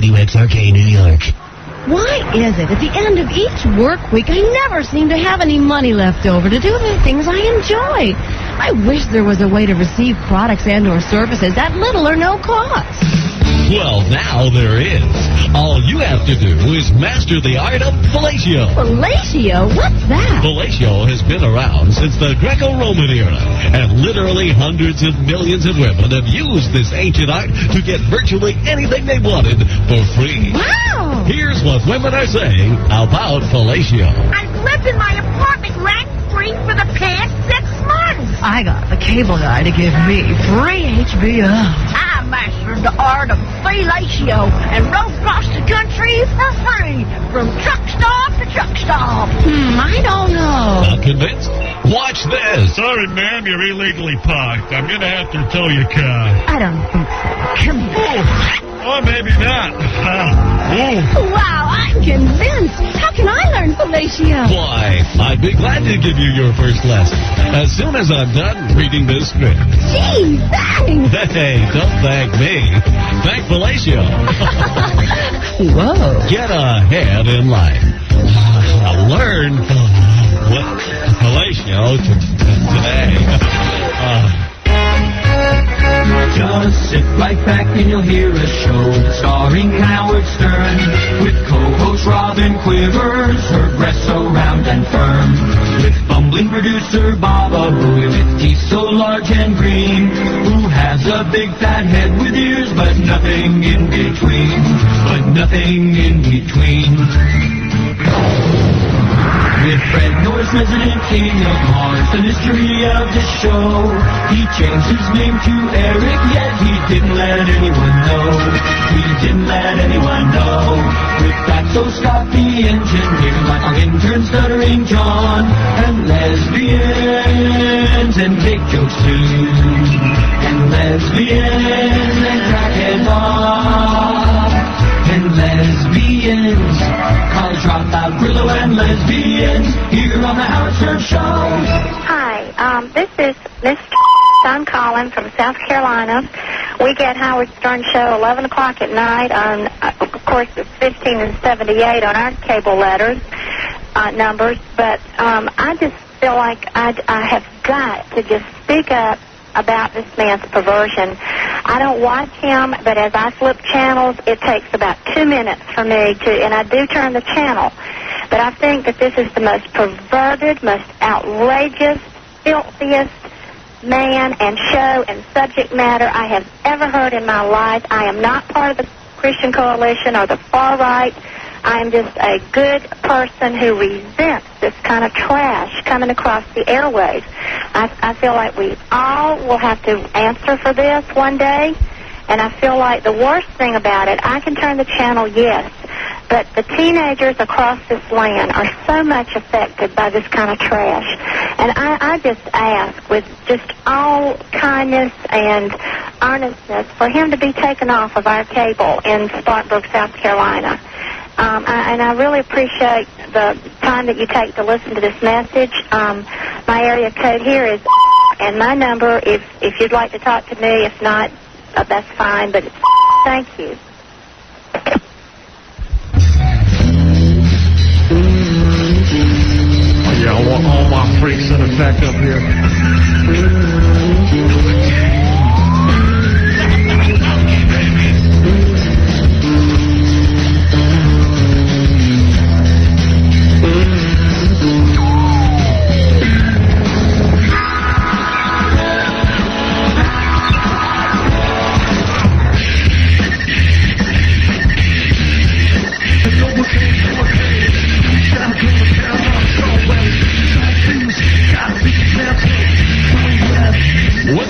WXRK New York. Why is it at the end of each work week I never seem to have any money left over to do the things I enjoy? I wish there was a way to receive products and or services at little or no cost. Well, now there is. All you have to do is master the art of fellatio. Fellatio? What's that? Fellatio has been around since the Greco-Roman era, and literally hundreds of millions of women have used this ancient art to get virtually anything they wanted for free. Wow! Here's what women are saying about fellatio. I've lived in my apartment rent-free for the past 6 months. I got the cable guy to give me free HBO. I mastered the art of fellatio and rode across the country for free, from truck stop to truck stop. I don't know. Not convinced? Watch this. Sorry, ma'am, you're illegally parked. I'm going to have to tow your car. I don't think so. Come here. Or maybe not. Wow, I'm convinced. How can I learn fellatio? Why, I'd be glad to give you your first lesson as soon as I'm done reading this script. Gee, thanks. Hey, don't thank me. Thank fellatio. Whoa. Get ahead in life. Learn fellatio today. Just sit right back and you'll hear a show starring Howard Stern with co-host Robin Quivers, her breasts so round and firm, with bumbling producer Baba Booey with teeth so large and green, who has a big fat head with ears but nothing in between, With Fred Norris, resident king of Mars, the mystery of the show. He changed his name to Eric, yet he didn't let anyone know. With Fatso Scott, the engineer, like our intern stuttering John, and lesbians and take jokes too, and lesbians and crackhead Bob, and lesbians, college dropout Grillo and lesbians, here on the Howard Stern Show. Hi, this is Miss I'm calling from South Carolina. We get Howard Stern Show 11 o'clock at night on, of course, it's 15 and 78 on our cable letters, numbers, but I just feel like I have got to just speak up about this man's perversion. I don't watch him, but as I flip channels, it takes about 2 minutes for me to, and I do turn the channel. But I think that this is the most perverted, most outrageous, filthiest man and show and subject matter I have ever heard in my life. I am not part of the Christian Coalition or the far right. I am just a good person who resents this kind of trash coming across the airwaves. I feel like we all will have to answer for this one day, and I feel like the worst thing about it, I can turn the channel, yes, but the teenagers across this land are so much affected by this kind of trash. And I just ask, with just all kindness and earnestness, for him to be taken off of our cable in Spartanburg, South Carolina. And I really appreciate the time that you take to listen to this message. My area code here is, and my number, if you'd like to talk to me, if not, that's fine, but thank you. Yeah, I want all my freaks in effect up here. With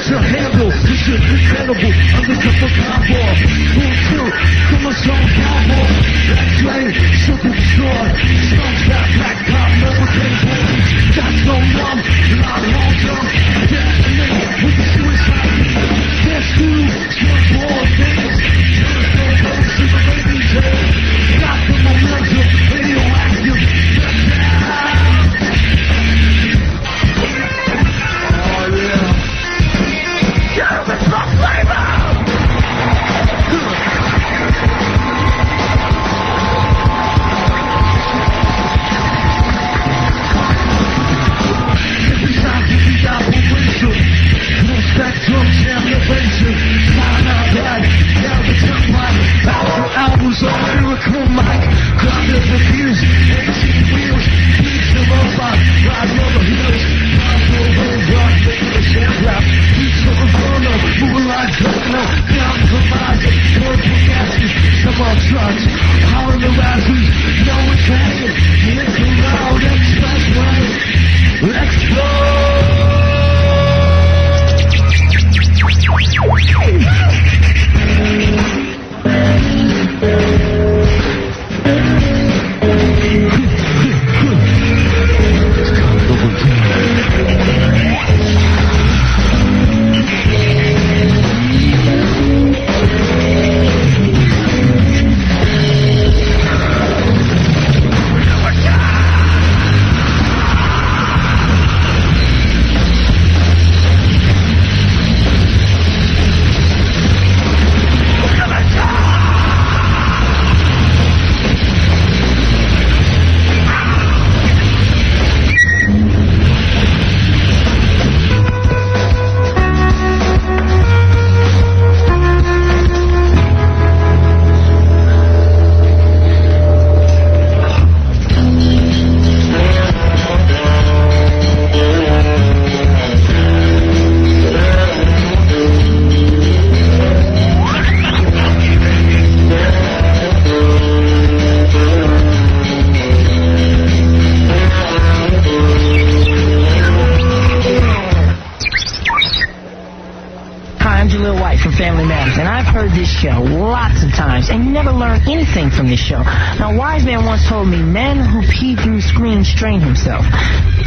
show lots of times and never learn anything from this show. Now, a wise man once told me, men who pee through screens strain himself.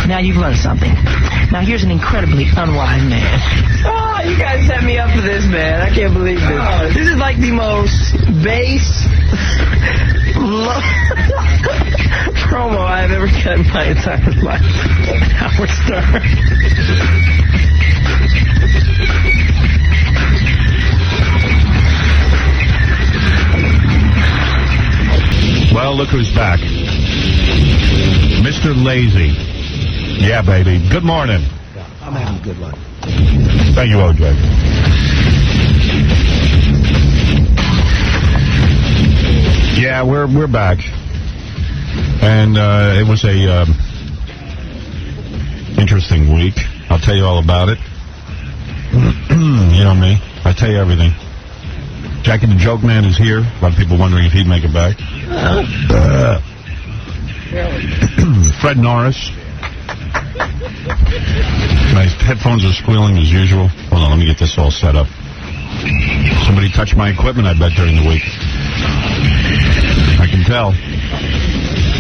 Now you've learned something. Now here's an incredibly unwise man. Oh, you guys set me up for this, man. I can't believe this. This is like the most base promo I've ever cut in my entire life. Howard Stern. Well, look who's back. Mr. Lazy. Yeah, baby. Good morning. I'm having a good one. Thank you, OJ. Yeah, we're back. And it was a interesting week. I'll tell you all about it. You know me. I tell you everything. Jackie the Joke Man is here. A lot of people wondering if he'd make it back. Fred Norris. My headphones are squealing as usual. Hold on, let me get this all set up. Somebody touched my equipment, I bet, during the week. I can tell.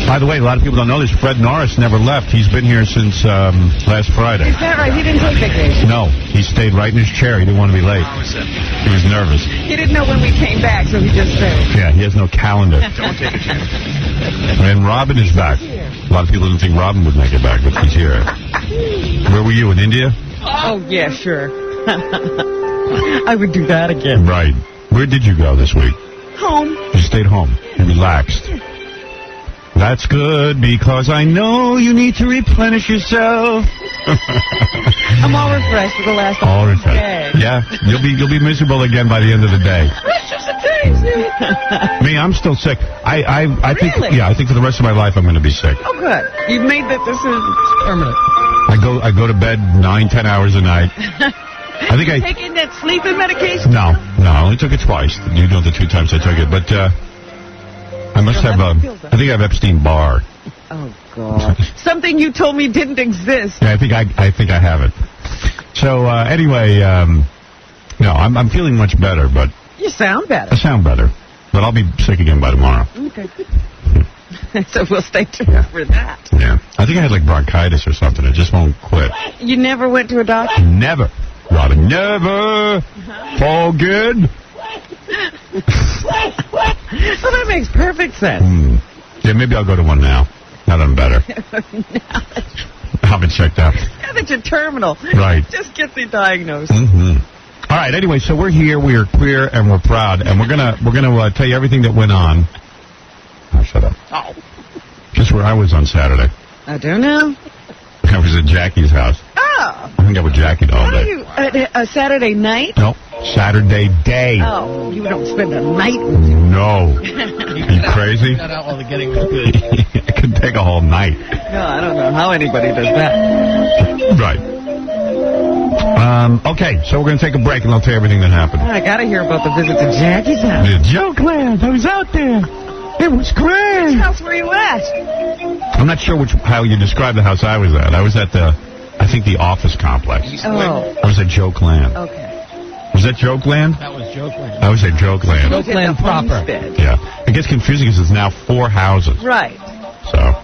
By the way, a lot of people don't know this. Fred Norris never left. He's been here since last Friday. Is that right? He didn't take vacation? No. He stayed right in his chair. He didn't want to be late. He was nervous. He didn't know when we came back, so he just stayed. Yeah, he has no calendar. Don't take a chance. And Robin is back. A lot of people didn't think Robin would make it back, but she's here. Where were you, in India? Oh, yeah, sure. I would do that again. Right. Where did you go this week? Home. You stayed home and relaxed. That's good, because I know you need to replenish yourself. I'm all refreshed for the last all day. refreshed. Yeah, you'll be miserable again by the end of the day. Me, I'm still sick. I think, Really? yeah, I think for the rest of my life I'm going to be sick. Oh, good. You've made that decision. It's permanent. I go to bed 9-10 hours a night. I think Taking that sleeping medication? No, I only took it twice. You know, the 2 times I took it, but I must have. I think I have Epstein-Barr. Oh God! Something you told me didn't exist. Yeah, I think I have it. So anyway, no, I'm feeling much better, but You sound better. I sound better, but I'll be sick again by tomorrow. Okay. So we'll stay tuned for that. Yeah, I think I had like bronchitis or something. It just won't quit. You never went to a doctor? Never, Robin. Never. All good. Well, that makes perfect sense. Yeah, maybe I'll go to one now. Now that I'm better. I've been checked out. Now that you're terminal. Right. Just get the diagnosis. All right. Anyway, so we're here. We are queer and we're proud, and we're gonna tell you everything that went on. Oh, shut up. Oh. Guess where I was on Saturday? I don't know. I was at Jackie's house. Oh. I hung out with Jackie all What are day. you, a Saturday night? No, Saturday day. Oh, you don't spend a night with me. No. You crazy? Not out while the getting was good. It could take a whole night. No, I don't know how anybody does that. Right. Okay, so we're going to take a break, and I'll tell you everything that happened. I got to hear about the visit to Jackie's house. The Joke Land. I was out there. It was great. Which house were you at? I'm not sure how you describe the house I was at. I was at I think the office complex. Oh. I was at Joke Land. Okay. Was that Joke Land? That was Joke Land. I was at Joke Land. Joke Land proper. Homestead. Yeah. It gets confusing because it's now 4 houses. Right. So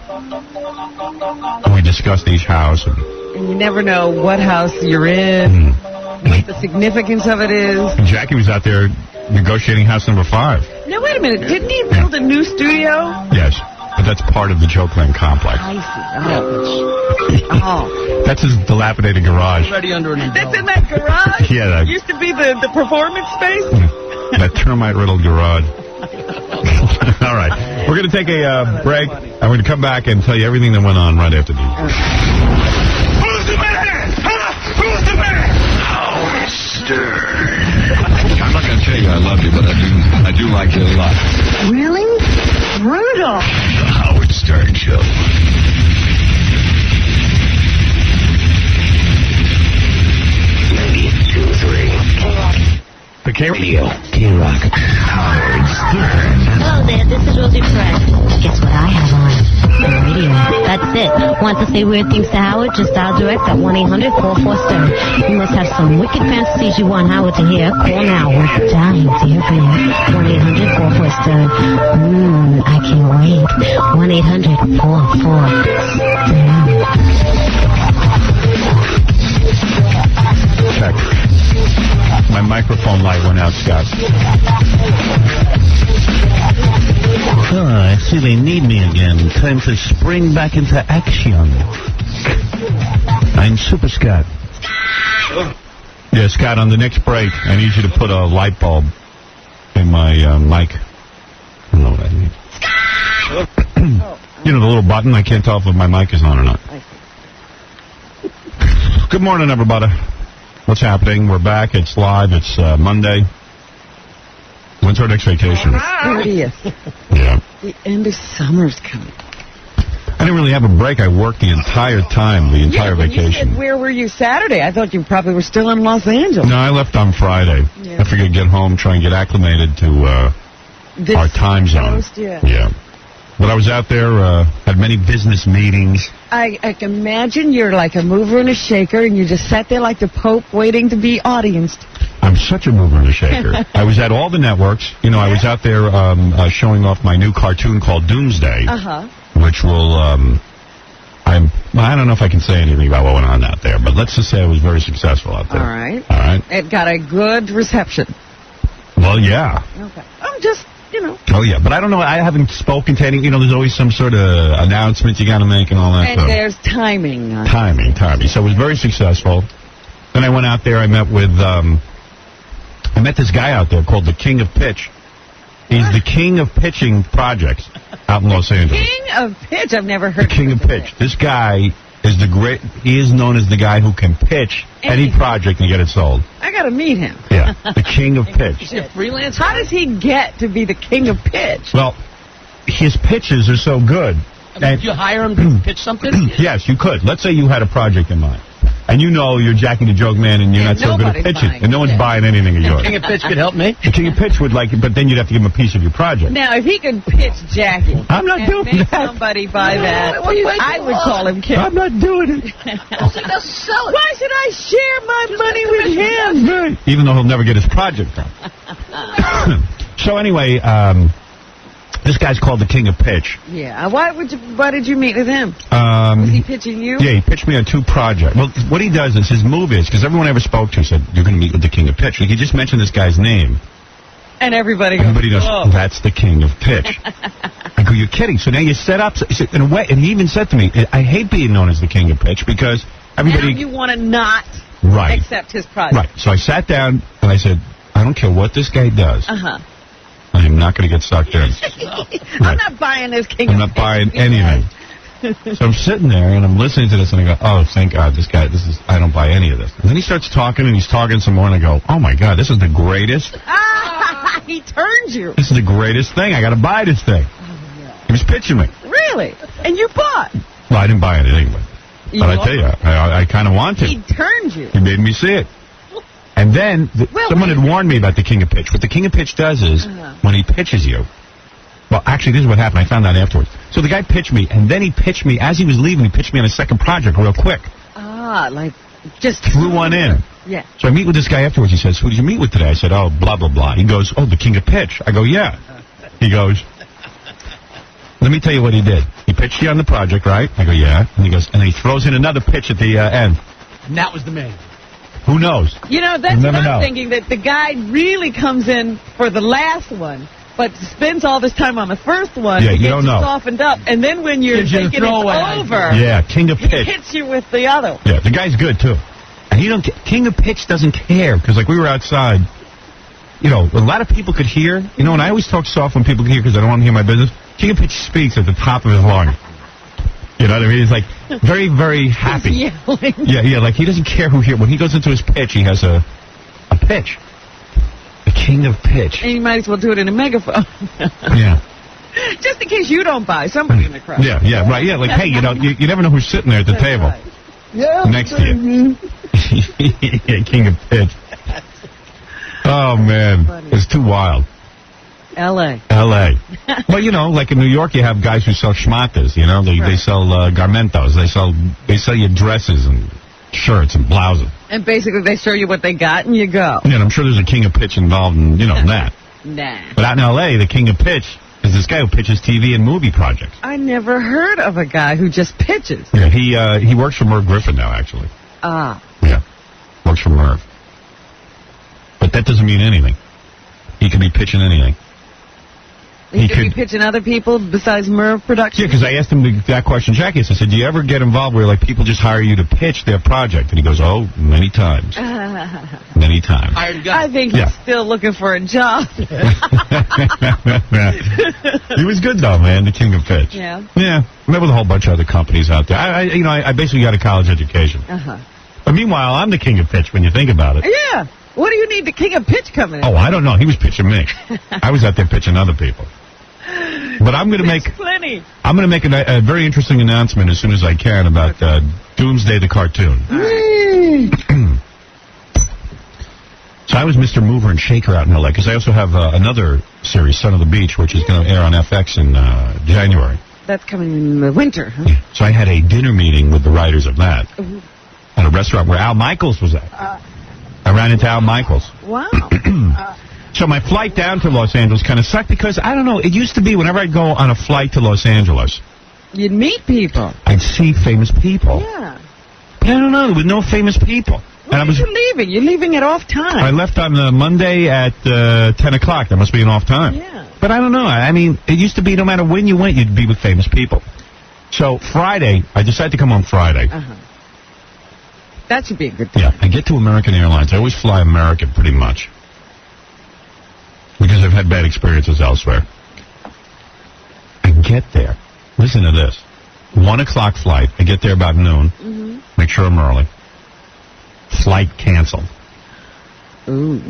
we discussed each house. And you never know what house you're in, what the significance of it is. And Jackie was out there negotiating house number 5. Now, wait a minute. Didn't he build a new studio? Yes. But that's part of the Joke Land complex. I see. Oh. That's his dilapidated garage. Ready under an umbrella. That's in that garage? Yeah, that- Used to be the performance space? That termite-riddled garage. All right. We're going to take a break. I'm going to come back and tell you everything that went on right after these. Who's the man? Who's the man? Howard Stern. I'm not going to tell you I love you, but I do like you a lot. Really? Rudolph. The Howard Stern Show. The K-Radio. K-Rock. Howard Stern. Hello there, this is Rosie Perez. Guess what I have on? The radio. That's That's it. Want to say weird things to Howard? Just dial direct at 1-800-44-STERN. You must have some wicked fantasies you want Howard to hear. Call now. We're dying to hear from you. 1-800-44-STERN. I can't wait. 1-800-44-STERN. Check. My microphone light went out, Scott. Oh, I see they need me again. Time to spring back into action. I'm Super Scott. Yeah, Scott, on the next break, I need you to put a light bulb in my mic. I don't know what that means. You know, the little button. I can't tell if my mic is on or not. Good morning, everybody. What's happening? We're back. It's live. It's Monday. When's our next vacation? 30th. Yeah. The end of summer's coming. I didn't really have a break. I worked the entire time, the entire vacation. You said, where were you Saturday? I thought you probably were still in Los Angeles. No, I left on Friday. Yeah. I figured get home, try and get acclimated to our time zone. Coast, yeah. Yeah. But I was out there, had many business meetings. I can imagine you're like a mover and a shaker, and you just sat there like the Pope waiting to be audienced. I'm such a mover and a shaker. I was at all the networks. You know, I was out there showing off my new cartoon called Doomsday, which will, I don't know if I can say anything about what went on out there, but let's just say I was very successful out there. All right. All right. It got a good reception. Well, yeah. Okay. I'm just, you know. Oh, yeah. But I don't know. I haven't spoken to any, you know, there's always some sort of announcement you got to make and all that And stuff. there's timing. Timing. So it was very successful. Then I went out there. I met with, I met this guy out there called the King of Pitch. He's the king of pitching projects out in Los Angeles. King of Pitch? I've never heard The king of pitch. This guy is he is known as the guy who can pitch any project and get it sold. I got to meet him. Yeah, the king of pitch. Freelance? How does he get to be the king of pitch? Well, his pitches are so good. Did you hire him to pitch something? Yes, you could. Let's say you had a project in mind. And you know you're Jackie the Joke Man and you're not so good at pitching. And no one's buying anything of yours. King of Pitch could help me. The King of Pitch would like it, but then you'd have to give him a piece of your project. Now, if he could pitch Jackie, I'm not doing make that. somebody buy that, I would call him king. I'm not doing it. Why should I share my money with him? Right. Even though he'll never get his project done. So anyway, this guy's called the King of Pitch. Yeah. Why did you meet with him? Was he pitching you? Yeah, he pitched me on 2 projects. Well, what he does is his move is, because everyone I ever spoke to said, you're going to meet with the King of Pitch. Like, he just mentioned this guy's name. And everybody goes, knows, that's the King of Pitch. I go, you're kidding. So now you set up, in a way, and he even said to me, I hate being known as the King of Pitch because everybody... Now you want to not accept his project. Right. So I sat down and I said, I don't care what this guy does. I am not going to get sucked in. I'm not buying this King I'm of not Pitch. buying anything. So I'm sitting there and I'm listening to this and I go, oh, thank God, I don't buy any of this. And then he starts talking and he's talking some more and I go, oh my God, this is the greatest. He turned you. This is the greatest thing. I got to buy this thing. He was pitching me. Really? And you bought? Well, I didn't buy it anyway. But I tell you, I kind of want to. He turned you. He made me see it. And then someone had warned me about the King of Pitch. What the King of Pitch does is, when he pitches you, well, actually, this is what happened. I found out afterwards. So the guy pitched me, and then he pitched me, as he was leaving, he pitched me on a second project real quick. Like just... Threw one in. Yeah. So I meet with this guy afterwards. He says, who did you meet with today? I said, oh, blah, blah, blah. He goes, oh, the King of Pitch. I go, yeah. He goes, let me tell you what he did. He pitched you on the project, right? I go, yeah. And he goes, and he throws in another pitch at the end. And that was the man. Who knows? You know, that's what I'm thinking, that the guy really comes in for the last one, but spends all this time on the first one to get you softened up, and then when you're thinking it's over, King of Pitch. he hits you with the other one. Yeah, the guy's good, too. And King of Pitch doesn't care, because, like, we were outside, you know, a lot of people could hear, you know, and I always talk soft when people can hear because I don't want to hear my business. King of Pitch speaks at the top of his lungs. You know what I mean? He's like very, very happy. He's yelling. Yeah, like he doesn't care who hears. When he goes into his pitch, he has a pitch. The King of Pitch. And you might as well do it in a megaphone. Yeah. Just in case you don't buy somebody in the crowd. Yeah, right. Yeah, like, hey, you know, you never know who's sitting there at the table. Right. Yeah, next to you. King of Pitch. Oh, man. It's too wild. L.A. L.A. Well, you know, like in New York, you have guys who sell schmatas, you know. They sell garmentos. They sell you dresses and shirts and blouses. And basically they show you what they got and you go. Yeah, and I'm sure there's a king of pitch involved in, you know, that. Nah. But out in L.A., the king of pitch is this guy who pitches TV and movie projects. I never heard of a guy who just pitches. Yeah, he works for Merv Griffin now, actually. Ah. Yeah, works for Merv. But that doesn't mean anything. He could be pitching anything. He could be pitching other people besides Merv Productions? Yeah, because I asked him that question, Jackie. I said, do you ever get involved where, like, people just hire you to pitch their project? And he goes, oh, many times. Many times. I think he's still looking for a job. He was good, though, man, the king of pitch. Yeah. Yeah. Met with a whole bunch of other companies out there. I basically got a college education. But meanwhile, I'm the king of pitch when you think about it. Yeah. What do you need the king of pitch coming in? Oh, I don't know. He was pitching me. I was out there pitching other people. But I'm going to make plenty. I'm going to make a very interesting announcement as soon as I can about Doomsday the cartoon. So I was Mr. Mover and Shaker out in L.A. because I also have another series, Son of the Beach, which is going to air on FX in January. That's coming in the winter, huh? Yeah. So I had a dinner meeting with the writers of that at a restaurant where Al Michaels was at. I ran into Al Michaels. Wow. So my flight down to Los Angeles kind of sucked because, I don't know, it used to be whenever I'd go on a flight to Los Angeles, you'd meet people. I'd see famous people. Yeah. But I don't know, there were no famous people. When are you leaving? You're leaving at off time. I left on Monday at 10 o'clock. That must be an off time. Yeah. But I don't know. I mean, it used to be no matter when you went, you'd be with famous people. So Friday, I decided to come on Friday. That should be a good time. Yeah, I get to American Airlines. I always fly American pretty much because I've had bad experiences elsewhere. I get there. Listen to this. 1 o'clock flight. I get there about noon. Make sure I'm early. Flight canceled. Ooh.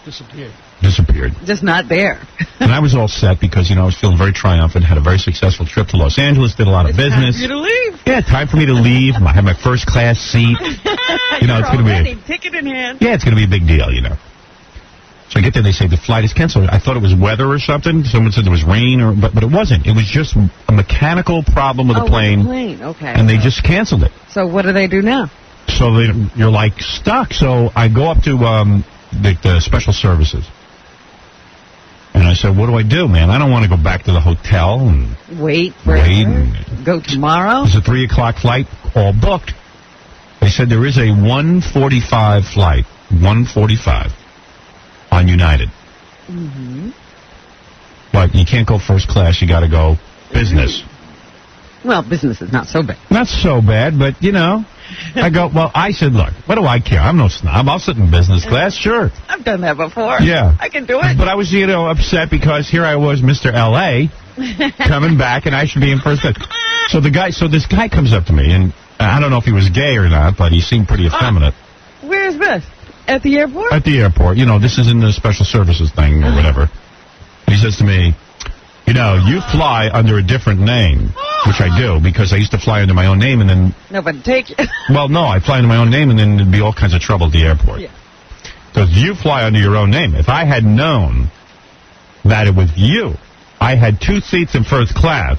Disappeared. Just not there. And I was all set because, I was feeling very triumphant, had a very successful trip to Los Angeles, did a lot of business. Time for you to leave. Yeah, time for me to leave. I have my first class seat. It's going to be ticket in hand. Yeah, it's going to be a big deal, So I get there, they say the flight is canceled. I thought it was weather or something. Someone said there was rain, but it wasn't. It was just a mechanical problem with the plane. Okay. And they just canceled it. So what do they do now? So you're like stuck. So I go up to the special services. And I said, what do I do, man? I don't want to go back to the hotel and wait. Go tomorrow? It's a 3 o'clock flight, all booked. They said there is a 1:45 flight, 1:45 on United. But you can't go first class. You got to go business. Well, business is not so bad. Not so bad, but, I go, I said, look, what do I care? I'm no snob. I'll sit in business class, sure. I've done that before. Yeah. I can do it. But I was, upset because here I was, Mr. L.A., coming back, and I should be in first class. So this guy comes up to me, and I don't know if he was gay or not, but he seemed pretty effeminate. Where's this? At the airport? At the airport. This is in the special services thing or whatever. He says to me, you fly under a different name, which I do, because I used to fly under my own name, and then... Nobody take you. Well, no, I fly under my own name, and then there'd be all kinds of trouble at the airport. Yeah. Because you fly under your own name. If I had known that it was you, I had 2 seats in first class,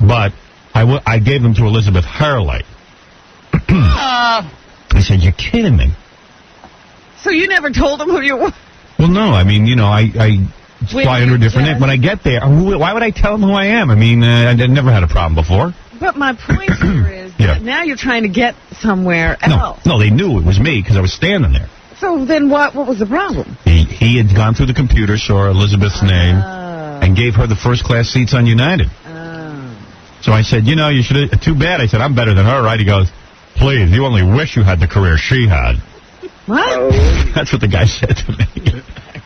but I gave them to Elizabeth Hurley. I said, you're kidding me. So you never told them who you were? Well, no, I mean, I fly under a different name. When I get there, why would I tell them who I am? I mean, I never had a problem before. But my point here is that now you're trying to get somewhere else. No, they knew it was me because I was standing there. So then what was the problem? He had gone through the computer, saw Elizabeth's name, and gave her the first-class seats on United. So I said, you should have... Too bad. I said, I'm better than her, right? He goes, please, you only wish you had the career she had. What? That's what the guy said to me.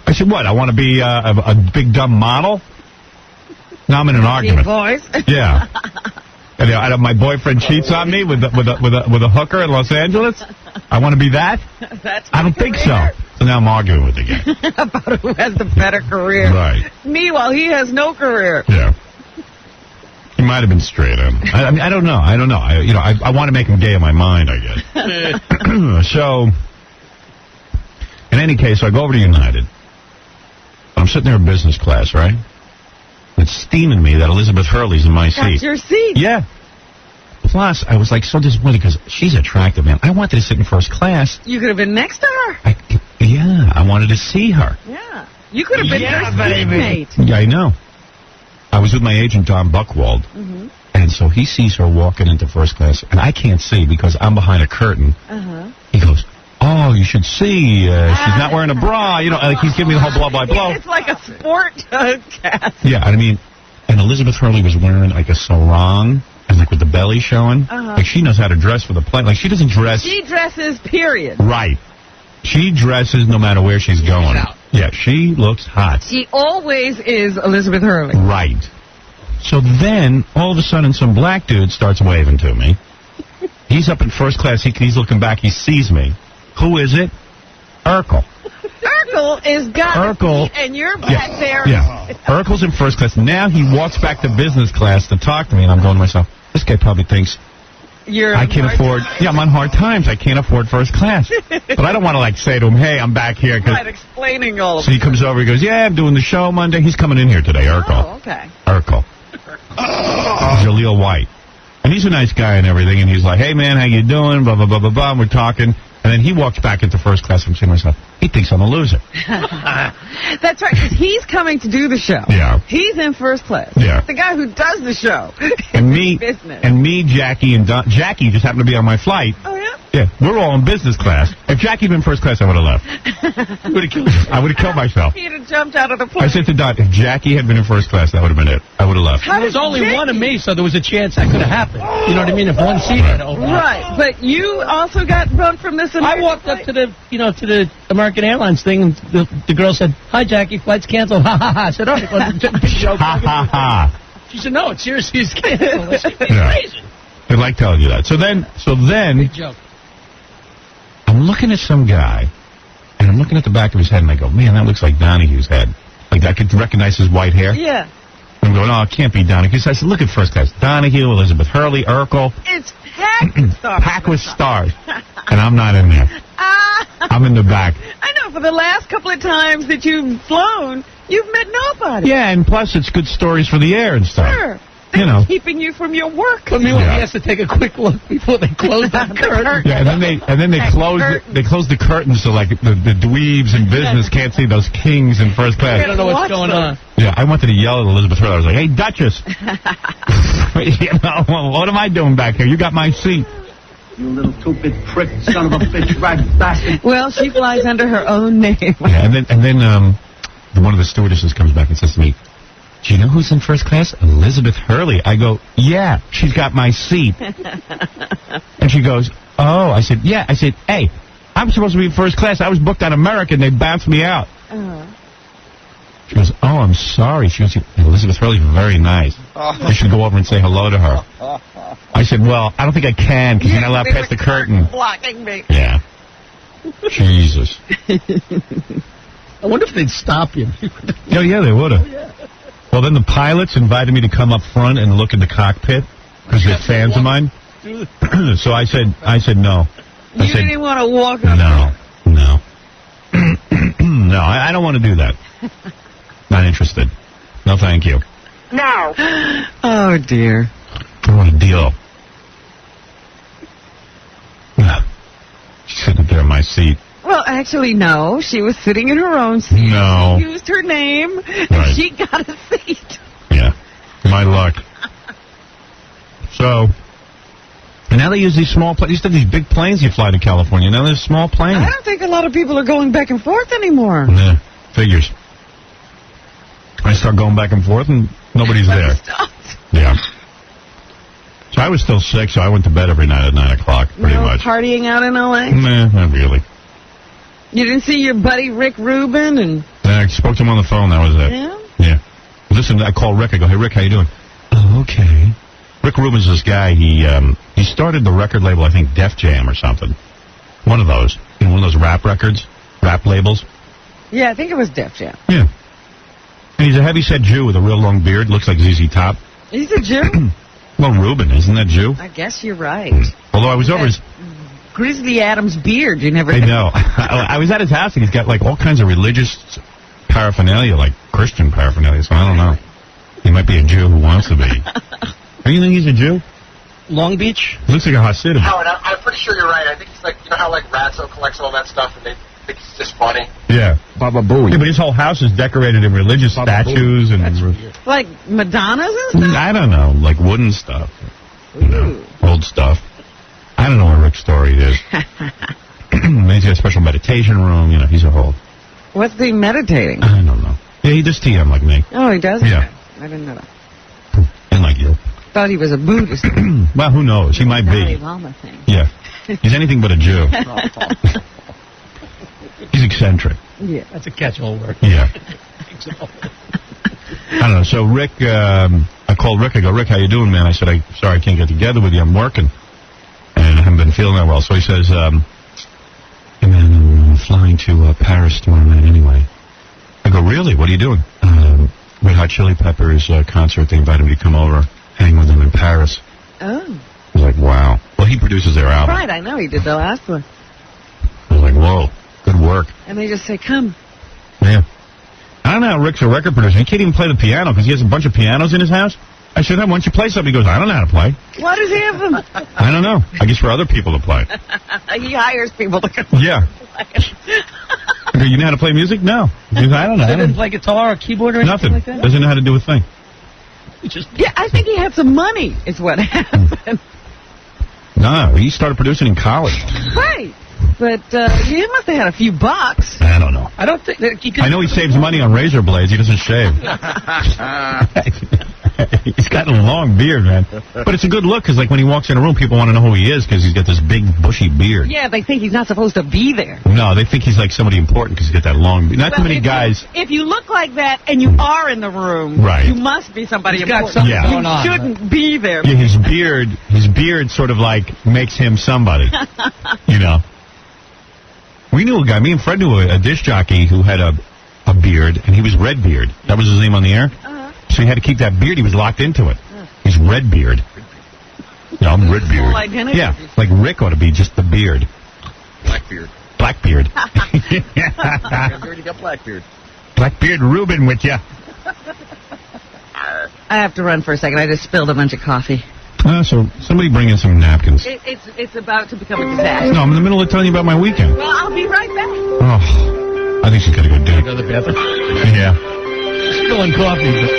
I said, what, I want to be a big dumb model? Now I'm in an argument. Boys? Yeah. And my boyfriend cheats on me with a hooker in Los Angeles? I want to be that? I don't think so. So now I'm arguing with the guy. About who has the better career. Right. Meanwhile, he has no career. Yeah. He might have been straight. I mean, I don't know. I want to make him gay in my mind, I guess. So, in any case, I go over to United. I'm sitting there in business class, right? It's steaming me that Elizabeth Hurley's in my seat. That's your seat. Yeah. Plus, I was like so disappointed because she's attractive, man. I wanted to sit in first class. You could have been next to her. I wanted to see her. Yeah. You could have been her seatmate. Yeah, I know. I was with my agent, Don Buchwald. Mm-hmm. And so he sees her walking into first class, and I can't see because I'm behind a curtain. Uh-huh. He goes, oh, you should see, she's not wearing a bra. You know, like he's giving me the whole blah, blah, blah. It's like a sport cast. Yeah, I mean, and Elizabeth Hurley was wearing like a sarong and like with the belly showing. Uh-huh. Like she knows how to dress for the play. Like she doesn't dress. She dresses, period. Right. She dresses no matter where she's going. Yeah, she looks hot. She always is Elizabeth Hurley. Right. So then, all of a sudden, some black dude starts waving to me. He's up in first class. He's looking back. He sees me. Who is it? Urkel. Urkel is got Urkel, and you're back there. Yeah. Urkel's in first class. Now he walks back to business class to talk to me, and I'm going to myself, this guy probably thinks I can't afford. Yeah, I'm on hard times. I can't afford first class. But I don't want to like say to him, hey, I'm back here. Right, explaining all of So he comes over. He goes, yeah, I'm doing the show Monday. He's coming in here today, Urkel. Oh, okay. Urkel. Jaleel White. And he's a nice guy and everything. And he's like, hey, man, how you doing? Blah, blah, blah, blah, blah. And we're talking. And then he walks back into first class. I'm saying to myself, he thinks I'm a loser. That's right, because he's coming to do the show. Yeah. He's in first class. Yeah. The guy who does the show. And me, business. Jackie, and Jackie just happened to be on my flight. Oh, yeah? Yeah, we're all in business class. If Jackie had been first class, I would have left. I would have killed myself. He'd have jumped out of the plane. I said to Don, if Jackie had been in first class, that would have been it. I would have left. There was only one of me, so there was a chance that could have happened. You know what I mean? If one seat had opened. Right, but you also got bumped from this. I walked up to the American Airlines thing, and the girl said, "Hi, Jackie, flight's canceled." Ha ha ha. I said, "Oh, ha ha ha." She said, "No, it's seriously it's canceled." It's crazy. I like telling you that. So then, big joke. I'm looking at some guy, and I'm looking at the back of his head, and I go, man, that looks like Donahue's head. Like I could recognize his white hair. Yeah. I'm going, oh, it can't be Donahue. So I said, look at first class. Donahue, Elizabeth Hurley, Urkel. It's packed with stars. Packed with stars. And I'm not in there. I'm in the back. I know, for the last couple of times that you've flown, you've met nobody. Yeah, and plus it's good stories for the air and stuff. Sure. They're keeping you from your work. But meanwhile, he has to take a quick look before they close the curtain. Yeah, and then they close the curtains so like the dweebs in business can't see those kings in first class. I don't know what's going on. Yeah, I wanted to yell at Elizabeth Hurley. I was like, hey, Duchess. What am I doing back here? You got my seat. You little two-bit prick, son of a bitch, rag bastard. Well, she flies under her own name. Yeah, and then one of the stewardesses comes back and says to me, do you know who's in first class? Elizabeth Hurley. I go, yeah, she's got my seat. And she goes, oh. I said, yeah. I said, hey, I'm supposed to be in first class. I was booked on American. They bounced me out. She goes, oh, I'm sorry. She goes, Elizabeth Hurley's very nice. You should go over and say hello to her. I said, well, I don't think I can because you're not allowed past the curtain. Blocking me. Yeah. Jesus. I wonder if they'd stop you. Oh, yeah, they would have. Oh, yeah. Well, then the pilots invited me to come up front and look in the cockpit because they're fans of mine. So I said no. You didn't want to walk up? No. No, I don't want to do that. Not interested. No, thank you. No. Oh, dear. I want a deal. She's sitting there in my seat. Well, actually, no. She was sitting in her own seat. No. She used her name, and Right. she got a seat. Yeah. My luck. So, and now they use these small planes. Used to have these big planes you fly to California. Now there's small planes. I don't think a lot of people are going back and forth anymore. Yeah, figures. I start going back and forth, and nobody's there. Yeah. So I was still sick, so I went to bed every night at 9 o'clock, pretty much. Partying out in L.A.? Nah, not really. You didn't see your buddy Rick Rubin? And I spoke to him on the phone, that was it. Yeah? Yeah. Listen, I called Rick, I go, hey, Rick, how you doing? Oh, okay. Rick Rubin's this guy, he started the record label, I think, Def Jam or something. One of those. You know, one of those rap records, rap labels. yeah, I think it was Def Jam. Yeah. And he's a heavy-set Jew with a real long beard, looks like ZZ Top. He's a Jew? Well, Rubin, isn't that Jew? I guess you're right. Although I was over his... Grizzly Adams beard, you never I know. I was at his house, and he's got, like, all kinds of religious paraphernalia, like Christian paraphernalia, so I don't know. He might be a Jew who wants to be. Do you think he's a Jew? Long Beach? Looks like a Hasidim. Howard, I'm pretty sure you're right. I think he's like, you know how like Ratso collects all that stuff and they think he's just funny? Yeah. Baba Booey. Yeah, but his whole house is decorated in religious statues and... Like Madonnas and stuff? I don't know, like wooden stuff. You know, old stuff. I don't know what Rick's story is. Maybe he's got a special meditation room. You know, he's a whole... What's he meditating? I don't know. Yeah, he does TM like me. Oh, he does? Yeah. I didn't know that. And like you. Thought he was a Buddhist. Well, who knows? He might be. Dalai Lama thing. Yeah. He's anything but a Jew. He's eccentric. Yeah. That's a catch-all word. Yeah. I don't know. So Rick, I called Rick. I go, Rick, how you doing, man? I said, sorry I can't get together with you. I'm working. And I haven't been feeling that well. So he says, hey, man, I'm flying to Paris tomorrow night anyway. I go, really? What are you doing? Red Hot Chili Peppers concert. They invited me to come over, hang with them in Paris. Oh. I was like, wow. Well, he produces their album. Right, I know. He did the last one. I was like, whoa, good work. And they just say, come. Yeah. I don't know how Rick's a record producer. He can't even play the piano because he has a bunch of pianos in his house. I said, why don't you play something? He goes, I don't know how to play. Why does he have them? I don't know. I guess for other people to play. He hires people to come. Yeah. I go, you know how to play music? No. He goes, I don't know. He didn't play guitar or keyboard or anything like that? Doesn't know how to do a thing. Yeah, I think he had some money is what happened. No, he started producing in college. Right. But he must have had a few bucks. I don't know. I don't think that he could... I know he saves money on razor blades. He doesn't shave. He's got a long beard, man. But it's a good look because, like, when he walks in a room, people want to know who he is because he's got this big, bushy beard. Yeah, they think he's not supposed to be there. No, they think he's like somebody important because he's got that long beard. Not too many guys... If you look like that and you are in the room, right. You must be somebody He's important. got something going on. You shouldn't be there. Yeah, his beard sort of, like, makes him somebody, you know. We knew a guy, me and Fred knew a disc jockey who had a beard, and he was Redbeard. That was his name on the air? So he had to keep that beard. He was locked into it. He's Redbeard. Yeah, I'm Redbeard. Identity? Yeah, like Rick ought to be just the beard. Blackbeard. Blackbeard. I already got Blackbeard. Blackbeard Reuben with you. I have to run for a second. I just spilled a bunch of coffee. So somebody bring in some napkins. It's about to become a disaster. No, I'm in the middle of telling you about my weekend. Well, I'll be right back. Oh, I think she's got to go do it. Go to the bathroom? Yeah. Spilling coffee, but...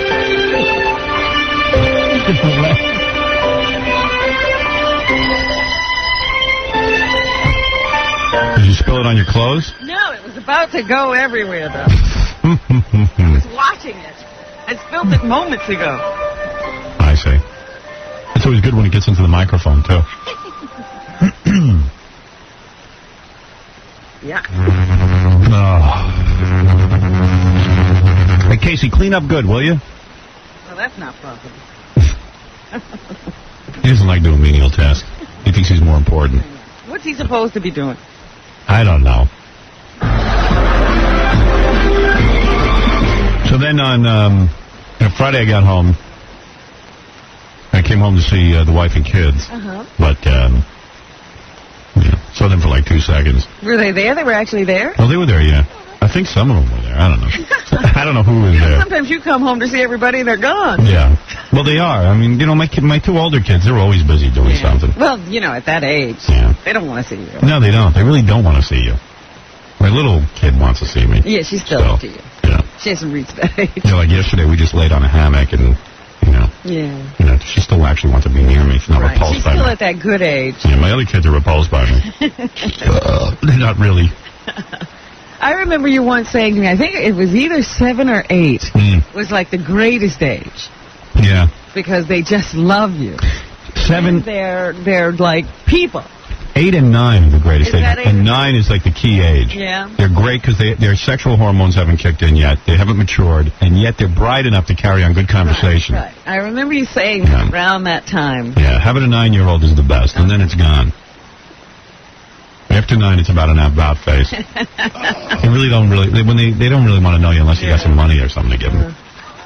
Did you spill it on your clothes? No, it was about to go everywhere, though. I was watching it. I spilled it moments ago. I see. It's always good when it gets into the microphone, too. Yeah. Oh. Hey, Casey, clean up good, will you? Well, that's not possible. He doesn't like doing menial tasks. He thinks he's more important. What's he supposed to be doing? I don't know. So then on Friday I got home. I came home to see the wife and kids. But, saw them for like 2 seconds. Were they there? They were actually there? Oh, they were there, yeah. I think some of them were there. I don't know. I don't know who was there. Sometimes you come home to see everybody and they're gone. Yeah. Well, they are. I mean, you know, my 2 older kids, they're always busy doing something. Well, you know, at that age, they don't want to see you. No, they don't. They really don't want to see you. My little kid wants to see me. Yeah, she's still up to you. Yeah. She hasn't reached that age. You know, like yesterday, we just laid on a hammock and, she still actually wants to be near me. She's not repulsed She's by still me. at that good age. Yeah, my other kids are repulsed by me. They're not really. I remember you once saying to me, I think it was either 7 or 8, was like the greatest age. Yeah. Because they just love you. 7. And they're like people. 8 and 9 are the greatest Is age. that 8 And 9 is like the key age. Yeah. They're great because their sexual hormones haven't kicked in yet. They haven't matured. And yet they're bright enough to carry on good conversation. Right. I remember you saying around that time. Yeah, having a 9-year-old is the best. And then it's gone. After 9, it's about an about face. They really don't they don't really want to know you unless you got some money or something to give them.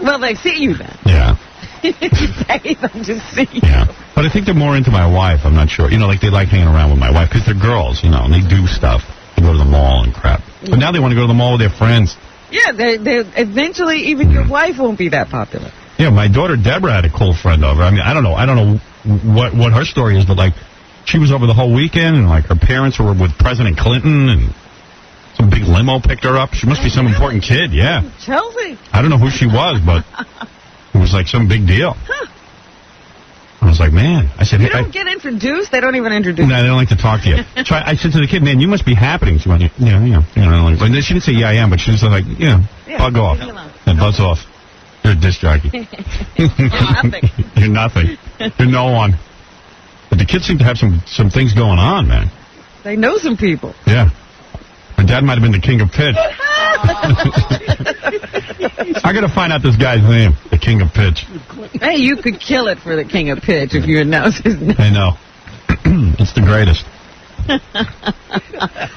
Well, they see you then. Yeah. You pay them to see you. Yeah. But I think they're more into my wife. I'm not sure. You know, like they like hanging around with my wife because they're girls, you know, and they do stuff. They go to the mall and crap. But now they want to go to the mall with their friends. Yeah, they eventually even your wife won't be that popular. Yeah, my daughter Deborah had a cool friend over. I mean, I don't know what her story is, but like she was over the whole weekend, and like her parents were with President Clinton, and some big limo picked her up. She must be some important kid. Yeah, Chelsea. I don't know who she was, but it was like some big deal. Huh. I was like, man. I said, you don't get introduced. They don't even introduce. No, they don't like to talk to you. So I said to the kid, man, you must be happening. She went, yeah. Like, well, she didn't say, yeah, I am, but she was like, bug off. And buzz off. You're a disc jockey. You're nothing. You're no one. But the kids seem to have some things going on, man. They know some people. Yeah. My dad might have been the king of pitch. I got to find out this guy's name, the king of pitch. Hey, you could kill it for the king of pitch if you announce his name. I know. It's the greatest.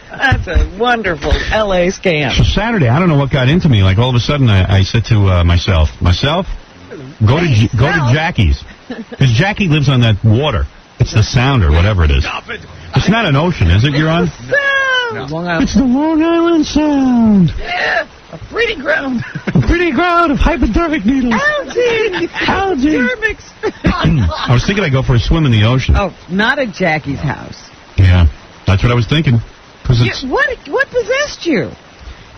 That's a wonderful L.A. scam. So Saturday, I don't know what got into me. Like all of a sudden, I said to myself, go to Jackie's, because Jackie lives on that water. It's the Sound or whatever it is. It's not an ocean, is it? You're on? No. It's the Long Island Sound. Yeah, a breeding ground. A breeding ground of hypodermic needles. Algae. I was thinking I'd go for a swim in the ocean. Oh, not at Jackie's house. Yeah, that's what I was thinking. What possessed you?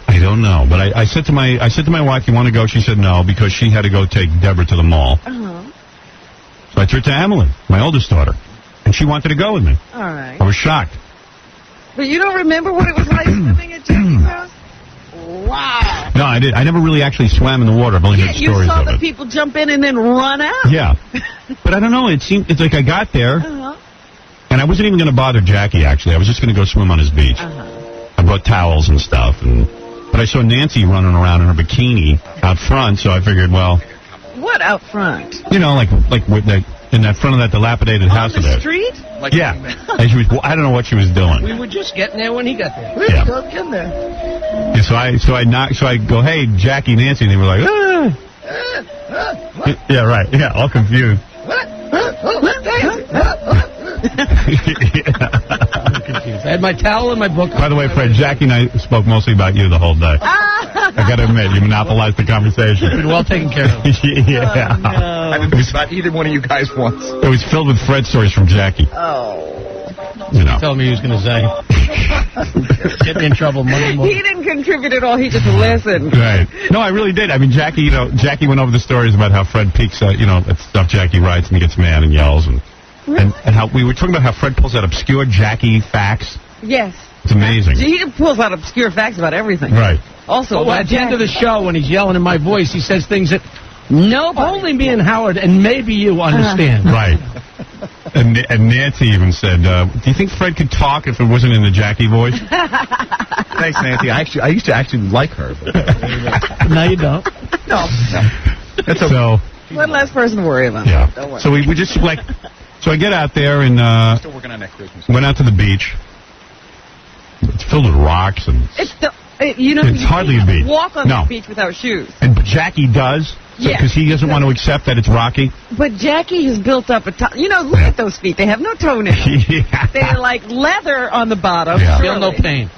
I don't know, but I said to my wife, "You want to go?" She said no, because she had to go take Deborah to the mall. So I turned to Emily, my oldest daughter, and she wanted to go with me. All right. I was shocked. But you don't remember what it was like swimming at Jackie's house? Wow. No, I did. I never really actually swam in the water. I've only heard stories of it. You saw the people jump in and then run out. Yeah. But I don't know. It's like I got there, and I wasn't even going to bother Jackie, actually. I was just going to go swim on his beach. I brought towels and stuff. But I saw Nancy running around in her bikini out front, so I figured, well... What out front? You know, like with in that front of that dilapidated house on there. the street? Yeah. And she was, I don't know what she was doing. We were just getting there when he got there. Yeah. Getting there. Yeah, so I go, hey, Jackie, Nancy, and they were like, Yeah, right. Yeah, all confused. I'm confused. I had my towel and my book. By the way, Fred, Jackie and I spoke mostly about you the whole day. I got to admit, you monopolized the conversation. You've been well taken care of. Yeah. Oh, no. I haven't been about either one of you guys once. It was filled with Fred stories from Jackie. Oh. You know. Tell me he was going to say. Get me in trouble Monday morning. He didn't contribute at all. He just listened. Right. No, I really did. I mean, Jackie, Jackie went over the stories about how Fred peeks at, at stuff Jackie writes and he gets mad and yells. And how we were talking about how Fred pulls out obscure Jackie facts. Yes. It's amazing. He pulls out obscure facts about everything. Right. Also, at the end of the show, when he's yelling in my voice, he says things that only me and Howard and maybe you understand. Right. And Nancy even said, do you think Fred could talk if it wasn't in the Jackie voice? Thanks, Nancy. I used to actually like her. But now you don't. No. That's so. One less person to worry about. Yeah. Don't worry. So we just so I get out there and still working on that Christmas. Went out to the beach. It's filled with rocks and. It's hardly a beach. Walk on the beach without shoes. But Jackie does. Because he doesn't want to accept that it's rocky. But Jackie has built up a look at those feet. They have no toenails. Yeah. They're like leather on the bottom. Yeah. Feel no pain.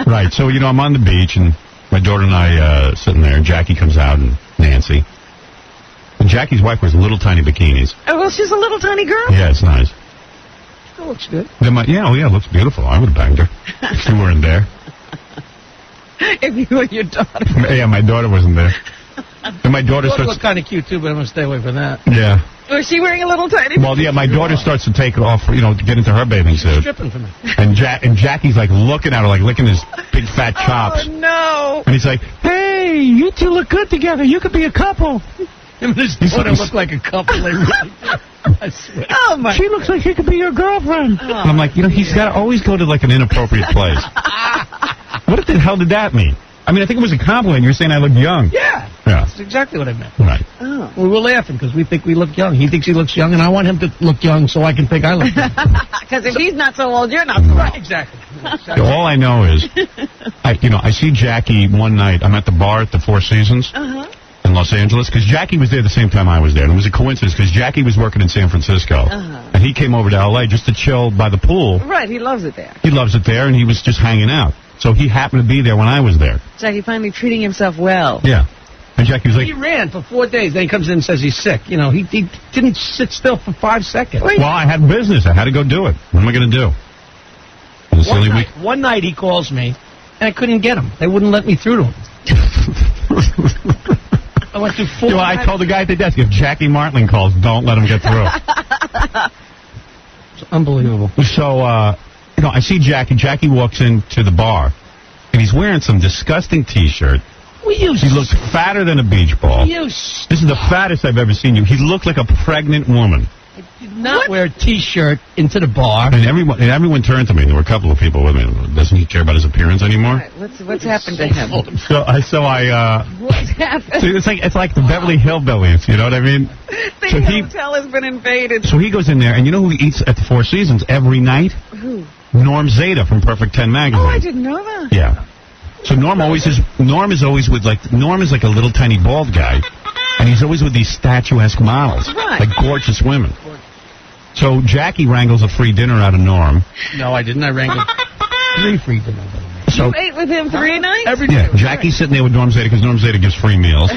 Right. So, I'm on the beach, and my daughter and I sitting there, and Jackie comes out, and Nancy. And Jackie's wife wears little tiny bikinis. Oh, well, she's a little tiny girl. Yeah, it's nice. Still looks good. Looks beautiful. I would have banged her if she weren't there. If you and your daughter. Yeah, my daughter wasn't there. And my daughter starts... look kind of cute, too, but I'm going to stay away from that. Yeah. Was she wearing a little tiny... Well, yeah, my daughter starts to take off, to get into her bathing suit. Stripping for me. And Jackie's, looking at her, licking his big fat chops. Oh, no. And he's like, hey, you two look good together. You could be a couple. Him and his daughter look like a couple. They really I swear. Oh, my... She looks like she could be your girlfriend. Oh. And I'm like, he's got to always go to, an inappropriate place. What the hell did that mean? I mean, I think it was a compliment. You're saying I look young. Yeah. That's exactly what I meant. Right. Oh. We were laughing because we think we look young. He thinks he looks young, and I want him to look young so I can think I look young. Because if he's not so old, you're not so old. Right, exactly. All I know is, I see Jackie one night. I'm at the bar at the Four Seasons in Los Angeles, because Jackie was there the same time I was there. And it was a coincidence because Jackie was working in San Francisco. And he came over to L.A. just to chill by the pool. Right, he loves it there. He loves it there, and he was just hanging out. So he happened to be there when I was there. Jackie finally treating himself well. Yeah. And Jackie was like... He ran for 4 days. Then he comes in and says he's sick. You know, he didn't sit still for 5 seconds. Well, I had business. I had to go do it. What am I going to do? One night he calls me, and I couldn't get him. They wouldn't let me through to him. I went through 4 I told the guy at the desk, if Jackie Martling calls, don't let him get through. It's unbelievable. So, I see Jackie. Jackie walks into the bar, and he's wearing some disgusting T-shirt. He looks fatter than a beach ball. This is the fattest I've ever seen you. He looked like a pregnant woman. He did not wear a T-shirt into the bar. And everyone turned to me. There were a couple of people with me. Doesn't he care about his appearance anymore? Right, what's happened to him? What's happened? So it's like the Beverly Hillbillies. You know what I mean? The hotel has been invaded. So he goes in there, and you know who eats at the Four Seasons every night? Who? Norm Zeta from Perfect 10 magazine. Oh, I didn't know that. Yeah. So Norm is always with Norm is like a little tiny bald guy, and he's always with these statuesque models, like gorgeous women. So Jackie wrangles a free dinner out of Norm. No, I didn't. I wrangled 3 free dinners. So, you ate with him 3 nights? Every day. Yeah, Jackie's sitting there with Norm Zeta because Norm Zeta gives free meals.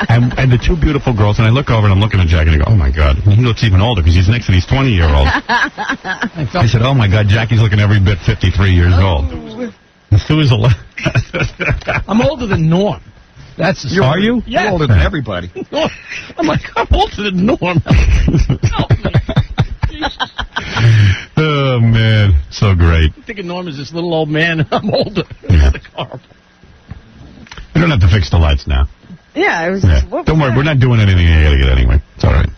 and the 2 beautiful girls, and I look over and I'm looking at Jackie and I go, oh my God. And he looks even older because he's next to these 20-year-olds. I said, oh my God, Jackie's looking every bit 53 years old. Who is 11? I'm older than Norm. That's the story. Are you? Yeah. You're older than everybody. I'm like, I'm older than Norm. Help me. Oh, man. So great. I'm thinking Norm is this little old man. I'm older. Yeah. We don't have to fix the lights now. Yeah, it was. Yeah. Don't worry, we're not doing anything illegal anyway. It's all right.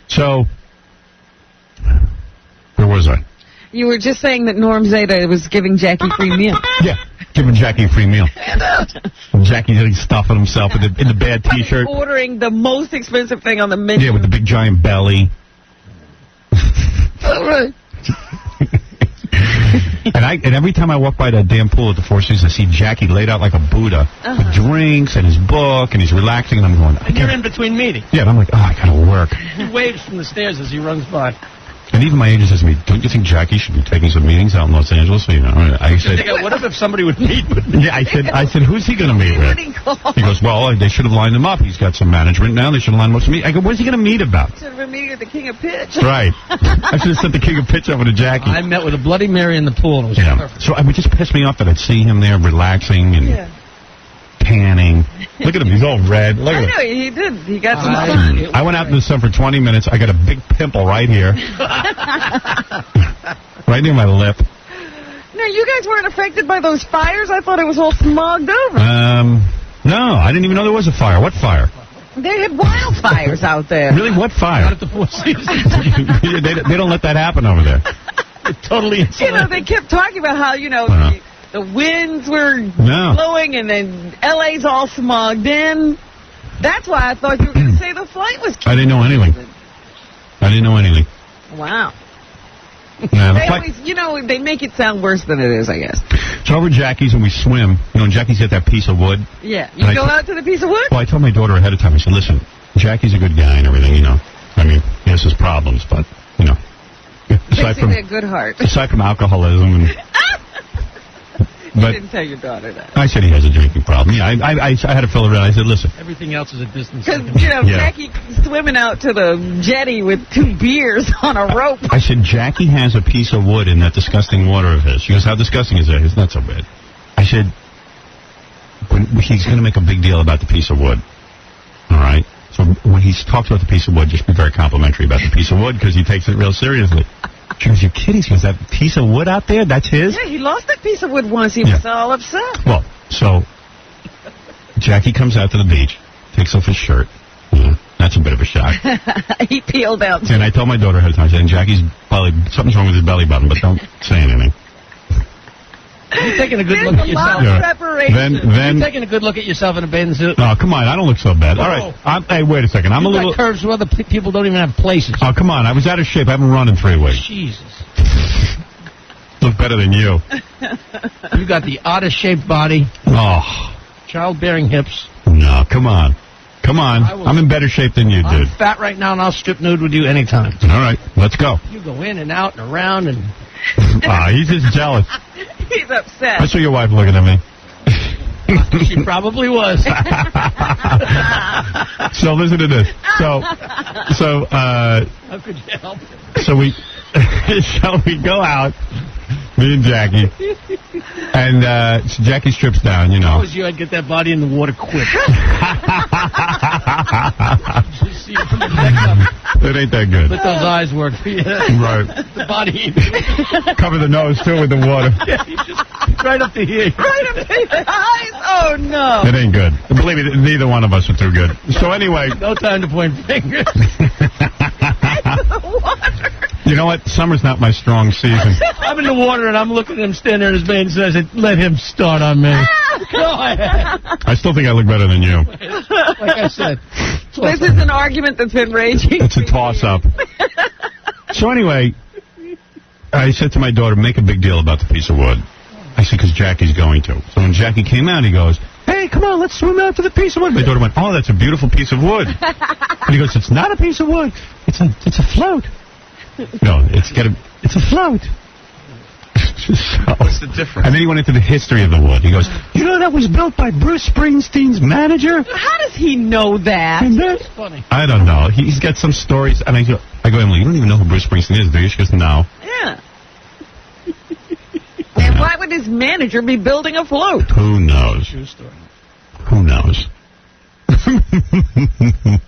So, where was I? You were just saying that Norm Zeta was giving Jackie free meal. Yeah, giving Jackie a free meal. Jackie's stuffing himself in the bad T-shirt. Ordering the most expensive thing on the menu. Yeah, with the big giant belly. All right. And every time I walk by that damn pool at the Four Seasons, I see Jackie laid out like a Buddha with drinks and his book, and he's relaxing, and I'm going... And you're in between meetings. Yeah, and I'm like, oh, I gotta work. He waves from the stairs as he runs by. And even my agent says to me, don't you think Jackie should be taking some meetings out in Los Angeles? So, I said... What if somebody would meet with me? Yeah, I said, who's he going to meet with? He goes, well, they should have lined him up. He's got some management now. They should have lined him up to meet. I go, what's he going to meet about? Should have been meeting with the King of Pitch. Right. I should have sent the King of Pitch over to Jackie. I met with a Bloody Mary in the pool. And it was perfect. So it would just piss me off that I'd see him there relaxing and tanning. Look at him. He's all red. Look at him. I know, he did. He got some sun. I went out in the sun for 20 minutes. I got a big pimple right here. Right near my lip. No, you guys weren't affected by those fires? I thought it was all smogged over. No, I didn't even know there was a fire. What fire? They had wildfires out there. Really? What fire? Not at the Four Seasons. They don't let that happen over there. Totally insulated. They kept talking about how, the winds were blowing and then L.A.'s all smogged in. That's why I thought you were going to say the flight was canceled. I didn't know anything. Wow. Yeah, they always, they make it sound worse than it is, I guess. So over at Jackie's when we swim, and Jackie's got that piece of wood. Yeah. You go out to the piece of wood? Well, I told my daughter ahead of time, I said, listen, Jackie's a good guy and everything, I mean, he has his problems, but, Basically a good heart. Aside from alcoholism and... You didn't tell your daughter that. I said he has a drinking problem. Yeah, I had to fill her in. I said, listen. Everything else is a distance. Because, Jackie swimming out to the jetty with 2 beers on a rope. I said, Jackie has a piece of wood in that disgusting water of his. She goes, how disgusting is that? It's not so bad. I said, he's going to make a big deal about the piece of wood. All right? So when he talks about the piece of wood, just be very complimentary about the piece of wood because he takes it real seriously. She goes, you're kidding. She goes, that piece of wood out there, that's his? Yeah, he lost that piece of wood once. He was all upset. Well, so Jackie comes out to the beach, takes off his shirt. That's a bit of a shock. He peeled out. And I told my daughter ahead of time, I said, Jackie's belly, something's wrong with his belly button, but don't say anything. You're taking a good look at yourself. Preparation. You're taking a good look at yourself in a bathing suit. Oh, come on. I don't look so bad. All right. Hey, wait a second. I'm a little... curves where other people don't even have places. Oh, come on. I was out of shape. I haven't run in 3 weeks. Jesus. Look better than you. You got the oddest shaped body. Oh. Childbearing hips. No, come on. Come on. I'm in better shape than you, dude. I'm fat right now, and I'll strip nude with you anytime. All right. Let's go. You go in and out and around and... He's just jealous. He's upset. I saw your wife looking at me. She probably was. So listen to this. So how could you help it? So we go out, me and Jackie, and so Jackie strips down, you know. If I was you, I'd get that body in the water quick. It ain't that good. Let those eyes work for you. Right. The body. Cover the nose, too, with the water. Yeah, you just right up to here. Right up to the eyes? Oh, no. It ain't good. Believe me, neither one of us are too good. So anyway. No time to point fingers. You know what? Summer's not my strong season. I'm in the water, and I'm looking at him standing there in his veins, and I said, let him start on me. Go ahead. I still think I look better than you. Like I said. This is an argument that's been raging. It's a toss-up. So anyway, I said to my daughter, make a big deal about the piece of wood. I said, because Jackie's going to. So when Jackie came out, he goes, hey, come on, let's swim out to the piece of wood. My daughter went, oh, that's a beautiful piece of wood. And he goes, it's not a piece of wood. It's a float. No, it's a float. What's the difference? And then he went into the history of the wood. He goes, you know that was built by Bruce Springsteen's manager? How does he know that? That's funny. I don't know. He's got some stories. And I go, Emily, you don't even know who Bruce Springsteen is, do you? She goes, no. Yeah. And why would his manager be building a float? Who knows? True story. Who knows?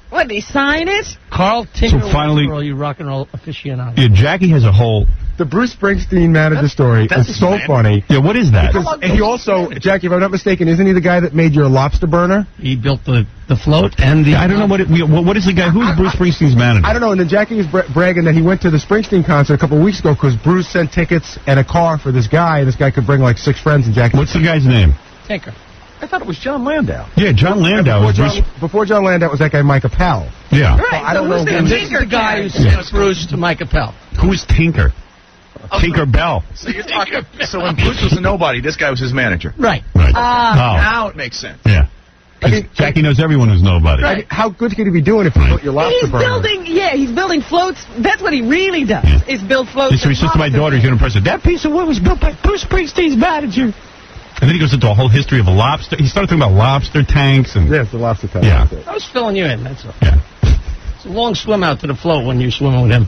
What, did he sign it? Carl Tinker, so finally, you rock and roll aficionado. Yeah, Jackie has a whole... The Bruce Springsteen manager story is so funny. Yeah, what is that? Because he also, Jackie, if I'm not mistaken, isn't he the guy that made your lobster burner? He built the float and the... I don't know what is the guy? Who's Bruce Springsteen's manager? I don't know, and then Jackie was bragging that he went to the Springsteen concert a couple of weeks ago because Bruce sent tickets and a car for this guy, and this guy could bring like 6 friends, and Jackie... What's the guy's name? Tinker. I thought it was John Landau. Yeah, John Landau. Before John Landau was that guy Mike Appel. Yeah. Right, I don't know. And this is the guy who sent Bruce to Mike Appel. Who is Tinker? Tinker Bell. So you're talking. So when Bruce was a nobody, this guy was his manager. Right. Now it makes sense. Yeah. Jackie knows everyone who's nobody. Right. How good could he be doing if he built your lobster burner? He's building floats. That's what he really does, is build floats. So he says to my daughter, he's going to press it, that piece of wood was built by Bruce Springsteen's manager. And then he goes into a whole history of a lobster. He started talking about lobster tanks. And yes, the lobster tank. Yeah. I was filling you in, that's all. Yeah. It's a long swim out to the float when you're swimming with him.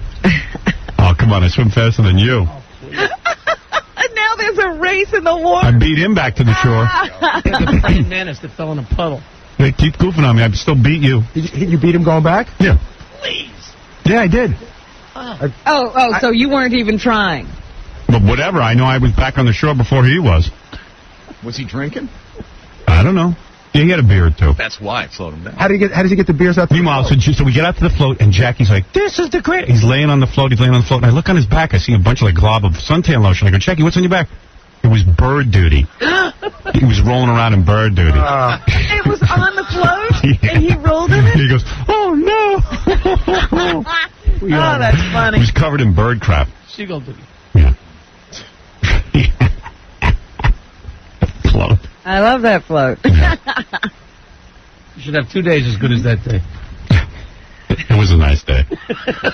Oh, come on, I swim faster than you. And now there's a race in the water. I beat him back to the shore. The praying mantis that fell in a puddle. They keep goofing on me. I still beat you. You beat him going back? Yeah. Please. Yeah, I did. So you weren't even trying. But whatever, I know I was back on the shore before he was. Was he drinking? I don't know. Yeah, he had a beer or two. That's why it slowed him down. How does he get the beers out? Meanwhile, so we get out to the float, and Jackie's like, "This is the great." He's laying on the float. And I look on his back. I see a bunch of like glob of suntan lotion. I go, Jackie, what's on your back? It was bird duty. He was rolling around in bird duty. It was on the float, and he rolled in it. He goes, "Oh no!" Oh, that's funny. He was covered in bird crap. Seagull duty. Yeah. Float. I love that float. You should have 2 days as good as that day. It was a nice day.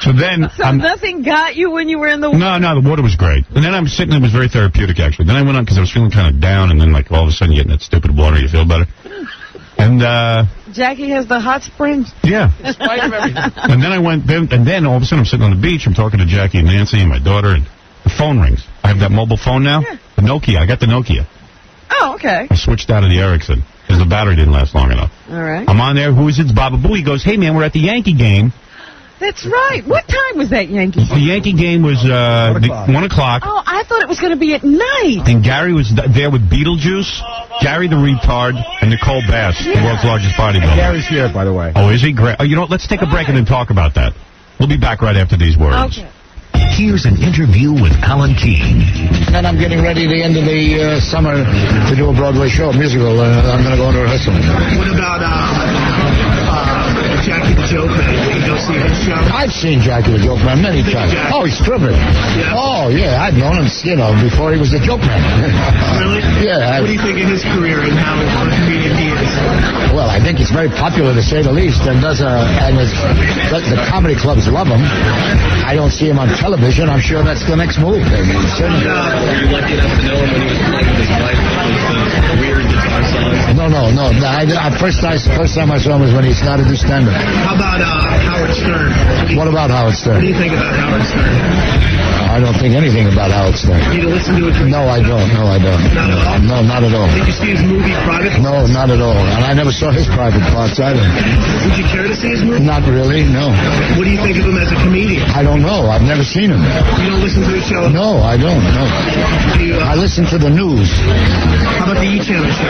So then... So nothing got you when you were in the water? No, the water was great. And then I'm sitting, it was very therapeutic, actually. Then I went on because I was feeling kind of down, and then like all of a sudden you get in that stupid water, you feel better. And, Jackie has the hot springs. Yeah. In spite of everything. And then and then all of a sudden I'm sitting on the beach, I'm talking to Jackie and Nancy and my daughter, and the phone rings. I have that mobile phone now. Yeah. The Nokia. I got the Nokia. Oh, okay. I switched out of the Ericsson because the battery didn't last long enough. All right. I'm on there. Who is it? It's Baba Boo. He goes, hey, man, we're at the Yankee game. That's right. What time was that Yankee game? The Yankee game was 1 o'clock. Oh, I thought it was going to be at night. And Gary was there with Beetlejuice, Gary the retard, and Nicole Bass, the world's largest bodybuilder. Gary's here, by the way. Oh, is he? Great. Oh, you know what? Let's take a break and then talk about that. We'll be back right after these words. Okay. Here's an interview with Alan King. And I'm getting ready at the end of the summer to do a Broadway show, a musical. I'm going to go into rehearsal. What about Jackie the Joke Man? Did you go see his show? I've seen Jackie the Joke Man many times. Oh, he's terrific. Yeah. Oh, yeah, I've known him, before he was the Joke Man. Really? Yeah. What do you think of his career and how a comedian he is? Well, I think it's very popular to say the least, and the comedy clubs love him. I don't see him on television. I'm sure that's the next move. Were you lucky enough to know him when he was playing with his wife with weird guitar songs? No. First time I saw him was when he started to stand up. How about Howard Stern? What about Howard Stern? What do you think about Howard Stern? I don't think anything about Howard Stern. Do you listen to it? No, I don't. Not at all? No, not at all. Did you see his movie, Private? No, not at all. And I never saw his private parts either. Would you care to see his movie? Not really, no. What do you think of him as a comedian? I don't know. I've never seen him. You don't listen to his show? No, I don't. No. I listen to the news. How about the E-Channel show?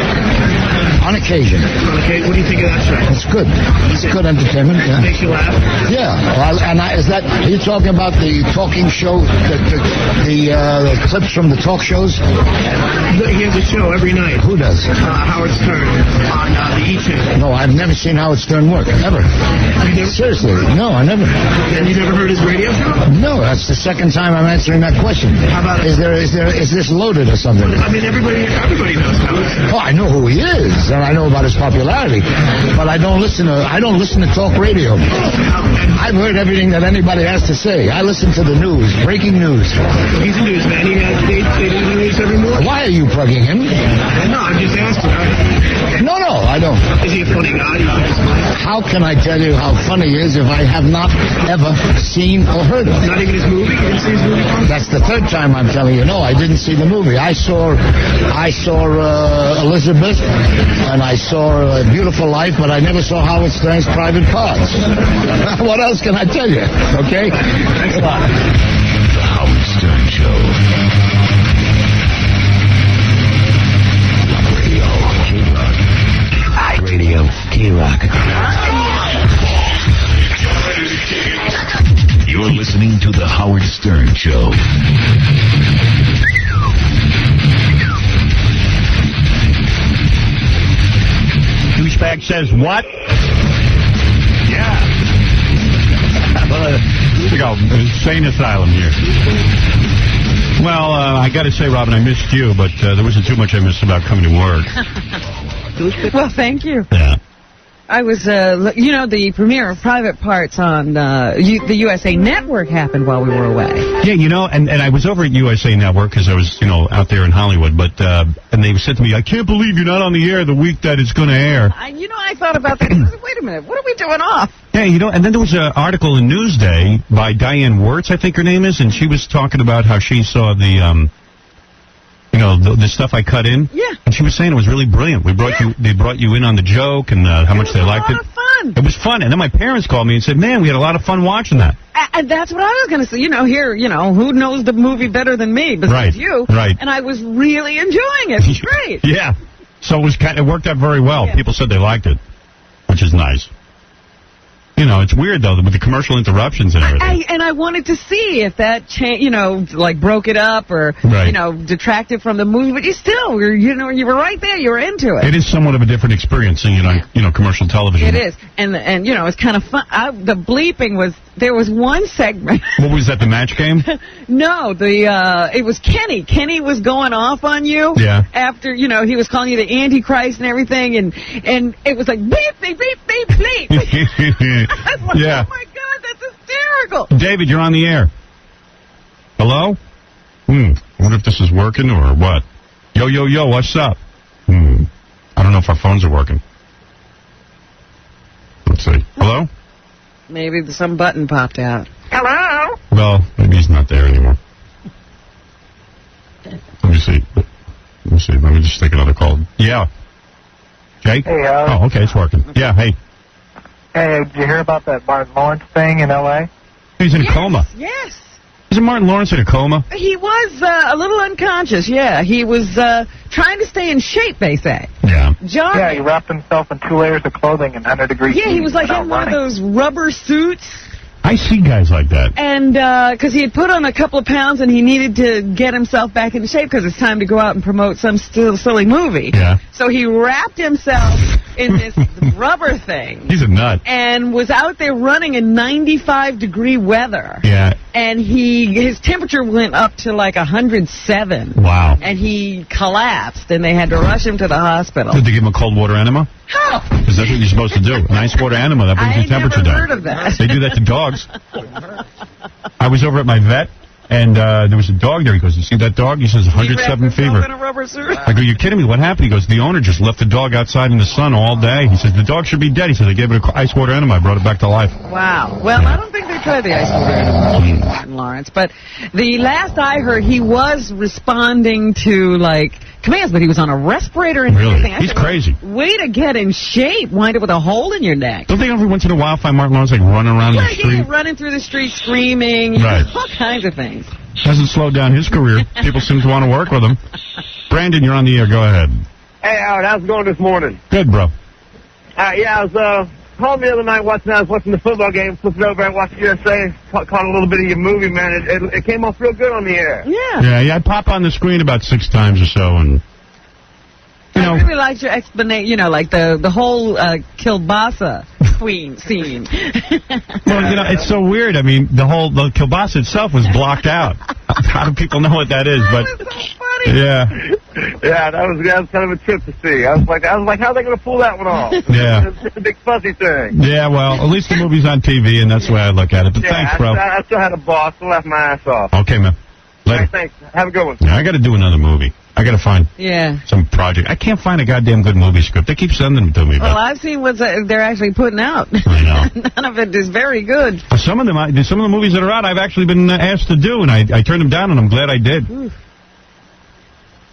On occasion. What do you think of that show? It's good. It's good entertainment. Yeah. Makes you laugh? Yeah. Well, are you talking about the talking show, the clips from the talk shows? He has a show every night. Who does? Howard Stern on the E-Channel. No, I've never seen Howard Stern work, ever. Seriously, no, I never. And you never heard his radio show? No, that's the second time I'm answering that question. How about is this loaded or something? I mean, everybody knows Howard Stern. Oh, I know who he is, and I know about his popularity, but I don't listen to talk radio. I've heard everything that anybody has to say. I listen to the news, breaking news. He's a newsman. They do the news every morning. Why are you plugging him? No, I'm just asking. No, I don't. Is he a funny guy? How can I tell you how funny he is if I have not ever seen or heard of him? Not even his movie? You didn't see his movie? That's the third time I'm telling you. No, I didn't see the movie. I saw Elizabeth, and I saw Beautiful Life, but I never saw Howard Stern's private parts. What else can I tell you? Okay? Thanks a lot. The Howard Stern Show. Radio K-Rock. You're listening to The Howard Stern Show. Douchebag says what? Yeah. We go, insane asylum here. Well, I got to say, Robin, I missed you, but there wasn't too much I missed about coming to work. Well, thank you. Yeah. I was, the premiere of Private Parts on the USA Network happened while we were away. Yeah, and I was over at USA Network because I was, out there in Hollywood, but, and they said to me, I can't believe you're not on the air the week that it's going to air. I thought about that. I said, wait a minute, what are we doing off? Yeah, and then there was an article in Newsday by Diane Wirtz, I think her name is, and she was talking about how she saw the, the stuff I cut in. Yeah. And she was saying it was really brilliant. They brought you in on the joke and how much they liked it. It was a lot of fun. It was fun. And then my parents called me and said, man, we had a lot of fun watching that. And that's what I was going to say. Who knows the movie better than me besides you? Right. And I was really enjoying it. It was great. Yeah. So it worked out very well. Yeah. People said they liked it, which is nice. It's weird, though, with the commercial interruptions and everything. I wanted to see if that, broke it up or, detracted from the movie. But you were right there. You were into it. It is somewhat of a different experience seeing it on, commercial television. It is. And it's kind of fun. The bleeping there was one segment. What was that, the match game? No, it was Kenny. Kenny was going off on you. Yeah. After, he was calling you the Antichrist and everything. And it was like, bleep, bleep, bleep, bleep, bleep. I was like, yeah. Oh, my God, that's hysterical. David, you're on the air. Hello? I wonder if this is working or what. Yo, what's up? I don't know if our phones are working. Let's see. Hello? Maybe some button popped out. Hello? Well, maybe he's not there anymore. Let me see. Let me just take another call. Yeah. Jake? Hey, oh, okay, it's working. Yeah, hey. Hey, did you hear about that Martin Lawrence thing in L.A.? He's in a coma. Yes. Isn't Martin Lawrence in a coma? He was a little unconscious, yeah. He was trying to stay in shape, they say. Yeah. Yeah, he wrapped himself in 2 layers of clothing in 100-degree heat. Yeah, he was like in one of those rubber suits. I see guys like that. And because he had put on a couple of pounds and he needed to get himself back into shape because it's time to go out and promote some silly movie. Yeah. So he wrapped himself in this rubber thing. He's a nut. And was out there running in 95-degree weather. Yeah. And his temperature went up to like 107. Wow. And he collapsed and they had to rush him to the hospital. Did they give him a cold water enema? Because that's what you're supposed to do. An ice water enema, that brings the temperature down. I never heard of that. They do that to dogs. I was over at my vet, and there was a dog there. He goes, you see that dog? He says 107 fever. In a rubber suit? I go, you're kidding me? What happened? He goes, the owner just left the dog outside in the sun all day. He says, the dog should be dead. He said, they gave it an ice water enema. I brought it back to life. Wow. Well, I don't think they tried the ice water enema, Martin Lawrence. But the last I heard, he was responding to, like, commands, but he was on a respirator and everything. He's crazy. Way to get in shape. Wind up with a hole in your neck. Don't they every once in a while find Martin Lawrence like running around in the street? Yeah, running through the street screaming, right. All kinds of things. Hasn't slowed down his career. People seem to want to work with him. Brandon, you're on the air. Go ahead. Hey, Howard, how's it going this morning? Good, bro. Yeah, I was home the other night I was watching the football game, flipping over and watching USA, caught a little bit of your movie, man. It came off real good on the air. Yeah. I pop on the screen about 6 times or so, and I really liked your explanation, like the whole kielbasa scene. Well, it's so weird. I mean, the kielbasa itself was blocked out. How do people know what that is? But that's so funny. Yeah, that was kind of a trip to see. I was like, how are they going to pull that one off? Yeah. It's just a big fuzzy thing. Yeah, well, at least the movie's on TV, and that's the way I look at it. But thanks, bro. I still had a boss. Still left my ass off. Okay, man. Later. Right, thanks. Have a good one. Yeah, I got to do another movie. I got to find some project. I can't find a goddamn good movie script. They keep sending them to me. Well, I've seen what they're actually putting out. I know. None of it is very good. Some of the movies that are out, I've actually been asked to do, and I turned them down, and I'm glad I did. Oof.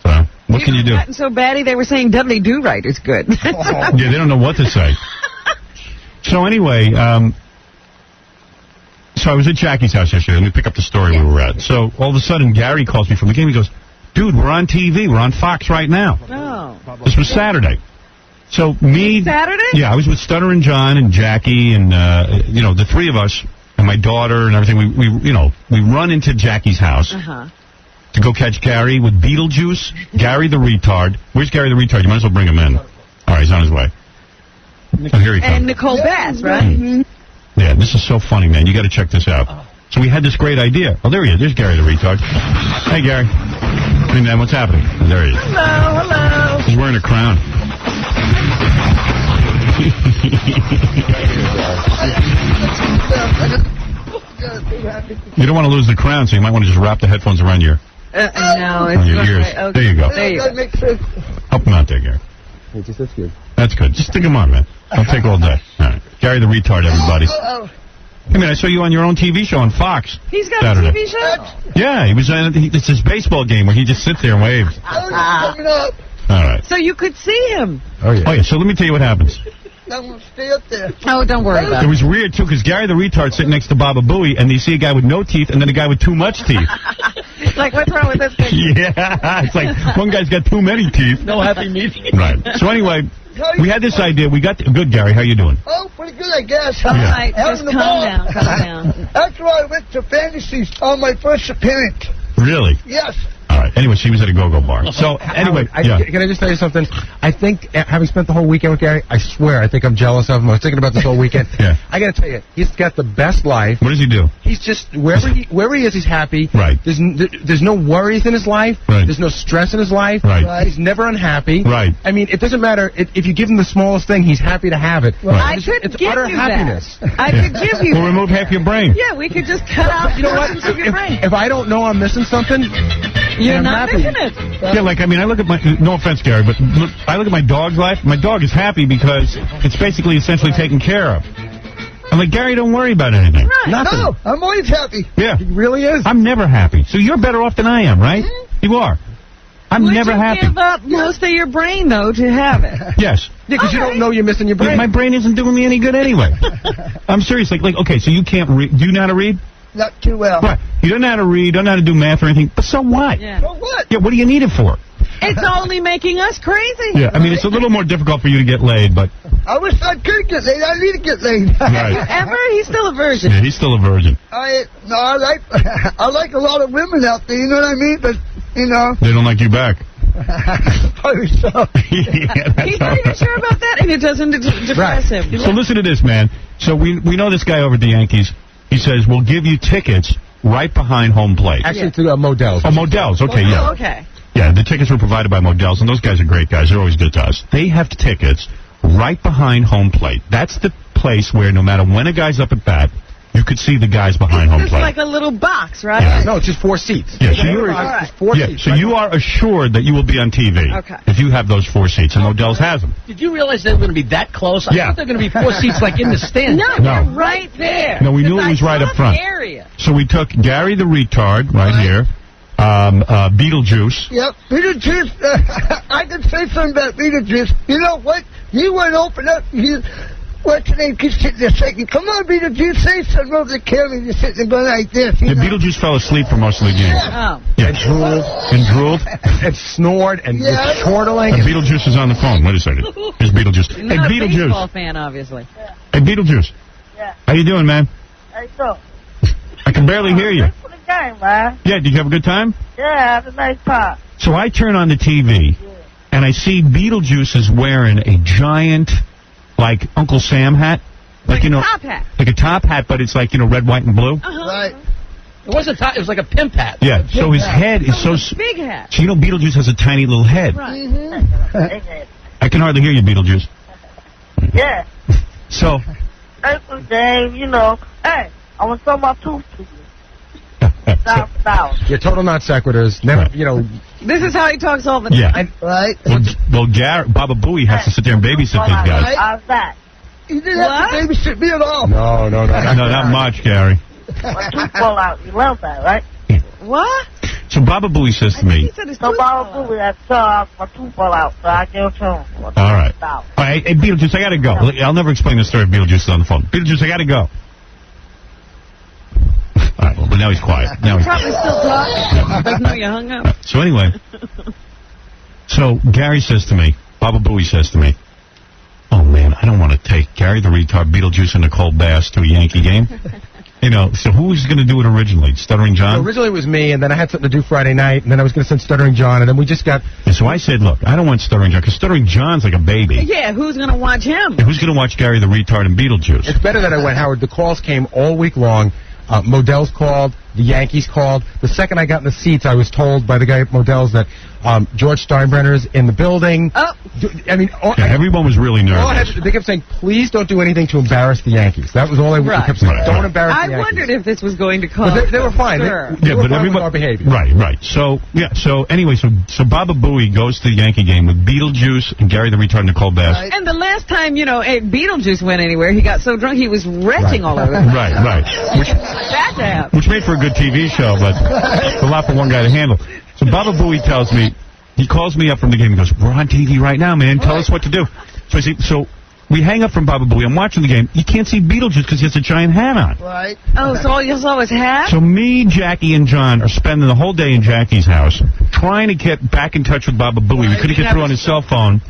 So, what can you do? Gotten so batty, they were saying Dudley Do-Right is good. Yeah, they don't know what to say. So anyway, so I was at Jackie's house yesterday. Let me pick up the story we were at. So all of a sudden, Gary calls me from the game. He goes, dude, we're on TV. We're on Fox right now. Oh. This was Saturday. So Saturday? Yeah, I was with Stunner and John and Jackie and, the 3 of us and my daughter and everything. We run into Jackie's house to go catch Gary with Beetlejuice, Gary the retard. Where's Gary the retard? You might as well bring him in. All right, he's on his way. Oh, here he comes. And Nicole Bass, right? Yeah, this is so funny, man. You got to check this out. So we had this great idea. Oh, there he is. There's Gary the retard. Hey, Gary. Hey, man, what's happening? Oh, there he is. Hello. He's wearing a crown. You don't want to lose the crown, so you might want to just wrap the headphones around your ears. Okay. There you go. There you go. Help him out there, Gary. That's good. That's good. Just stick him on, man. Don't take all day. All right. Gary the retard, everybody. Hey, man, I saw you on your own TV show on Fox. He's got Saturday. a TV show? Yeah, he was it's his baseball game where he just sits there and waves. Coming up. All right. So you could see him. Oh, yeah. So let me tell you what happens. I'm going to stay up there. Oh, don't worry about it. It was weird, too, because Gary the retard sitting next to Baba Booey, and you see a guy with no teeth and then a guy with too much teeth. Like, what's wrong with this thing? Yeah. It's like one guy's got too many teeth. No happy meeting. Right. So anyway, we had this idea. We got... Good, Gary. How you doing? Oh, pretty good, I guess. All right, just calm down. That's why I went to Fantasies on my first appearance. Really? Yes. All right. Anyway, she was at a go-go bar. So, anyway, Can I just tell you something? I think, having spent the whole weekend with Gary, I swear, I think I'm jealous of him. I was thinking about this whole weekend. Yeah. I got to tell you, he's got the best life. What does he do? He's just, wherever he is, he's happy. Right. There's no worries in his life. Right. There's no stress in his life. Right. He's never unhappy. Right. I mean, it doesn't matter. If you give him the smallest thing, he's happy to have it. Right. I could it's give utter you happiness. that. I could give you We'll remove half your brain. Yeah, we could just cut out portions of your brain. If I don't know I'm missing something, You're I'm not happy. missing it. Yeah, I look at my... No offense, Gary, but look, I look at my dog's life. My dog is happy because it's basically essentially taken care of. I'm like, Gary, don't worry about anything. Right. Nothing. No, I'm always happy. Yeah. He really is. I'm never happy. So you're better off than I am, right? You are. I'm never happy. Would you give up most of your brain, though, to have it? Yes. Yeah, because you don't know you're missing your brain. My brain isn't doing me any good anyway. I'm serious. Like, okay, so you can't read. Do you know how to read? Not too well. Right. You don't know how to read, don't know how to do math or anything. But so what? Yeah. So what? Yeah, what do you need it for? It's only making us crazy. Yeah, I mean, it's a little more difficult for you to get laid, but... I wish I could get laid. I need to get laid. Right. Ever? He's still a virgin. Yeah, he's still a virgin. I like a lot of women out there, you know what I mean? But, you know... They don't like you back. Probably so. Yeah, He's not even sure about that, and it doesn't depress him. So listen to this, man. So we know this guy over at the Yankees. He says, we'll give you tickets right behind home plate. Actually, to Modell's. Oh, Modell's. Okay, yeah. Oh, okay. Yeah, the tickets were provided by Modell's, and those guys are great guys. They're always good to us. They have tickets right behind home plate. That's the place where no matter when a guy's up at bat, you could see the guys behind home It's plate. like a little box, right? Yeah. No, it's just 4 seats. Yeah, so you're, seats. so you are assured that you will be on TV Okay. if you have those 4 seats, and Modell's has them. Did you realize they were going to be that close? I thought they were going to be 4 seats like in the stand. No, they're right there. No, we knew it was right up front. Area. So we took Gary the retard right here, Beetlejuice. Yep, Beetlejuice. I can say something about Beetlejuice. You know what? You wouldn't open up. What's your name? Keep sitting there shaking. Come on, Beetlejuice, say something over the camera. You're sitting there going like this. Yeah, Beetlejuice fell asleep for most of the game. Oh. Yeah. And drooled. And snored and was chortling. And Beetlejuice is on the phone. Wait a second. Here's Beetlejuice. You're Hey, not a Beetlejuice. baseball fan, obviously. Hey, Beetlejuice. Yeah. How you doing, man? Hey, so. I can barely hear you. For the game, man. Yeah, did you have a good time? Yeah, have a nice time. So I turn on the TV, and I see Beetlejuice is wearing a giant, like, Uncle Sam hat. Like, you know, top hat. Like a top hat, but it's like, you know, red, white, and blue. Right. It wasn't top, it was like a pimp hat. Yeah, so his head is so... Big hat. So you know Beetlejuice has a tiny little head. Right. I can hardly hear you, Beetlejuice. Yeah. So... Hey, for the game, you know. Hey, I want some of my tooth to you. You're total non sequiturs. Never, you know. This is how he talks all the time. Yeah. Right. Well, Baba Booey has to sit there and babysit these guys. How's that? You didn't have to babysit me at all. No, No, not much, Gary. My tooth fall out. You love that, right? What? So Baba Booey says to me... So Baba Booey, I saw my tooth fall out, so I give it to him. All right. Hey, Beetlejuice, I got to go. I'll never explain the story of Beetlejuice on the phone. Beetlejuice, I got to go. All right, well, but now he's quiet. Now he's Probably still talking. Doesn't know you hung up. So anyway, so Gary says to me, Baba Booey says to me, oh, man, I don't want to take Gary the retard, Beetlejuice, and Nicole Bass to a Yankee game. You know, so who was going to do it originally? Stuttering John? So originally it was me, and then I had something to do Friday night, and then I was going to send Stuttering John, and then we just got... And so I said, look, I don't want Stuttering John, because Stuttering John's like a baby. Yeah, who's going to watch him? And who's going to watch Gary the retard and Beetlejuice? It's better that I went, Howard. The calls came all week long. Modell's called. The Yankees called. The second I got in the seats, I was told by the guy at Modell's that George Steinbrenner's in the building. Oh. I mean... everyone was really nervous. They kept saying, please don't do anything to embarrass the Yankees. That was all they kept saying. Don't embarrass the Yankees. I wondered if this was going to cause... But they were fine. They were fine with our behavior. Right. So, so anyway, so Baba Booey goes to the Yankee game with Beetlejuice and Gary the retard and Nicole Bass. And the last time, you know, Beetlejuice went anywhere, he got so drunk he was retching all over. Right. That to happen. Which made for a good TV show, but it's a lot for one guy to handle. So Baba Booey tells me, he calls me up from the game and goes, we're on TV right now, man. Tell us what to do. So I say, so we hang up from Baba Booey. I'm watching the game. You can't see Beetlejuice because he has a giant hat on. Right. Oh, so all you saw was hat? So me, Jackie, and John are spending the whole day in Jackie's house trying to get back in touch with Baba Booey. We couldn't get through on his cell phone.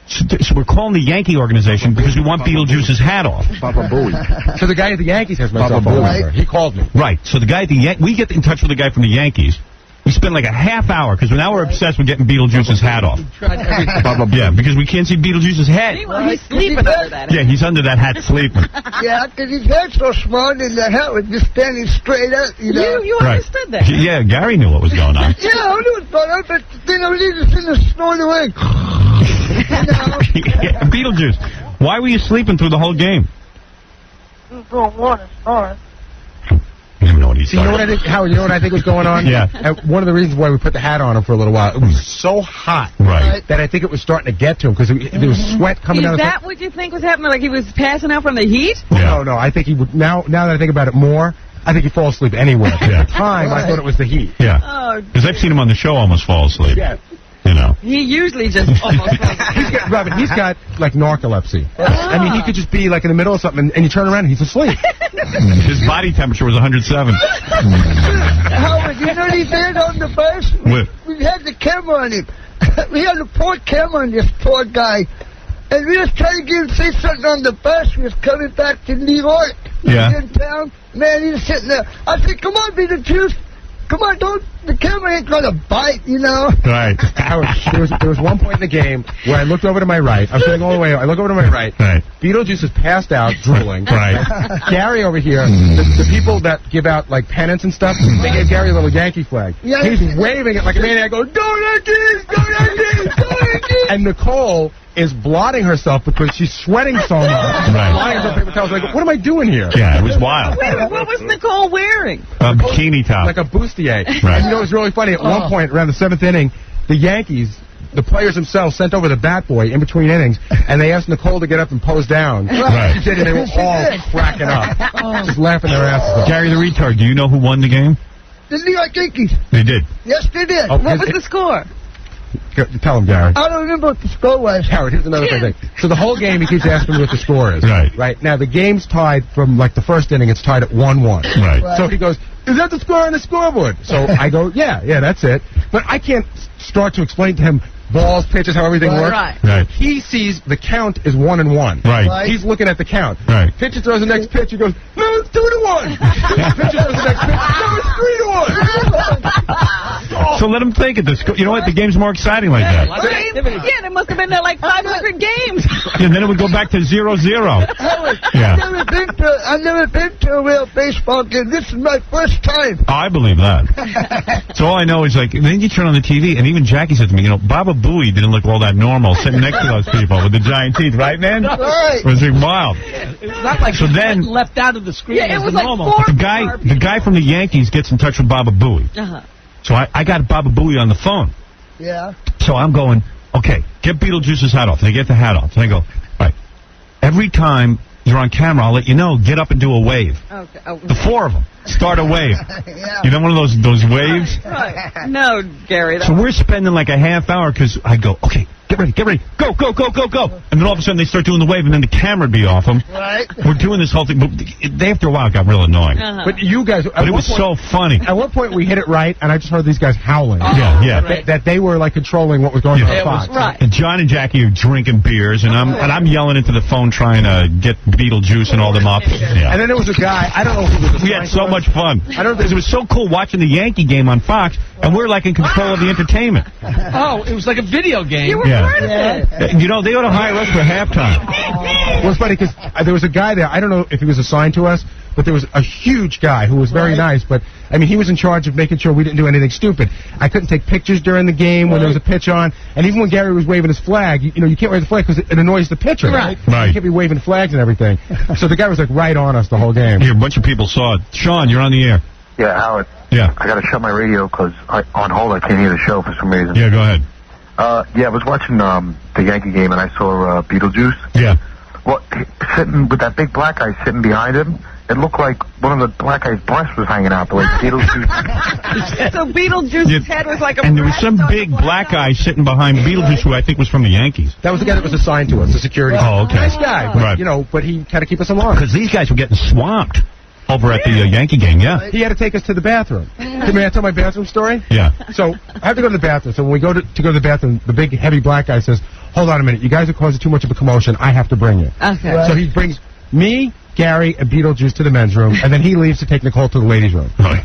So we're calling the Yankee organization because we want Beetlejuice's hat off. Baba Booey. So the guy at the Yankees has my cell phone number. He called me. Right. So the guy at the we get in touch with the guy from the Yankees. We spend like a half hour because now we're obsessed with getting Beetlejuice's hat off. Yeah, because we can't see Beetlejuice's head. He's sleeping under that hat. Yeah, he's under that hat sleeping. Yeah, because his head's so small and the hat was just standing straight up, you know. You understood that. Yeah, Gary knew what was going on. Yeah, I knew what was going on, but then I was just sitting there snoring away. Yeah, Beetlejuice, why were you sleeping through the whole game? Doing water, snoring. I don't know what he's See, you know what I think, Howard, you know what I think was going on? Yeah. And one of the reasons why we put the hat on him for a little while, it was so hot. Right. That I think it was starting to get to him because there was sweat coming out of Is his that what you think was happening? Like he was passing out from the heat? No, I think he would, now that I think about it more, I think he'd fall asleep anywhere. At the time, I thought it was the heat. Yeah. Oh, because I've seen him on the show almost fall asleep. Yeah. You know. He usually just almost Robin, he's got like narcolepsy. I mean, he could just be like in the middle of something and you turn around and he's asleep. His body temperature was 107. Howard, you know what he did on the bus? We had the camera on him. We had a poor camera on this poor guy. And we was trying to get him to say something on the bus. We was coming back to New York. Yeah. In town. Man, he was sitting there. I said, come on, Beetlejuice. Come on, the camera ain't gonna bite, you know. Right. Howard, there was one point in the game where I looked over to my right. I'm sitting all the way. I look over to my right. Right. Beetlejuice is passed out, drooling. Right. Gary over here, the people that give out like pennants and stuff, they gave Gary a little Yankee flag. Yeah. He's waving it like a maniac. Go Yankees! Go Yankees! Go Yankees! And Nicole is blotting herself because she's sweating so much. Right. Lying on paper towels. Like, what am I doing here? Yeah, it was wild. Wait, what was Nicole wearing? A bikini top. Like a bustier. Right. And you know, it was really funny. At one point, around the 7th inning, the Yankees, the players themselves, sent over the bat boy in between innings, and they asked Nicole to get up and pose down. Right. She did, and they were all cracking up. Just laughing their asses off. Gary the retard, do you know who won the game? The New York Yankees. They did. Yes, they did. Oh, What was the score? Tell him, Gary. I don't remember what the score was. Howard, here's another thing. So the whole game, he keeps asking me what the score is. Right. Right. Now, the game's tied from, like, the first inning. It's tied at 1-1. Right. So he goes, is that the score on the scoreboard? So I go, yeah, that's it. But I can't start to explain to him balls, pitches, how everything works. Right. He sees the count is 1-1. Right. He's looking at the count. Right. Pitcher throws the next pitch. He goes, no, it's 2-1. Pitcher throws the next pitch. No, it's 3-1. So let him think of this. You know what? The game's more exciting like that. Yeah, they must have been there like 500 games. And then it would go back to 0-0. Howard, Yeah. I've never been to a real baseball game. This is my first time. I believe that. So all I know is, like, then you turn on the TV, and even Jackie said to me, you know, Baba Booey didn't look all that normal sitting next to those people with the giant teeth, right, man? Right. It was like wild. It's not like So then- left out of the screen Yeah, it as was the like normal. 4 The guy from the Yankees gets in touch with Baba Booey. Uh-huh. So I got Baba Booey on the phone. Yeah. So I'm going, okay, get Beetlejuice's hat off. They get the hat off. And I go, all right, every time you're on camera, I'll let you know, get up and do a wave. Okay. Oh. The 4 of them. Start a wave. Yeah. You know one of those waves? Right. No, Gary. So we're spending like a half hour because I go, okay, get ready, go. And then all of a sudden they start doing the wave and then the camera would be off them. Right. We're doing this whole thing, but after a while it got real annoying. Uh-huh. But you guys... But it was so funny. At one point, we hit it right, and I just heard these guys howling. Yeah. That they were, like, controlling what was going on Yeah. at Fox. Right. And John and Jackie are drinking beers, and I'm yelling into the phone trying to get Beetlejuice and all them up. Yeah. And then there was a guy, I don't know who was We had so much fun. I don't know, it was so cool watching the Yankee game on Fox, and we're like in control of the entertainment. Oh, it was like a video game. You were part of it. You know, they ought to hire us for halftime. Well, it's funny because there was a guy there. I don't know if he was assigned to us, but there was a huge guy who was very nice. But I mean, he was in charge of making sure we didn't do anything stupid. I couldn't take pictures during the game when there was a pitch on, and even when Gary was waving his flag, you know, you can't wave the flag because it annoys the pitcher. Right. You can't be waving flags and everything. So the guy was like right on us the whole game. Here, a bunch of people saw it. Sean, you're on the air. Yeah, Howard. Yeah. I got to shut my radio because on hold I can't hear the show for some reason. Yeah, go ahead. Yeah, I was watching the Yankee game and I saw Beetlejuice. Yeah. Well, sitting with that big black guy sitting behind him, it looked like one of the black guy's breasts was hanging out the way Beetlejuice. So Beetlejuice's head was like a And there was breast some on big the black guy sitting behind Beetlejuice, who I think was from the Yankees. That was the guy that was assigned to us, the security. Oh, okay. Nice guy, but, Right. you know, but he had to keep us in line. Because these guys were getting swamped over at the Yankee game, yeah. He had to take us to the bathroom. May I tell my bathroom story? Yeah. So I have to go to the bathroom. So when we go to go to the bathroom, the big heavy black guy says, "Hold on a minute, you guys are causing too much of a commotion. I have to bring you." Okay. Right. So he brings me, Gary, and Beetlejuice to the men's room, and then he leaves to take Nicole to the ladies' room. Right.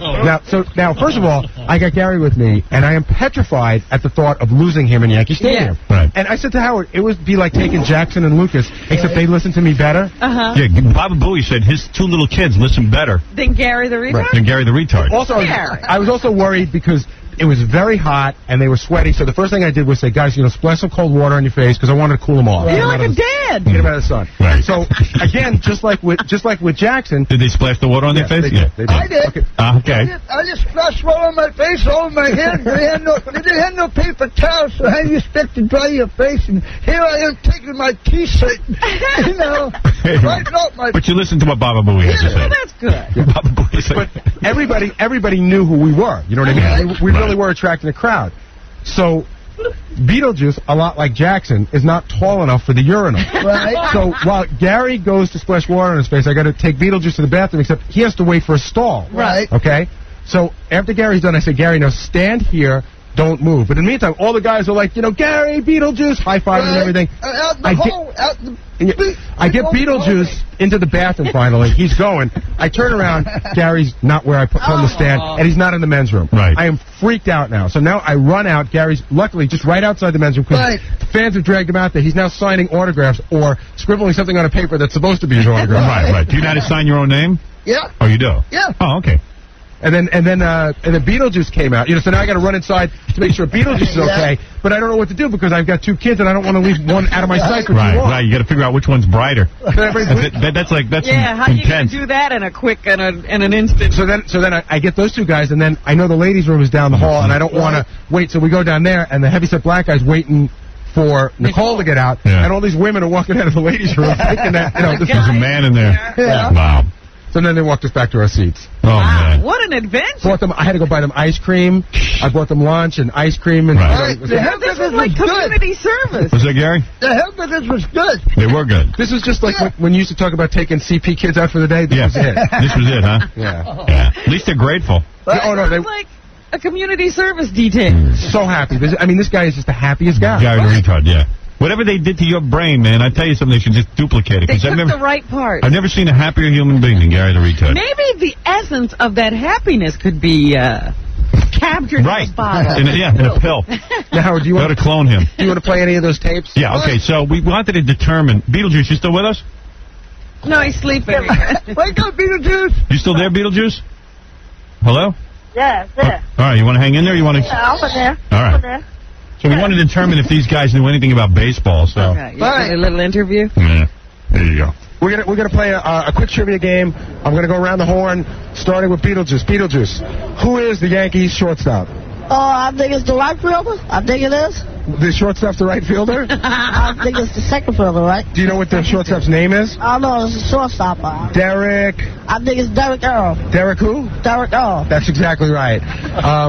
Now, first of all, I got Gary with me, and I am petrified at the thought of losing him in Yankee Stadium. Yeah. Right. And I said to Howard, it would be like taking Jackson and Lucas, except they listen to me better. Uh-huh. Yeah, Baba Booey said his 2 little kids listen better Then Gary the retard? than Gary the retard. Also, I was also worried because it was very hot and they were sweaty. So the first thing I did was say, guys, you know, splash some cold water on your face because I wanted to cool them off. You're like a dad. Get them out of the sun. Right. So again, just like with Jackson. Did they splash the water on their face? They did. They did. I did. Okay. Okay. I just splashed water on my face, all over my head. They didn't have no paper towels, so how do you expect to dry your face? And here I am taking my T-shirt, you know, right off my... But you listened to what Baba Booey had to say. Well, that's good. Baba Booey said, But everybody knew who we were. You know what I mean? We really were attracting a crowd. So Beetlejuice, a lot like Jackson, is not tall enough for the urinal. Right. So while Gary goes to splash water on his face, I got to take Beetlejuice to the bathroom, except he has to wait for a stall. Right. Okay? So after Gary's done, I say, Gary, now stand here. Don't move. But in the meantime, all the guys are like, you know, Gary, Beetlejuice, high-fiving and everything. Out the I hole, out the... I get Beetlejuice into the bathroom finally. He's going. I turn around. Gary's not where I put him on the stand, and he's not in the men's room. Right. I am freaked out now. So now I run out. Gary's luckily just right outside the men's room because the fans have dragged him out there. He's now signing autographs or scribbling something on a paper that's supposed to be his autograph. right. Do you know how to sign your own name? Yeah. Oh, you do? Yeah. Oh, okay. And then Beetlejuice came out. So now I got to run inside to make sure Beetlejuice is okay. But I don't know what to do because I've got 2 kids and I don't want to leave one out of my sight for too long. Right. You got to figure out which one's brighter. That's how you going to do that in a quick in an instant? So then I get those 2 guys, and then I know the ladies' room is down the hall, and I don't want to wait. So we go down there, and the heavyset black guy's waiting for Nicole to get out, and all these women are walking out of the ladies' room thinking that there's a man in there. Yeah. Wow. So then they walked us back to our seats. Oh, man. What an adventure. I had to go buy them ice cream. I bought them lunch and ice cream. And this was like community service. Was that Gary? The hamburgers was good. They were good. This was just like when you used to talk about taking CP kids out for the day. This was it. This was it, huh? Yeah. At least they're grateful. They like a community service detail. So happy. This guy is just the happiest guy. Gary the retard, yeah. Whatever they did to your brain, man, I tell you something, they should just duplicate it. They took the right part. I've never seen a happier human being than Gary the retard. Maybe the essence of that happiness could be captured in a bottle. In a pill. Now, Howard, do you want to clone him? Do you want to play any of those tapes? Yeah, okay, so we wanted to determine... Beetlejuice, you still with us? No, he's sleeping. Wake up, Beetlejuice! You still there, Beetlejuice? Hello? Yeah, there. All right, you want to hang in there? Or you want to... Yeah, over there. All right. Over there. So we want to determine if these guys knew anything about baseball, so... Okay, a little interview? Yeah, there you go. We're gonna play a quick trivia game. I'm gonna go around the horn, starting with Beetlejuice. Beetlejuice, who is the Yankees shortstop? I think it's the right fielder. I think it is. The shortstop's the right fielder? I think it's the second fielder, right? Do you know what the shortstop's name is? I don't know. It's the shortstop. Derek. I think it's Derek Earl. Derek who? Derek Earl. That's exactly right.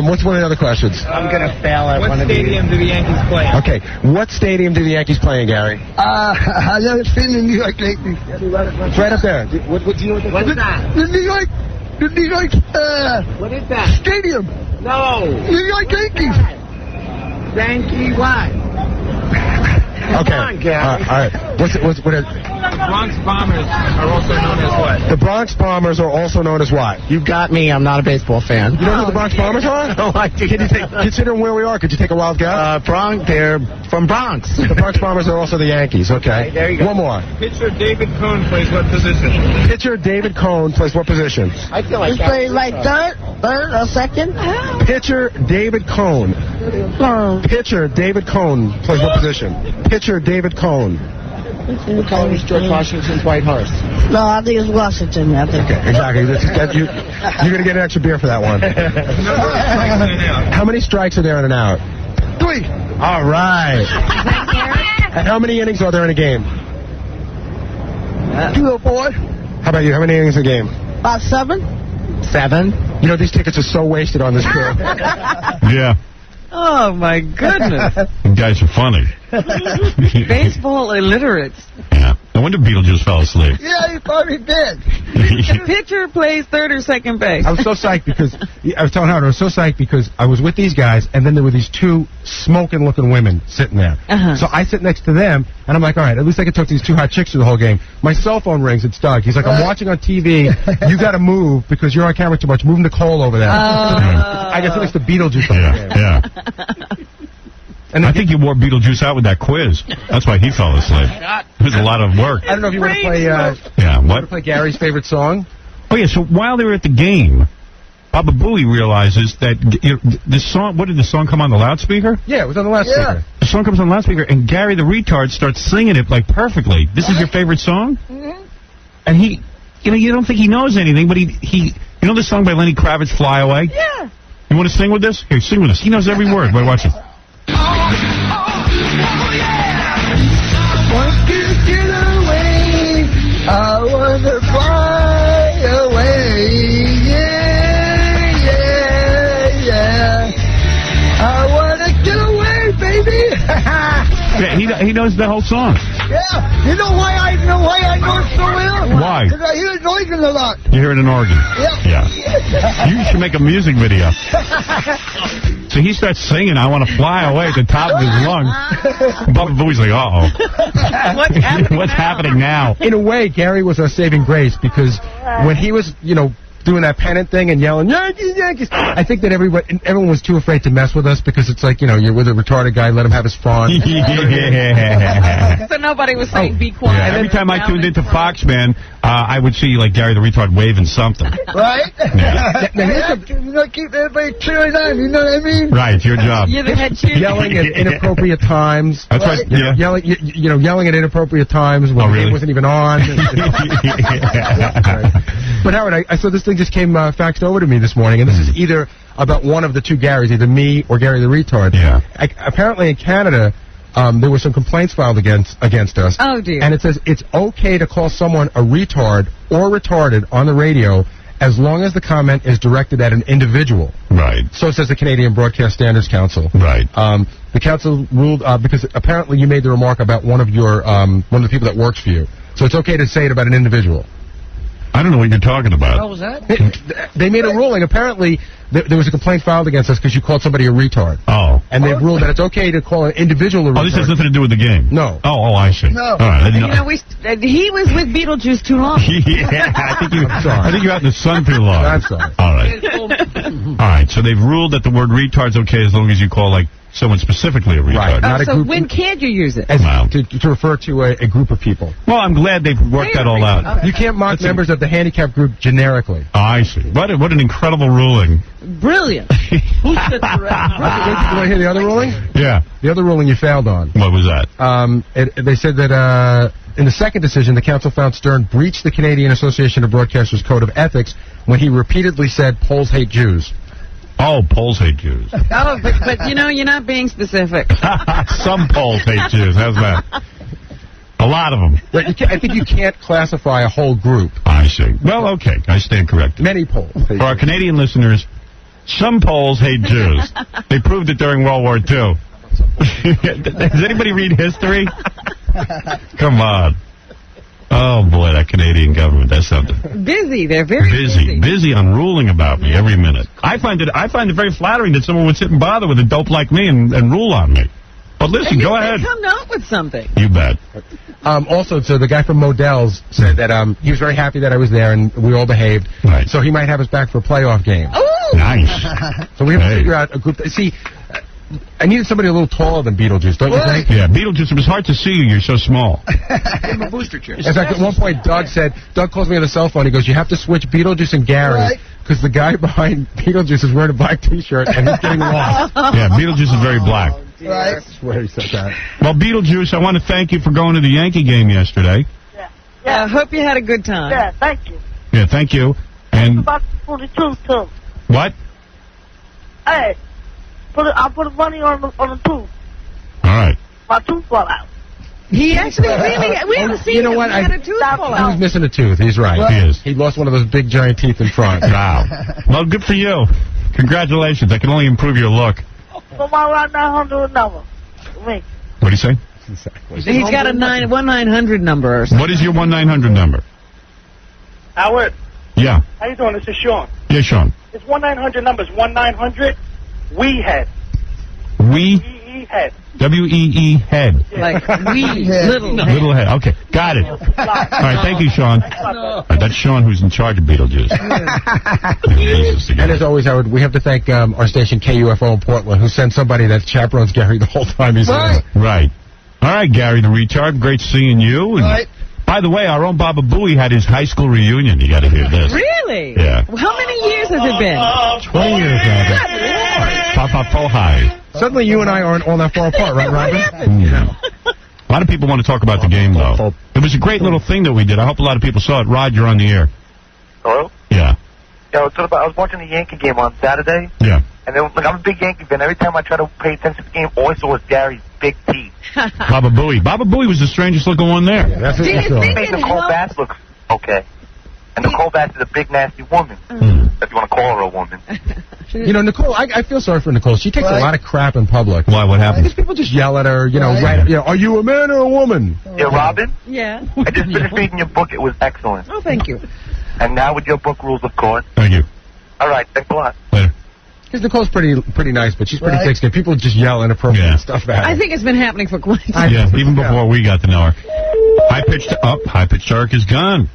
What's one of the other questions? I'm going to fail at one of these. What stadium do the Yankees play in? Okay. What stadium do the Yankees play in, Gary? I never seen the New York Yankees. It's right up there. What do you know what What's that? The New York, what is that? Stadium. No. New York Yankees. Yankee what? Okay. Come on, Gary. All right. What is... Bronx Bombers are also known as what? The Bronx Bombers are also known as what? You got me. I'm not a baseball fan. You don't know who the Bronx Bombers are? No, I do. Considering where we are, could you take a wild guess? They're from Bronx. The Bronx Bombers are also the Yankees. Okay. There you go. One more. Pitcher David Cone plays what position? Pitcher David Cone plays what position? I feel like he plays like third or second. Pitcher David Cone. Pitcher David Cone plays what position? Pitcher David Cone. It's George Washington's White Horse. No, I think it's Washington. I think. Okay, exactly. You're going to get an extra beer for that one. How many strikes are there in an out? 3. All right. And how many innings are there in a game? 2 or 4. How about you? How many innings in a game? About 7. 7? You know, these tickets are so wasted on this crew. Yeah. Oh, my goodness. You guys are funny. Baseball illiterates. Yeah. No wonder Beetlejuice fell asleep. Yeah, he probably did. The pitcher plays third or second base. I was so psyched because I was telling Howard I was so psyched because I was with these guys and then there were these 2 smoking-looking women sitting there. So I sit next to them and I'm like, all right, at least I can talk to these 2 hot chicks through the whole game. My cell phone rings. It's Doug. He's like, I'm watching on TV. You got to move because you're on camera too much. Move Nicole over there. I guess it's the Beetlejuice. Yeah. And I think you wore Beetlejuice out with that quiz. That's why he fell asleep. It was a lot of work. I don't know if you want to play. Want to play Gary's favorite song? Oh yeah. So while they were at the game, Baba Booey realizes that this song. What did the song come on the loudspeaker? Yeah, it was on the loudspeaker. Yeah. The song comes on the loudspeaker, and Gary the retard starts singing it like perfectly. This is your favorite song? Mm-hmm. And he, you don't think he knows anything, but he, you know this song by Lenny Kravitz, "Fly Away"? Yeah. You want to sing with this? Here, sing with us. He knows every word. Wait, watch it. I want to fly away, yeah. I want to get away, baby. Yeah, he knows the whole song. Yeah, you know why I know it so well? Why? Because I hear it in Oregon a lot. You hear it in Oregon? Yeah. You should make a music video. So he starts singing, "I want to fly away" at the top of his lungs. Baba Booey's like, uh-oh. What's happening now? In a way, Gary was our saving grace because when he was, doing that pennant thing and yelling, Yankees, Yankees. I think that everyone was too afraid to mess with us because it's like, you're with a retarded guy, let him have his fun. So nobody was saying, be quiet. Yeah, every time I tuned into Fox, man, I would see, like, Gary the Retard waving something. Right? Yeah. Keep everybody cheering on, you know what I mean? Right, it's your job. You're the head cheerleader. Yelling at inappropriate times. That's right. Yeah. Yelling at inappropriate times when the game wasn't even on. But Howard, I saw this thing just came faxed over to me this morning, and this is either about one of the two Garys, either me or Gary the Retard. Yeah. Apparently in Canada, there were some complaints filed against us. Oh, dear. And it says it's okay to call someone a retard or retarded on the radio as long as the comment is directed at an individual. Right. So says the Canadian Broadcast Standards Council. Right. The council ruled because apparently you made the remark about one of the people that works for you. So it's okay to say it about an individual. I don't know what you're talking about. What was that? They made a ruling. Apparently, there was a complaint filed against us because you called somebody a retard. Oh. And they've ruled that it's okay to call an individual a retard. Oh, this has nothing to do with the game? No. Oh, I see. No. All right. He was with Beetlejuice too long. Yeah, I think you're out in the sun too long. I'm sorry. All right. All right, so they've ruled that the word retard's okay as long as you call, like, someone specifically a retard. Right. Not a So group, when can't you use it? to refer to a group of people. Well, I'm glad they've worked that all out. You can't mock members of the handicap group generically. Oh, I see. What an incredible ruling. Brilliant. You want to hear the other ruling? Yeah. The other ruling you failed on. What was that? They said that in the second decision, the council found Stern breached the Canadian Association of Broadcasters Code of Ethics when he repeatedly said Poles hate Jews. Oh, Poles hate Jews. Oh, but you're not being specific. Some Poles hate Jews. How's that? A lot of them. I think you can't classify a whole group. I see. Well, okay. I stand corrected. Many Poles. For our Canadian listeners, some Poles hate Jews. They proved it during World War II. Does anybody read history? Come on. Oh, boy, that Canadian government, that's something. Busy. They're very busy. Busy on ruling about me every minute. I find it very flattering that someone would sit and bother with a dope like me and rule on me. But listen, go ahead. Come out with something. You bet. Also, so the guy from Modell's said that he was very happy that I was there and we all behaved. Right. So he might have us back for a playoff game. Ooh. Nice. So we have to figure out a group. See, I needed somebody a little taller than Beetlejuice, don't you think? Yeah, Beetlejuice, it was hard to see you. You're so small. Give him a booster chair. In fact, at one point, Doug calls me on the cell phone. He goes, you have to switch Beetlejuice and Gary because the guy behind Beetlejuice is wearing a black T-shirt and he's getting lost. Yeah, Beetlejuice is very black. Right. I swear he said that. Well, Beetlejuice, I want to thank you for going to the Yankee game yesterday. Yeah. I hope you had a good time. Yeah, thank you. Yeah, thank you. And About 42 too. what? Hey, I put money on the tooth. All right. My tooth fell out. He actually we haven't seen him. What? He had a tooth fall He was out. missing a tooth. He's right. Well, he is. He lost one of those big giant teeth in front. Wow. Well, good for you. Congratulations. I can only improve your look. So my 900 number. Me. What do you say? He's got a 1-900 number or something. What is your 1-900 number? Howard, Yeah. how you doing? This is Sean. Yeah, Sean. It's 1-900 numbers. 1-900 We Head. We Head. W-E-E head. Like little head. Little head. Okay, got it. All right, thank you, Sean. All right, that's Sean who's in charge of Beetlejuice. And as always, Howard, we have to thank our station KUFO in Portland, who sent somebody that chaperones Gary the whole time he's there. Right. All right, Gary the Retard, great seeing you. And by the way, our own Baba Booey had his high school reunion. You got to hear this. Really? Yeah. How many years has it been? 20 years now. Papa Pohai. Suddenly you and I aren't all that far apart, right, Robin? Yeah. A lot of people want to talk about the game, though. It was a great little thing that we did. I hope a lot of people saw it. Rod, you're on the air. Hello? Yeah. Yeah, I was watching the Yankee game on Saturday. Yeah. And then, I'm a big Yankee fan. Every time I try to pay attention to the game, all I saw was Gary's big teeth. Baba Booey. Baba Booey was the strangest looking one there. Yeah, that's what He made Nicole Bass look okay. And Nicole Bass is a big, nasty woman. If you want to call her a woman. You know, Nicole, I feel sorry for Nicole. She takes a lot of crap in public. Why? What happened? Because people just yell at her, are you a man or a woman? Yeah, Robin? Yeah. I just finished reading your book. It was excellent. Oh, thank you. And now with your book, Rules of Court. Thank you. All right, thanks a lot. Later. Because Nicole's pretty nice, but she's pretty thick-skinned. People just yell inappropriate stuff at her. I think it's been happening for quite some time. Yeah, even before we got to know her. High-pitched Eric is gone.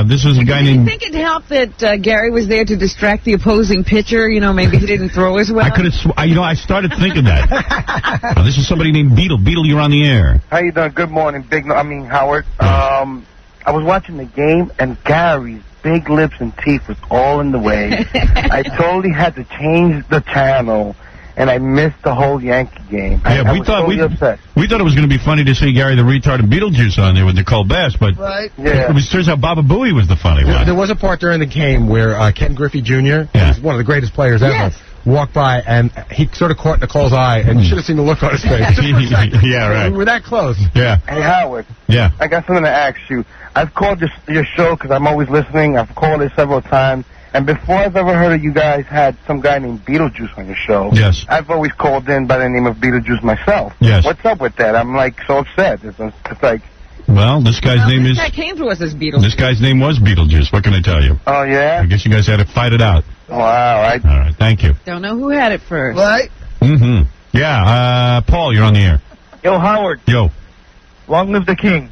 This was a guy Do you named... think it helped that Gary was there to distract the opposing pitcher? You know, maybe he didn't throw as well. I could have... I started thinking that. This is somebody named Beetle. Beetle, you're on the air. How you doing? Good morning, Howard. I was watching the game, and Gary's big lips and teeth was all in the way. I totally had to change the channel, and I missed the whole Yankee game. I was totally upset. We thought it was going to be funny to see Gary the Retard and Beetlejuice on there with Nicole Bass, but it turns out Baba Booey was the funny one. There was a part during the game where Ken Griffey Jr., who's one of the greatest players ever, walked by, and he sort of caught Nicole's eye, and you should have seen the look on his face. Yeah, right. We were that close. Yeah. Hey, Howard. Yeah. I got something to ask you. I've called your show because I'm always listening. I've called it several times. And before I've ever heard of you guys had some guy named Beetlejuice on your show. Yes. I've always called in by the name of Beetlejuice myself. Yes. What's up with that? I'm, like, so upset. It's like... Well, this guy's name is... That came to us as Beetlejuice. This guy's name was Beetlejuice. What can I tell you? Oh, yeah? I guess you guys had to fight it out. Wow. All right, thank you. Don't know who had it first. Right? Mm-hmm. Yeah, Paul, you're on the air. Yo, Howard. Yo. Long live the king.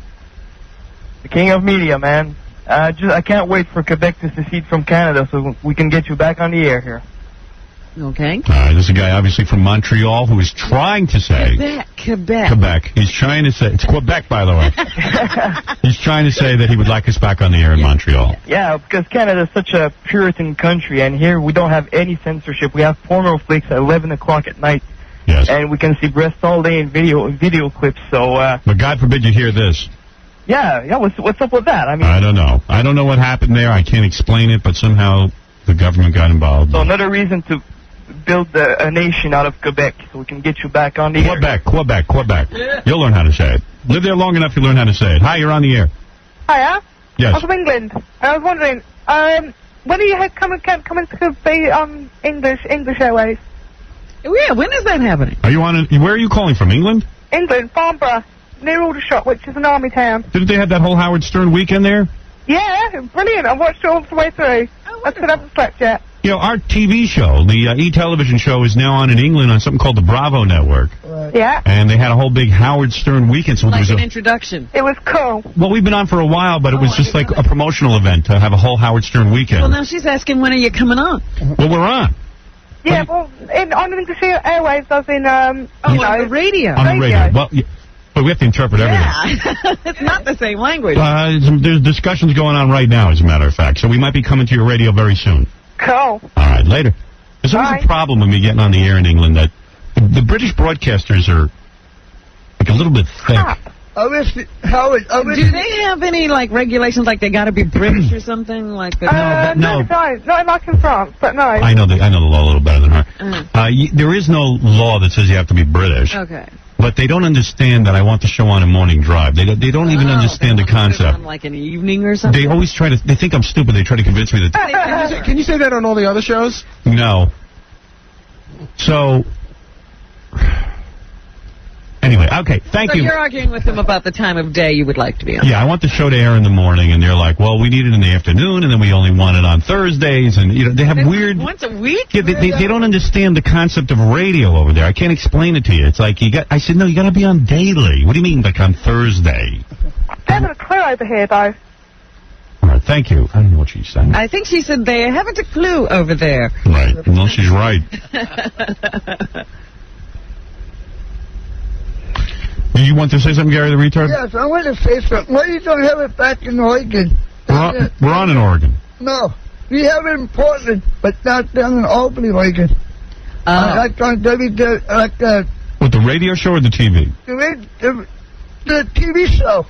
The king of media, man. I can't wait for Quebec to secede from Canada so we can get you back on the air here. Okay. All right, this is a guy obviously from Montreal who is trying to say... Quebec. He's trying to say... It's Quebec, by the way. He's trying to say that he would like us back on the air in Montreal. Yeah, because Canada is such a Puritan country, and here we don't have any censorship. We have porno flicks at 11 o'clock at night. Yes. And we can see breasts all day in video clips, so... But God forbid you hear this. Yeah, what's up with that? I mean... I don't know. I don't know what happened there. I can't explain it, but somehow the government got involved. So another reason to build a nation out of Quebec so we can get you back on the air. Quebec. You'll learn how to say it. Live there long enough, you learn how to say it. Hi, you're on the air. Hiya. Yes. I'm from England. I was wondering, when are you coming to be on English Airways? Oh, yeah, when is that happening? Are you on? Where are you calling from? England? England, Farnborough, near Aldershot, which is an army town. Didn't they have that whole Howard Stern weekend there? Yeah, brilliant. I watched it all the way through. I still haven't slept yet. You know, our TV show, the E-television show, is now on in England on something called the Bravo Network. Yeah. And they had a whole big Howard Stern weekend. So Like there was an introduction. It was cool. Well, we've been on for a while, but it was just like a promotional event to have a whole Howard Stern weekend. Well, now she's asking when are you coming on? Well, we're on. Yeah, well, on English Airways, as in, on the radio. On the radio. Well, but we have to interpret everything. Yeah, it's not the same language. There's discussions going on right now, as a matter of fact. So we might be coming to your radio very soon. Cool. All right, later. There's always a problem with me getting on the air in England that the British broadcasters are like a little bit thick. Howard, do they have any like regulations, like they got to be British or something like that? No, not like in France, but no. I know the law a little better than her. There is no law that says you have to be British. Okay. But they don't understand that I want the show on a morning drive. They don't even understand the concept. On like an evening or something? They always try to. They think I'm stupid. They try to convince me that. Can you say that on all the other shows? No. So. Anyway, okay, thank you. So you're arguing with them about the time of day you would like to be on. Yeah, I want the show to air in the morning, and they're like, well, we need it in the afternoon, and then we only want it on Thursdays, and they have weird... Once a week? Yeah, they don't understand the concept of radio over there. I can't explain it to you. It's like, I said, no, you got to be on daily. What do you mean, like on Thursday? They haven't a clue over here, though. All right, thank you. I don't know what she's saying. I think she said they haven't a clue over there. Right. No, she's right. Do you want to say something, Gary the Retard? Yes, I want to say something. Why you don't have it back in Oregon? We're on in Oregon. No. We have it in Portland, but not down in Albany, Oregon. Like on What, the radio show or the TV? The TV show.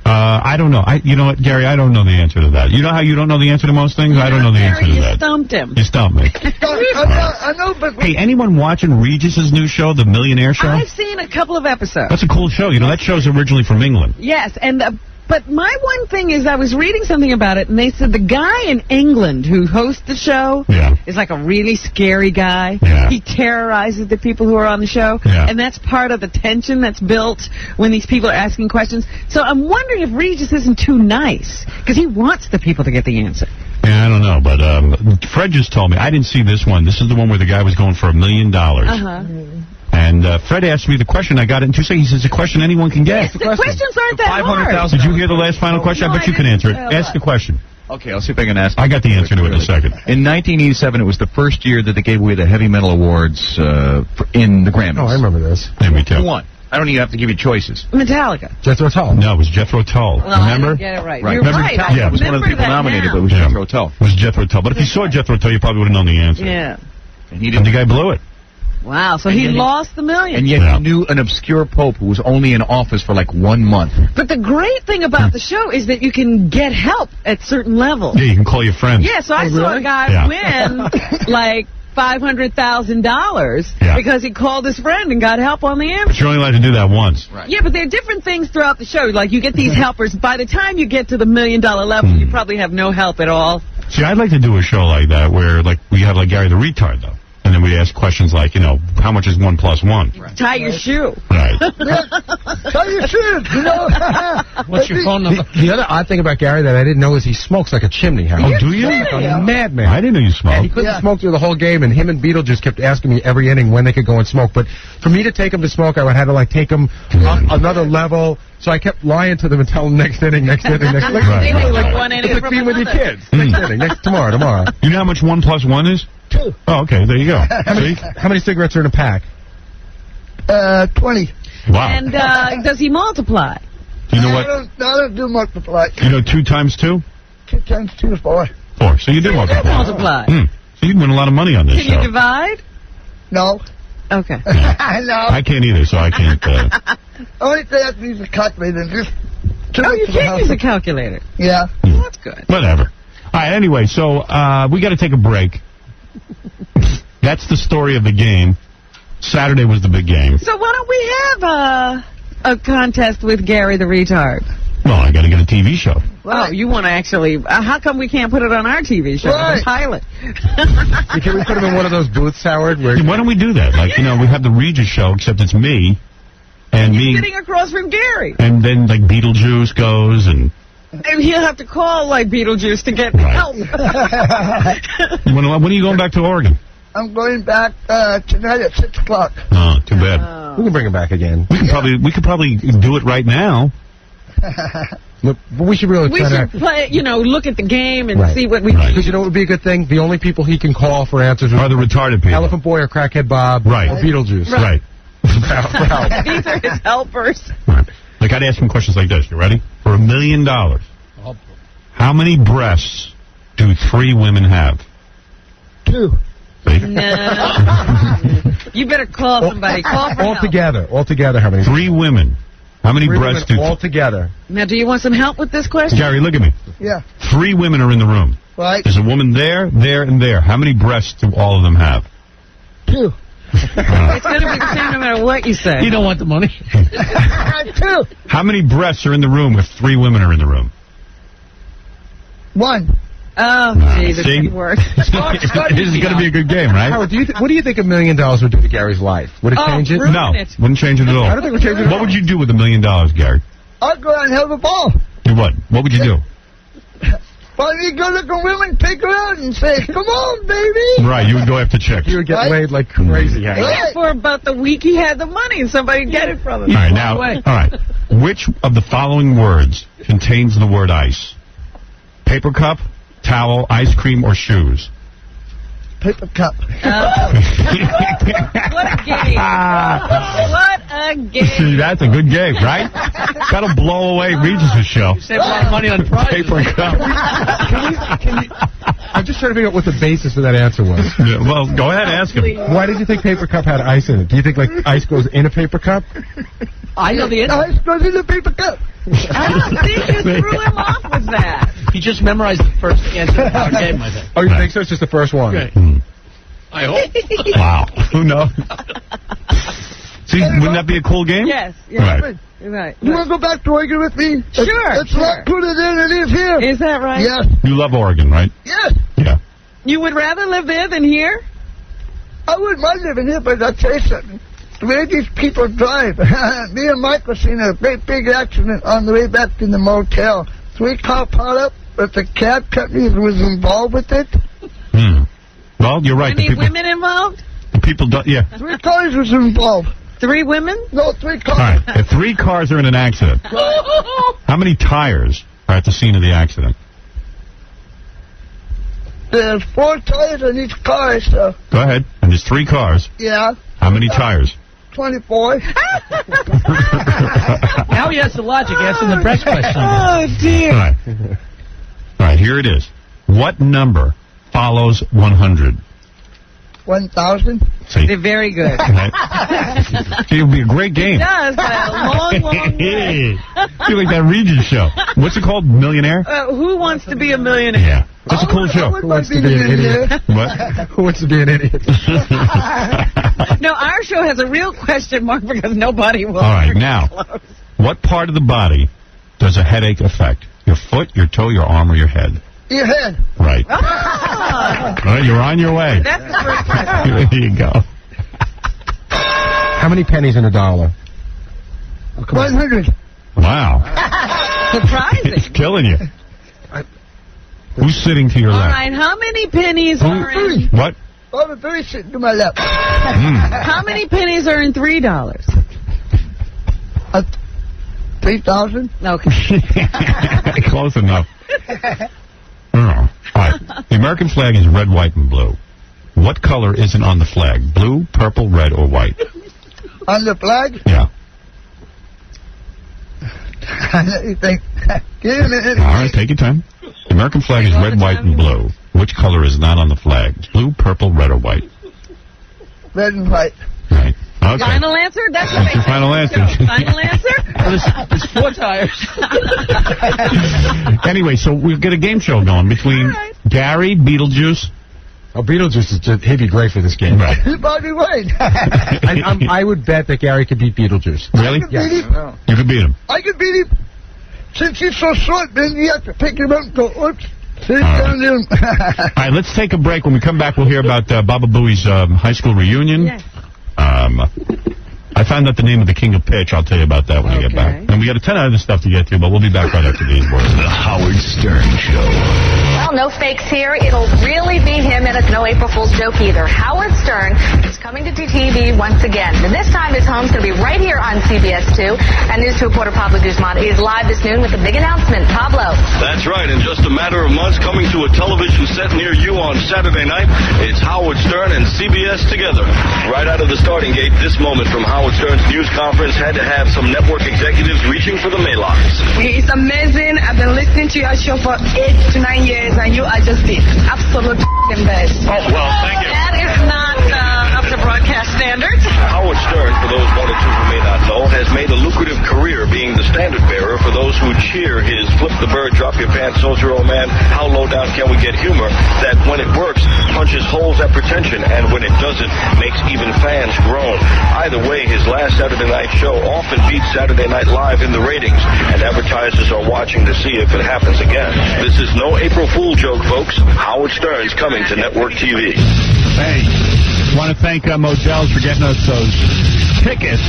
I don't know. You know what, Gary? I don't know the answer to that. You know how you don't know the answer to most things? I don't know the answer to that. You stumped him. You stumped me. I know, but... Hey, anyone watching Regis's new show, The Millionaire Show? I've seen a couple of episodes. That's a cool show. You know, that show's originally from England. Yes, and but my one thing is I was reading something about it, and they said the guy in England who hosts the show is like a really scary guy. Yeah. He terrorizes the people who are on the show, and that's part of the tension that's built when these people are asking questions. So I'm wondering if Regis isn't too nice, because he wants the people to get the answer. Yeah, I don't know, but Fred just told me. I didn't see this one. This is the one where the guy was going for $1 million. And Fred asked me the question. I got it in 2 seconds. He says, a question anyone can get. The questions aren't that hard. Did you hear the last final question? I bet you can answer it. Ask the question. Okay, I'll see if I can ask. I got the answer to it in a second. In 1987, it was the first year that they gave away the Heavy Metal Awards in the Grammys. Oh, I remember this. Yeah, me too. Who won? I don't even have to give you choices. Metallica. Jethro Tull. No, it was Jethro Tull. Well, remember? I didn't get it right. Right. You're Remember right. Metallica was one of the people nominated, but it was Jethro Tull. It was Jethro Tull. But if you saw Jethro Tull, you probably would have known the answer. Yeah. And he And didn't. the guy blew it. Wow, so he lost the million. And yet he knew an obscure pope who was only in office for like 1 month. But the great thing about the show is that you can get help at certain levels. Yeah, you can call your friends. Yeah, so I saw a guy win like $500,000 because he called his friend and got help on the But ambulance. you're only allowed to do that once. Right. Yeah, but there are different things throughout the show. Like you get these helpers. By the time you get to the $1 million level, you probably have no help at all. See, I'd like to do a show like that where, like, we have, like, Gary the Retard, though. And then we ask questions like, how much is 1 + 1? Tie your shoe. Right. Tell your truth, What's your phone number? The other odd thing about Gary that I didn't know is he smokes like a chimney, Howard. Oh, do you? Like a madman. I didn't know you And smoked. he couldn't smoke through the whole game, and him and Beetlejuice kept asking me every inning when they could go and smoke. But for me to take him to smoke, I would have to, like, take him up another level. So I kept lying to them and telling them next inning. Like, Like one inning it's like from being with your another. kids. Next inning, tomorrow. You know how much 1 + 1 is? 2. Oh, okay, there you go. See? How many cigarettes are in a pack? 20. Wow. And does he multiply? You know what? I don't do multiply. You know 2 times 2? 2 times 2 is 4. 4. So you do multiply. Multiply. So you can win a lot of money on this Can show. you divide? No. Okay. No. I can't either, so I can't. Only thing I have to use a calculator. Just You can't use a calculator. Yeah. Well, that's good. Whatever. All right, anyway, so we got to take a break. That's the story of the game. Saturday was the big game. So why don't we have a contest with Gary the Retard? Well, I got to get a TV show. Well, you want to actually... how come we can't put it on our TV show? Right. The pilot. Can we put him in one of those booths, Howard? Where Why don't we do that? Like, we have the Regis show, except it's me and me. Sitting across from Gary. And then, like, Beetlejuice goes and... And he'll have to call, like, Beetlejuice to get help. When are you going back to Oregon? I'm going back tonight at 6 o'clock. Oh, too bad. we can bring him back again. We could probably do it right now. Look, but we should really We try should play, look at the game and see what we Because you know what would be a good thing? The only people he can call for answers are the retarded people. Elephant Boy or Crackhead Bob Right. or Beetlejuice. Right. These are his helpers. Right. Like, I'd ask him questions like this. You ready? For $1 million, how many breasts do 3 women have? 2. See? No. You better call somebody. Call for help. Altogether, how many? 3 women. How many 3 breasts women do... altogether. Now, do you want some help with this question? Gary, look at me. Yeah. 3 women are in the room. Right. There's a woman there, and there. How many breasts do all of them have? 2. It's going to be the same no matter what you say. You don't want the money. 2. How many breasts are in the room if 3 women are in the room? 1. Oh, Jesus, See? it worked. This is going to be a good game, right? Howard, what do you think $1 million would do to Gary's life? Would it change it? No, wouldn't change it at all. I don't think it would change it at What would you do with $1 million, Gary? I'll go out and have a ball. Do what? What would you do? Find me good-looking women, take her out and say, come on, baby. Right, you would go after chicks. You would get laid like crazy. Yeah, for about the week he had the money and somebody get it from him. All right, now, all right. Which of the following words contains the word ice? Paper cup, towel, ice cream, or shoes? Paper cup. What a game. What a game. See, that's a good game, right? That'll blow away Regis' show. Save a lot of money on prizes. Paper cup. I'm just trying to figure out what the basis for that answer was. Yeah, well, go ahead, ask him. Why did you think paper cup had ice in it? Do you think, like, ice goes in a paper cup? I know the answer. Ice goes in the paper cup. I don't think you threw him off with that. He just memorized the first answer of our game, I think. Oh, you think so? It's just the first one? Okay. I hope. Wow. Who knows? See, wouldn't that be a cool game? Yes. Right. Right. You want to go back to Oregon with me? Sure. It's a lot cooler there than it is here. Is that right? Yes. You love Oregon, right? Yes. Yeah. You would rather live there than here? I wouldn't mind living here, but I'll tell you something. The way these people drive. Me and Mike were seeing a great big accident on the way back to the motel. 3-car piled up, but the cab company was involved with it. Well, you're right. Any women involved? The people don't... Yeah. 3 cars was involved. 3 women? No, 3 cars. All right. If 3 cars are in an accident, how many tires are at the scene of the accident? There's 4 tires in each car, so... Go ahead. And there's 3 cars. Yeah. How many tires? 24. Now he has the logic asking the press question. Oh, dear. All right. All right, here it is. What number follows 100? 1,000. See? They're very good. See, it'll be a great game. It does, but a long, long way. Feel like that Regent show. What's it called? Millionaire? Who wants to be a millionaire? Yeah. That's a cool show. Who wants to be an idiot? What? Who wants to be an idiot? No, our show has a real question mark because nobody will. All right, now, what part of the body does a headache affect? Your foot, your toe, your arm, or your head? Your head. Right. Ah. All right, you're on your way. That's the first question. There you go. How many pennies in a dollar? 100. Wow. Surprising. It's killing you. Who's sitting to your All left? right, how many pennies are in... What? Oh, the 3 sitting to my left. How many pennies are in $3? 3,000. Okay. Close enough. All right. The American flag is red, white, and blue. What color isn't on the flag? Blue, purple, red, or white? On the flag? Yeah. Let me think. Give me a minute. All right, take your time. The American flag is red, white, and blue. Which color is not on the flag? Blue, purple, red, or white? Red and white. Right. Okay. Final answer? That's your final answer. Final answer? Well, there's 4 tires. Anyway, so we've got a game show going between Gary, Beetlejuice. Oh, Beetlejuice is just, he'd be great for this game. Right. He'd probably win. I would bet that Gary could beat Beetlejuice. Really? Yes. You could beat him. I could beat him. Since he's so short, then you have to pick him up and go, oops. Sit All down there. All right, let's take a break. When we come back, we'll hear about Baba Booey's high school reunion. Yes. I found out the name of the king of pitch. I'll tell you about that when we get back. And we got a ton of other stuff to get to, but we'll be back right after these words. The Howard Stern Show. Well, no fakes here. It'll really be him, and it's no April Fool's joke either. Howard Stern is coming to TV once again. And this time his home's going to be right here on CBS 2. And News 2 reporter Pablo Guzman is live this noon with a big announcement. Pablo. That's right. In just a matter of months, coming to a television set near you on Saturday night, it's Howard Stern and CBS together. Right out of the starting gate, this moment from Howard Stern's news conference had to have some network executives reaching for the maylocks. It's amazing. I've been listening to your show for 8 to 9 years, and you are just the absolute best. Oh, well, thank you. That is not up to broadcast standards. Howard Stern, for those 1 or 2 who may not know, has made a lucrative career being the standard bearer for those who cheer his flip the bird, drop your pants, soldier old man, how low down can we get humor, that when it works, punches holes at pretension, and when it doesn't, makes even fans groan. Either way, his last Saturday night show often beats Saturday Night Live in the ratings, and advertisers are watching to see if it happens again. This is no April Fool joke, folks. Howard Stern's coming to network TV. Hey, want to thank Modell's for getting us those tickets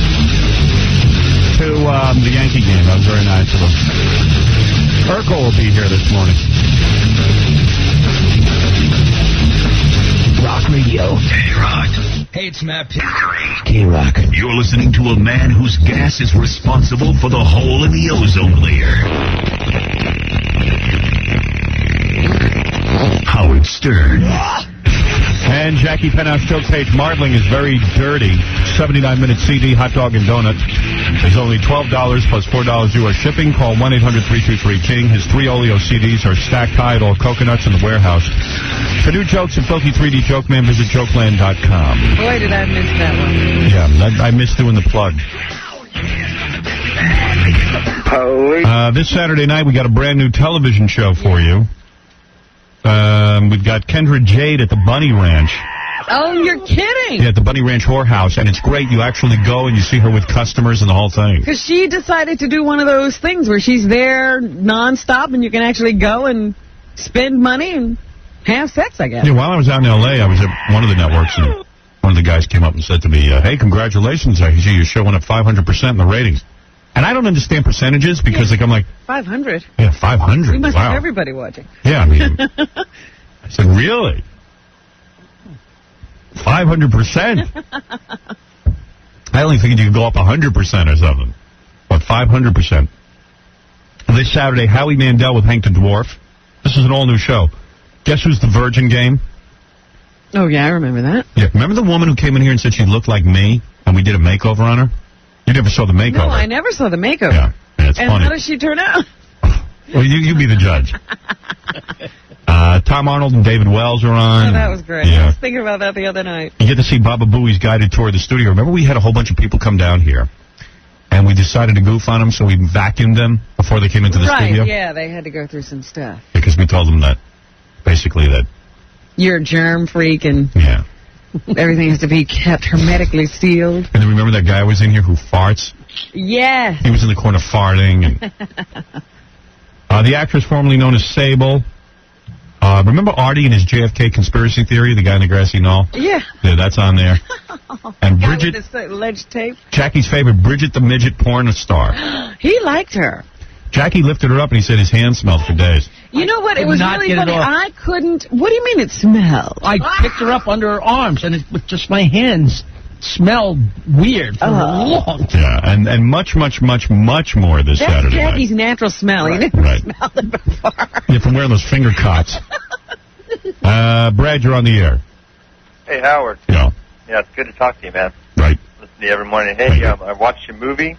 to the Yankee game. That was very nice of them. Urkel will be here this morning. Rock Radio. K-Rock. Hey, it's Matt P. K-Rock. You're listening to a man whose gas is responsible for the hole in the ozone layer. Howard Stern. And Jackie Penthouse joke page Martling is very dirty. 79-minute CD, hot dog and donut. There's only $12 plus $4 U.S. shipping. Call 1-800-323-KING. His 3 Oleo CDs are stacked high at all coconuts in the warehouse. For new jokes and filthy 3D joke man, visit jokeland.com. Boy, did I miss that one. Yeah, I missed doing the plug. This Saturday night, we got a brand new television show for you. We've got Kendra Jade at the Bunny Ranch. Oh, you're kidding. Yeah, at the Bunny Ranch Whorehouse, and it's great. You actually go and you see her with customers and the whole thing. Because she decided to do one of those things where she's there nonstop and you can actually go and spend money and have sex, I guess. Yeah, while I was out in L.A., I was at one of the networks, and one of the guys came up and said to me, hey, congratulations, I see your show went up 500% in the ratings. And I don't understand percentages because, I'm like... 500? Yeah, 500. We must wow. have everybody watching. Yeah, I mean... I said, really? 500%. I only figured you could go up 100% or something. But 500%. This Saturday, Howie Mandel with Hank the Dwarf. This is an all-new show. Guess who's the Virgin game? Oh, yeah, I remember that. Yeah, remember the woman who came in here and said she looked like me, and we did a makeover on her? You never saw the makeover. No, I never saw the makeover. Yeah, it's and funny. how does she turn out? Well, you be the judge. Tom Arnold and David Wells are on. Oh, that was great. Yeah. I was thinking about that the other night. You get to see Baba Booey's guided tour of the studio. Remember we had a whole bunch of people come down here, and we decided to goof on them, so we vacuumed them before they came into the studio? Right, yeah, they had to go through some stuff. Because we told them that, basically that... You're a germ freak, and yeah. everything has to be kept hermetically sealed. And then remember that guy was in here who farts? Yes. He was in the corner farting. And the actress formerly known as Sable. Remember Artie and his JFK conspiracy theory, the guy in the grassy knoll? Yeah. Yeah, that's on there. And Bridget, with this alleged tape. Jackie's favorite, Bridget the midget porn star. He liked her. Jackie lifted her up and he said his hand smelled for days. You know what? It was not really get it funny. off. I couldn't. What do you mean it smelled? I picked her up under her arms, and it was just my hands smelled weird for a long time. Yeah, and much, much, much, much more this That's Saturday Jackie's night. natural smell. Right. He never Right. smelled it before. Yeah, from wearing those finger cots. Brad, you're on the air. Hey, Howard. Yeah. Yeah, it's good to talk to you, man. Right. Listen to you every morning. Hey, I watched your movie.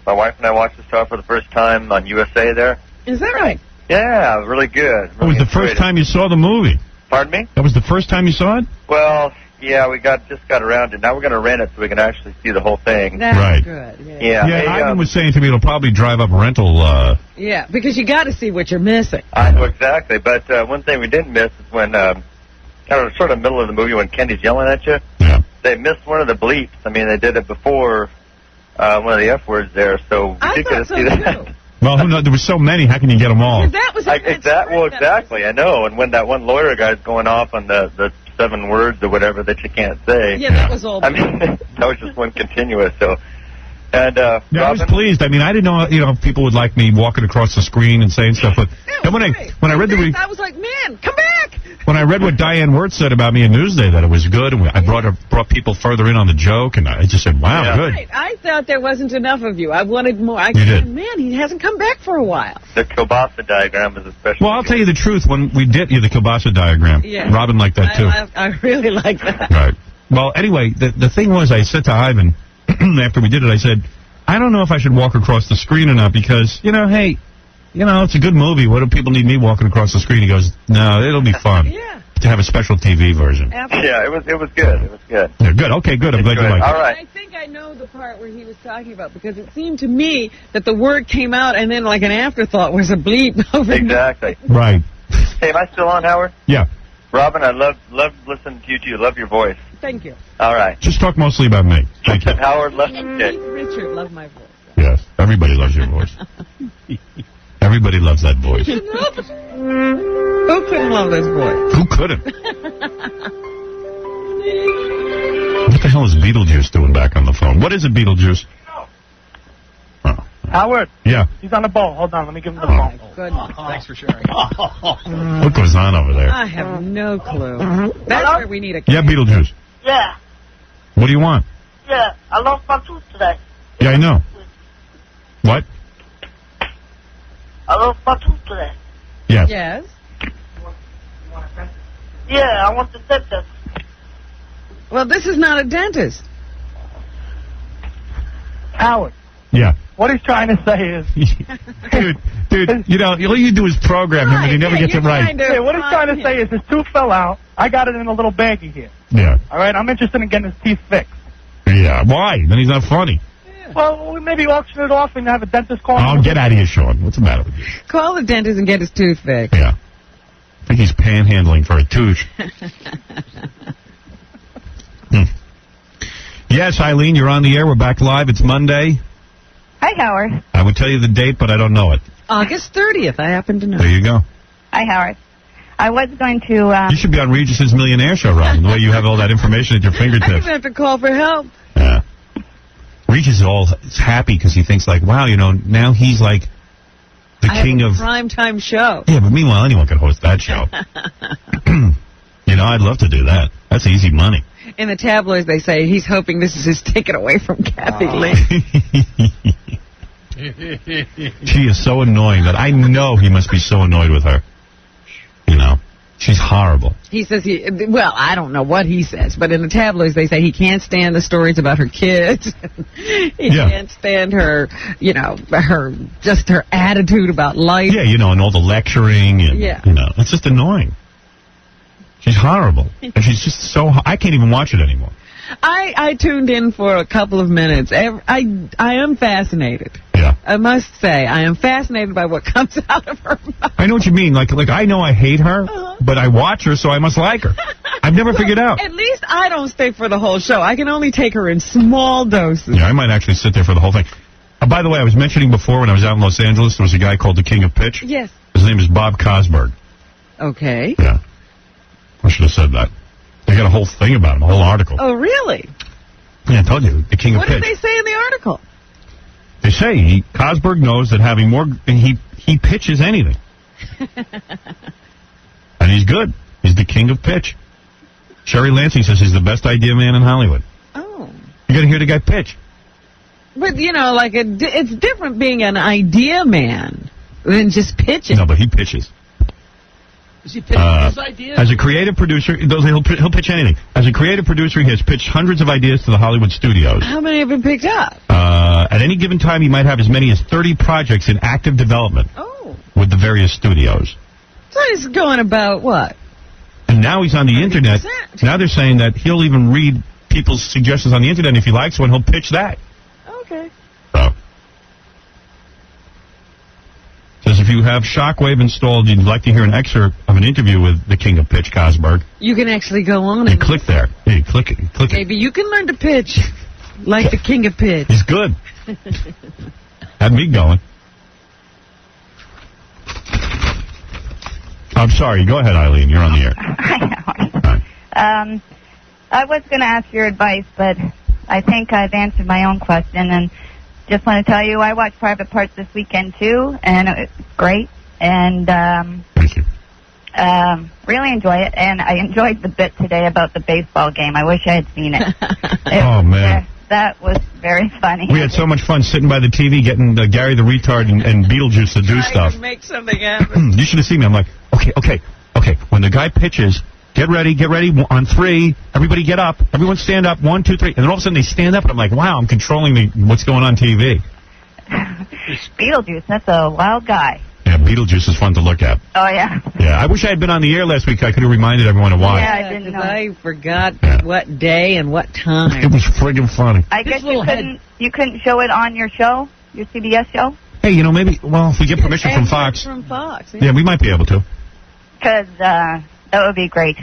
My wife and I watched the show for the first time on USA there. Is that right? Yeah, really good. That was the first time you saw the movie. Pardon me? That was the first time you saw it? Well, yeah, we just got around to it. Now we're going to rent it so we can actually see the whole thing. That's Right. good. Yeah. Yeah. Yeah, Hey, Ivan was saying to me it'll probably drive up rental. Yeah, because you got to see what you're missing. I know exactly. But one thing we didn't miss is when, kind of sort of middle of the movie when Kenny's yelling at you. Yeah. They missed one of the bleeps. I mean, they did it before one of the F words there, so we did get to see that. Well, who knows? There were so many. How can you get them all? That was exactly. I know. And when that one lawyer guy's going off on the 7 words or whatever that you can't say. Yeah, that was all. I mean, that was just one continuous. So, and Yeah, I was pleased. I mean, I didn't know, people would like me walking across the screen and saying stuff. But and when I read I was like, man, come back. when I read what Diane Wirtz said about me in Newsday, that it was good, and I brought people further in on the joke, and I just said, wow, good. Right. I thought there wasn't enough of you. I wanted more. I You did. Man, he hasn't come back for a while. the kielbasa diagram is especially. Well, I'll tell you the truth. When we did the kielbasa diagram, Yeah. Robin liked that too. I really like that. Right. Well, anyway, the thing was, I said to Ivan, after we did it, I said, I don't know if I should walk across the screen or not, because, hey, it's a good movie. What do people need me walking across the screen? He goes, no, it'll be fun. To have a special TV version. Yeah, it was good. It was good. Yeah, good. Okay, good. I'm glad you liked it. All right. I think I know the part where he was talking about, because it seemed to me that the word came out and then like an afterthought was a bleep over Exactly. Right. Hey, am I still on, Howard? Yeah. Robin, I love listening to you too. Love your voice. Thank you. All right. Just talk mostly about me. Thank you. Howard, love you. Richard, love my voice. Yes. Everybody loves your voice. Everybody loves that voice. Who couldn't love this voice? Who couldn't? What the hell is Beetlejuice doing back on the phone? What is it, Beetlejuice? Howard. Yeah. He's on the ball. Hold on, let me give him the phone. Goodness. Thanks for sharing. What goes on over there? I have no clue. That's where we need a Yeah, Beetlejuice. Yeah, What do you want? yeah. I lost my tooth today. Yeah, I know. What? I lost my tooth today. Yes. Yes. Yeah, I want the dentist. Well, this is not a dentist. Howard. Yeah. What he's trying to say is... Dude, all you do is program him, and he never gets it right. Yeah, what he's trying to say is his tooth fell out. I got it in a little baggie here. Yeah. All right, I'm interested in getting his teeth fixed. Yeah. Why? Then he's not funny. Well, we maybe auction it off and have a dentist call Oh, him. get out of here, Sean. What's the matter with you? Call the dentist and get his tooth fixed. Yeah. I think he's panhandling for a tooth. Yes, Eileen, you're on the air. We're back live. It's Monday. Hi, Howard. I would tell you the date, but I don't know it. August 30th, I happen to know. There you go. Hi, Howard. I was going to... You should be on Regis's Millionaire Show, Robin, the way you have all that information at your I fingertips. even have to call for help. Yeah. Regis is all happy because he thinks, like, wow, now he's like the king of... primetime show. Yeah, but meanwhile, anyone can host that show. know, I'd love to do that. That's easy money. In the tabloids, they say he's hoping this is his ticket away from Kathy Lee. She is so annoying that I know he must be so annoyed with her. You know, she's horrible. He says well, I don't know what he says, but in the tabloids they say he can't stand the stories about her kids. He can't stand her, you know, her attitude about life. Yeah, you know, and all the lecturing and, you know, it's just annoying. She's horrible. And she's just so, I can't even watch it anymore. I tuned in for a couple of minutes. I am fascinated. Yeah. I must say, I am fascinated by what comes out of her mouth. I know what you mean. Like I know I hate her, but I watch her, so I must like her. I've never figured out. At least I don't stay for the whole show. I can only take her in small doses. Yeah, I might actually sit there for the whole thing. By the way, I was mentioning before when I was out in Los Angeles, there was a guy called the King of Pitch. Yes. His name is Bob Cosberg. Okay. Yeah. I should have said that. They got a whole thing about him, a whole article. Oh, really? Yeah, I told you, the King of Pitch. What did they say in the article? They say Cosberg knows that having more, he pitches anything. And he's good. He's the King of Pitch. Sherry Lansing says he's the best idea man in Hollywood. Oh. You got to hear the guy pitch. But, you know, like, it's different being an idea man than just pitching. No, but he pitches. Is he pitching his ideas? As a creative producer, he'll pitch anything. As a creative producer, he has pitched hundreds of ideas to the Hollywood studios. How many have been picked up? At any given time, he might have as many as 30 projects in active development with the various studios. So he's going about what? And now he's on the internet. Now they're saying that he'll even read people's suggestions on the internet. If he likes one, he'll pitch that. Okay. So. Says if you have Shockwave installed, you'd like to hear an excerpt of an interview with the King of Pitch, Cosberg. You can actually go on and click there. Yeah, you click it. Maybe you can learn to pitch like the King of Pitch. He's good. Had me going. I'm sorry. Go ahead, Eileen. You're on the air. I was going to ask your advice, but I think I've answered my own question. And just want to tell you, I watched Private Parts this weekend, too, and it was great. And thank you. Really enjoy it. And I enjoyed the bit today about the baseball game. I wish I had seen it. Oh, man. That was very funny. We had so much fun sitting by the TV getting Gary the Retard and Beetlejuice to do stuff. To make something happen. You should have seen me. I'm like, okay. When the guy pitches, get ready. On 3, everybody get up. Everyone stand up. 1, 2, 3. And then all of a sudden they stand up, and I'm like, wow, I'm controlling what's going on TV. Beetlejuice, that's a wild guy. Yeah, Beetlejuice is fun to look at. Oh, yeah. Yeah, I wish I had been on the air last week. I could have reminded everyone to watch. Yeah, I didn't know. I forgot what day and what time. It was friggin' funny. I guess you couldn't show it on your show, your CBS show? Hey, you know, maybe, if we get permission from Fox. From Fox, yeah, we might be able to. Because that would be great.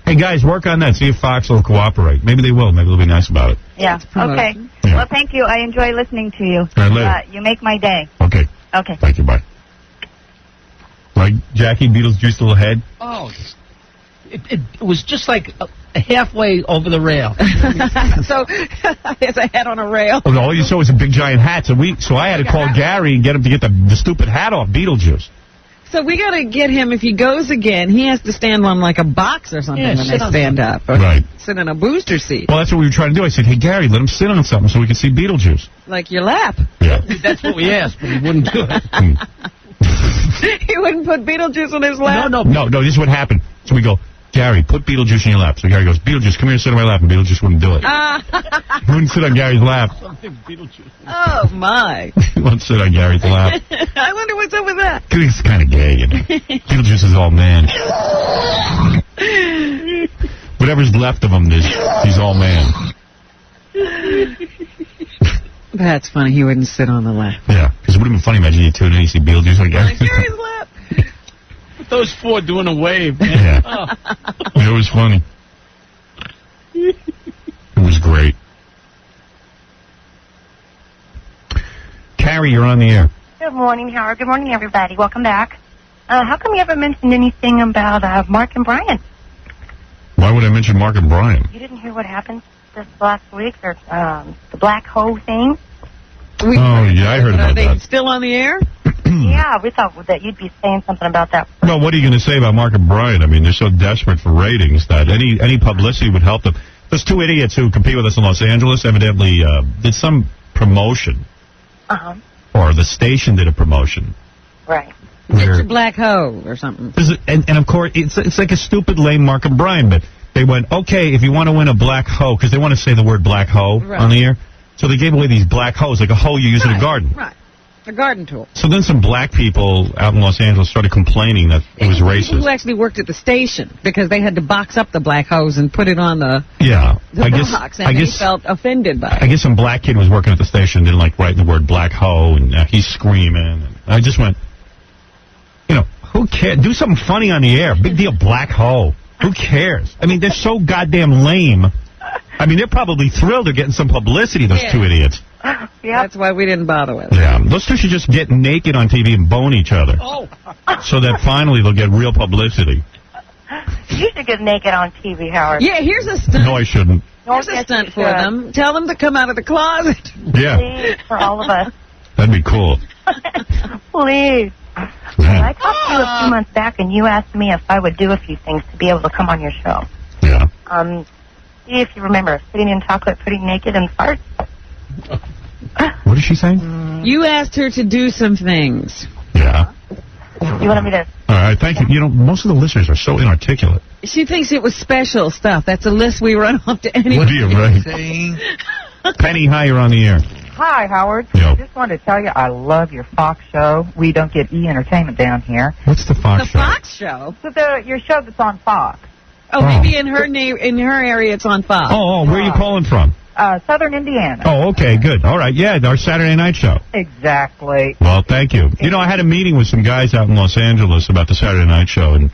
Hey, guys, work on that. See if Fox will cooperate. Maybe they will. Maybe they'll be nice about it. Yeah, okay. Yeah. Well, thank you. I enjoy listening to you. All right, later. You make my day. Okay. Okay. Thank you, bye. Like Jackie, Beetlejuice little head? Oh, it was just like halfway over the rail. So, it's a head on a rail. Well, all you saw was a big giant hat. So I had to call Gary and get him to get the stupid hat off Beetlejuice. So we got to get him, if he goes again, he has to stand on like a box or something when they stand up. Or right. Sit in a booster seat. Well, that's what we were trying to do. I said, hey, Gary, let him sit on something so we can see Beetlejuice. Like your lap. Yeah. That's what we asked, but he wouldn't do it. He wouldn't put Beetlejuice on his lap? No, this is what happened. So we go, Gary, put Beetlejuice in your lap. So Gary goes, Beetlejuice, come here and sit on my lap. And Beetlejuice wouldn't do it. He wouldn't sit on Gary's lap. Oh, my. He won't sit on Gary's lap. I wonder what's up with that. He's kind of gay. And Beetlejuice is all man. Whatever's left of him, he's all man. That's funny. He wouldn't sit on the lap. Yeah, because it would have been funny. Imagine you tune in and you see Beetlejuice on Gary's lap. Those 4 doing a wave, man. Yeah. Oh. It was funny. It was great. Carrie, you're on the air. Good morning, Howard. Good morning, everybody. Welcome back. How come you ever mentioned anything about Mark and Brian? Why would I mention Mark and Brian? You didn't hear what happened this last week, or the black hole thing? Yeah, I heard about that. Are they still on the air? Yeah, we thought that you'd be saying something about that. Well, what are you going to say about Mark and Brian? I mean, they're so desperate for ratings that any publicity would help them. Those two idiots who compete with us in Los Angeles evidently did some promotion. Uh-huh. Or the station did a promotion. Right. It's a black hoe or something. And of course, it's like a stupid, lame Mark and Brian, but they went, okay, if you want to win a black hoe, because they want to say the word black hoe on the air, so they gave away these black hoes, like a hoe you use in a garden. Right. A garden tool. So then some black people out in Los Angeles started complaining that it was racist. People who actually worked at the station, because they had to box up the black hose and put it on the box, and they felt offended by it. I guess some black kid was working at the station, didn't like writing the word black hoe, and he's screaming. And I just went, who cares? Do something funny on the air. Big deal, black hoe. Who cares? I mean, they're so goddamn lame. I mean, they're probably thrilled they're getting some publicity, those two idiots. Yeah. That's why we didn't bother with it. Yeah, those two should just get naked on TV and bone each other. Oh. So that finally they'll get real publicity. You should get naked on TV, Howard. Yeah, here's a stunt. No, I shouldn't. Here's a stunt for them. Tell them to come out of the closet. Yeah. Please, for all of us. That'd be cool. Please. I talked to you a few months back, and you asked me if I would do a few things to be able to come on your show. Yeah. See if you remember, sitting in chocolate pudding naked and fart. What is she saying? You asked her to do some things. Yeah. You wanted me to... All right, thank you. Most of the listeners are so inarticulate. She thinks it was special stuff. That's a list we run off to anyone. What are you, right? Penny, hi, you're on the air. Hi, Howard. Yo. I just wanted to tell you I love your Fox show. We don't get E! Entertainment down here. What's the Fox show? The Fox show? So your show that's on Fox. Oh, maybe in her area it's on Fox. Oh, where are you calling from? Southern Indiana. Oh, okay, good. All right, yeah, our Saturday night show. Exactly. Well, thank you. I had a meeting with some guys out in Los Angeles about the Saturday night show, and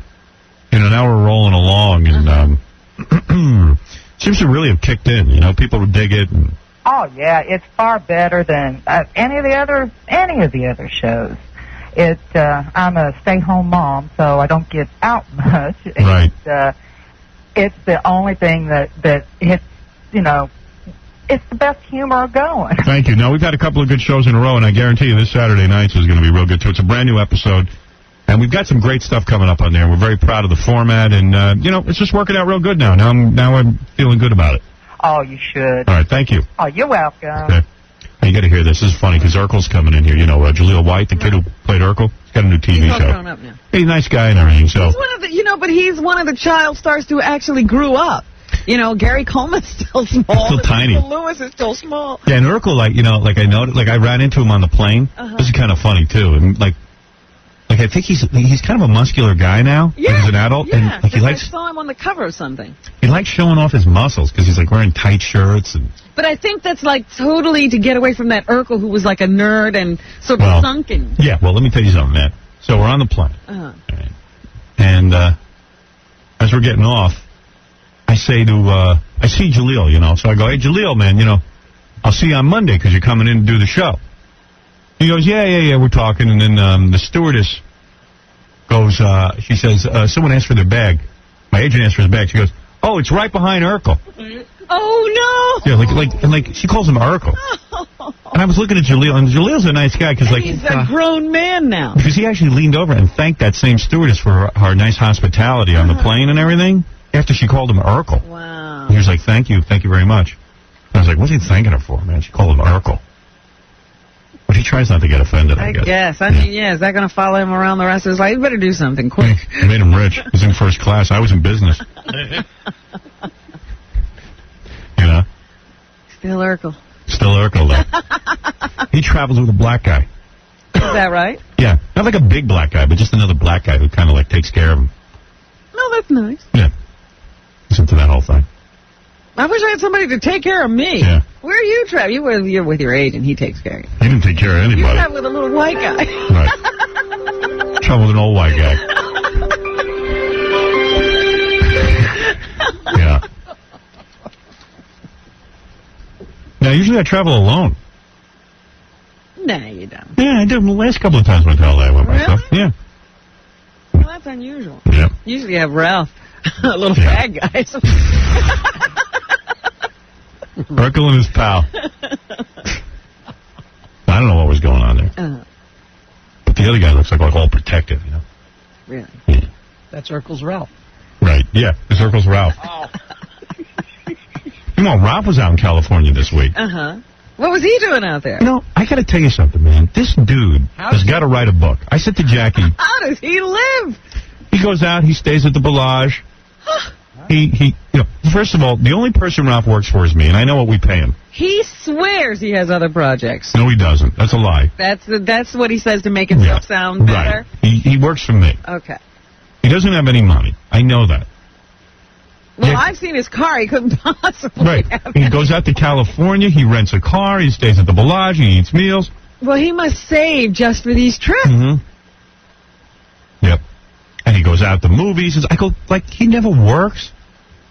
now we're rolling along, and seems to really have kicked in. People dig it. And oh yeah, it's far better than any of the other shows. I'm a stay-home mom, so I don't get out much. Right. It's the only thing that hits, it's the best humor going. Thank you. Now, we've had a couple of good shows in a row, and I guarantee you this Saturday night is going to be real good, too. It's a brand new episode, and we've got some great stuff coming up on there. We're very proud of the format, and, it's just working out real good now. Now I'm feeling good about it. Oh, you should. All right, thank you. Oh, you're welcome. Okay. You got to hear this. This is funny, because Urkel's coming in here. Jaleel White, the kid who played Urkel. He's got a new TV show. Grown up now. He's a nice guy and everything, so. He's one of the, but he's one of the child stars who actually grew up. Gary Coleman's still small. Still tiny. Lewis is still small. Yeah, and Urkel, I noticed, I ran into him on the plane. This is kind of funny, too. And, I think he's kind of a muscular guy now. Yeah. He's an adult. Yeah. And, he likes. I saw him on the cover of something. He likes showing off his muscles, because he's, wearing tight shirts and. But I think that's, totally to get away from that Urkel who was like a nerd and sort of sunken. Yeah, well, let me tell you something, Matt. So we're on the plane. Right. And as we're getting off, I say I see Jaleel, so I go, hey, Jaleel, man, I'll see you on Monday because you're coming in to do the show. He goes, yeah, we're talking. And then the stewardess goes, she says, someone asked for their bag. My agent asked for his bag. She goes, oh, it's right behind Urkel. Oh, no. Yeah, she calls him Urkel. And I was looking at Jaleel, and Jaleel's a nice guy, because he's a grown man now. Because he actually leaned over and thanked that same stewardess for her nice hospitality on the plane and everything, after she called him Urkel. Wow. He was like, thank you very much. And I was like, what's he thanking her for, man? She called him Urkel. But he tries not to get offended, I guess. I mean, is that going to follow him around the rest of his life? He better do something quick. It made him rich. He's in first class. I was in business. Still Urkel. Still Urkel, though. He travels with a black guy. Is that right? Yeah. Not like a big black guy, but just another black guy who kind of, takes care of him. No, that's nice. Yeah. Listen to that whole thing. I wish I had somebody to take care of me. Yeah. Where are you, Trav? You're with your agent. He takes care of you. He didn't take care of anybody. You travel with a little white guy. Right. Travel with an old white guy. Yeah. Now, usually I travel alone. No, you don't. Yeah, I did. The last couple of times I went to L.A. I went myself. Yeah. Well, that's unusual. Yeah. Usually you have Ralph, a little bad guy. Urkel and his pal. I don't know what was going on there. But the The other guy looks like all protective, you know. Really? Yeah. That's Urkel's Ralph. Right, yeah. The circle's Ralph. Come on, Ralph was out in California this week. Uh-huh. What was he doing out there? You know, I got to tell you something, man. This dude has got to write a book. I said to Jackie... How does he live? He goes out, he stays at the Bellage. You know, first of all, the only person Ralph works for is me, and I know what we pay him. He swears he has other projects. No, he doesn't. That's a lie. That's what he says to make himself sound better? Right. He works for me. Okay. He doesn't have any money. I know that. Well, I've seen his car. He couldn't possibly have He goes out to California, he rents a car, he stays at the Bellage, he eats meals. Well, he must save just for these trips. Mm-hmm. Yep. And he goes out to movies. I go, like, he never works.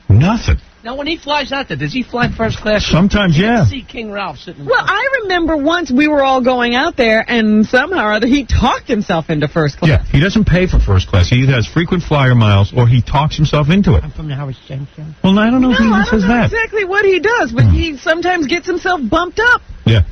Nothing. Now, when he flies out there, does he fly first class? Sometimes, You yeah. can see King Ralph sitting in Well, I remember once we were all going out there, and somehow or other he talked himself into first class. Yeah, he doesn't pay for first class. He either has frequent flyer miles or he talks himself into it. I'm from the Howard Stern show. Well, I don't know if he even I says don't know that. exactly what he does, but he sometimes gets himself bumped up. Yeah.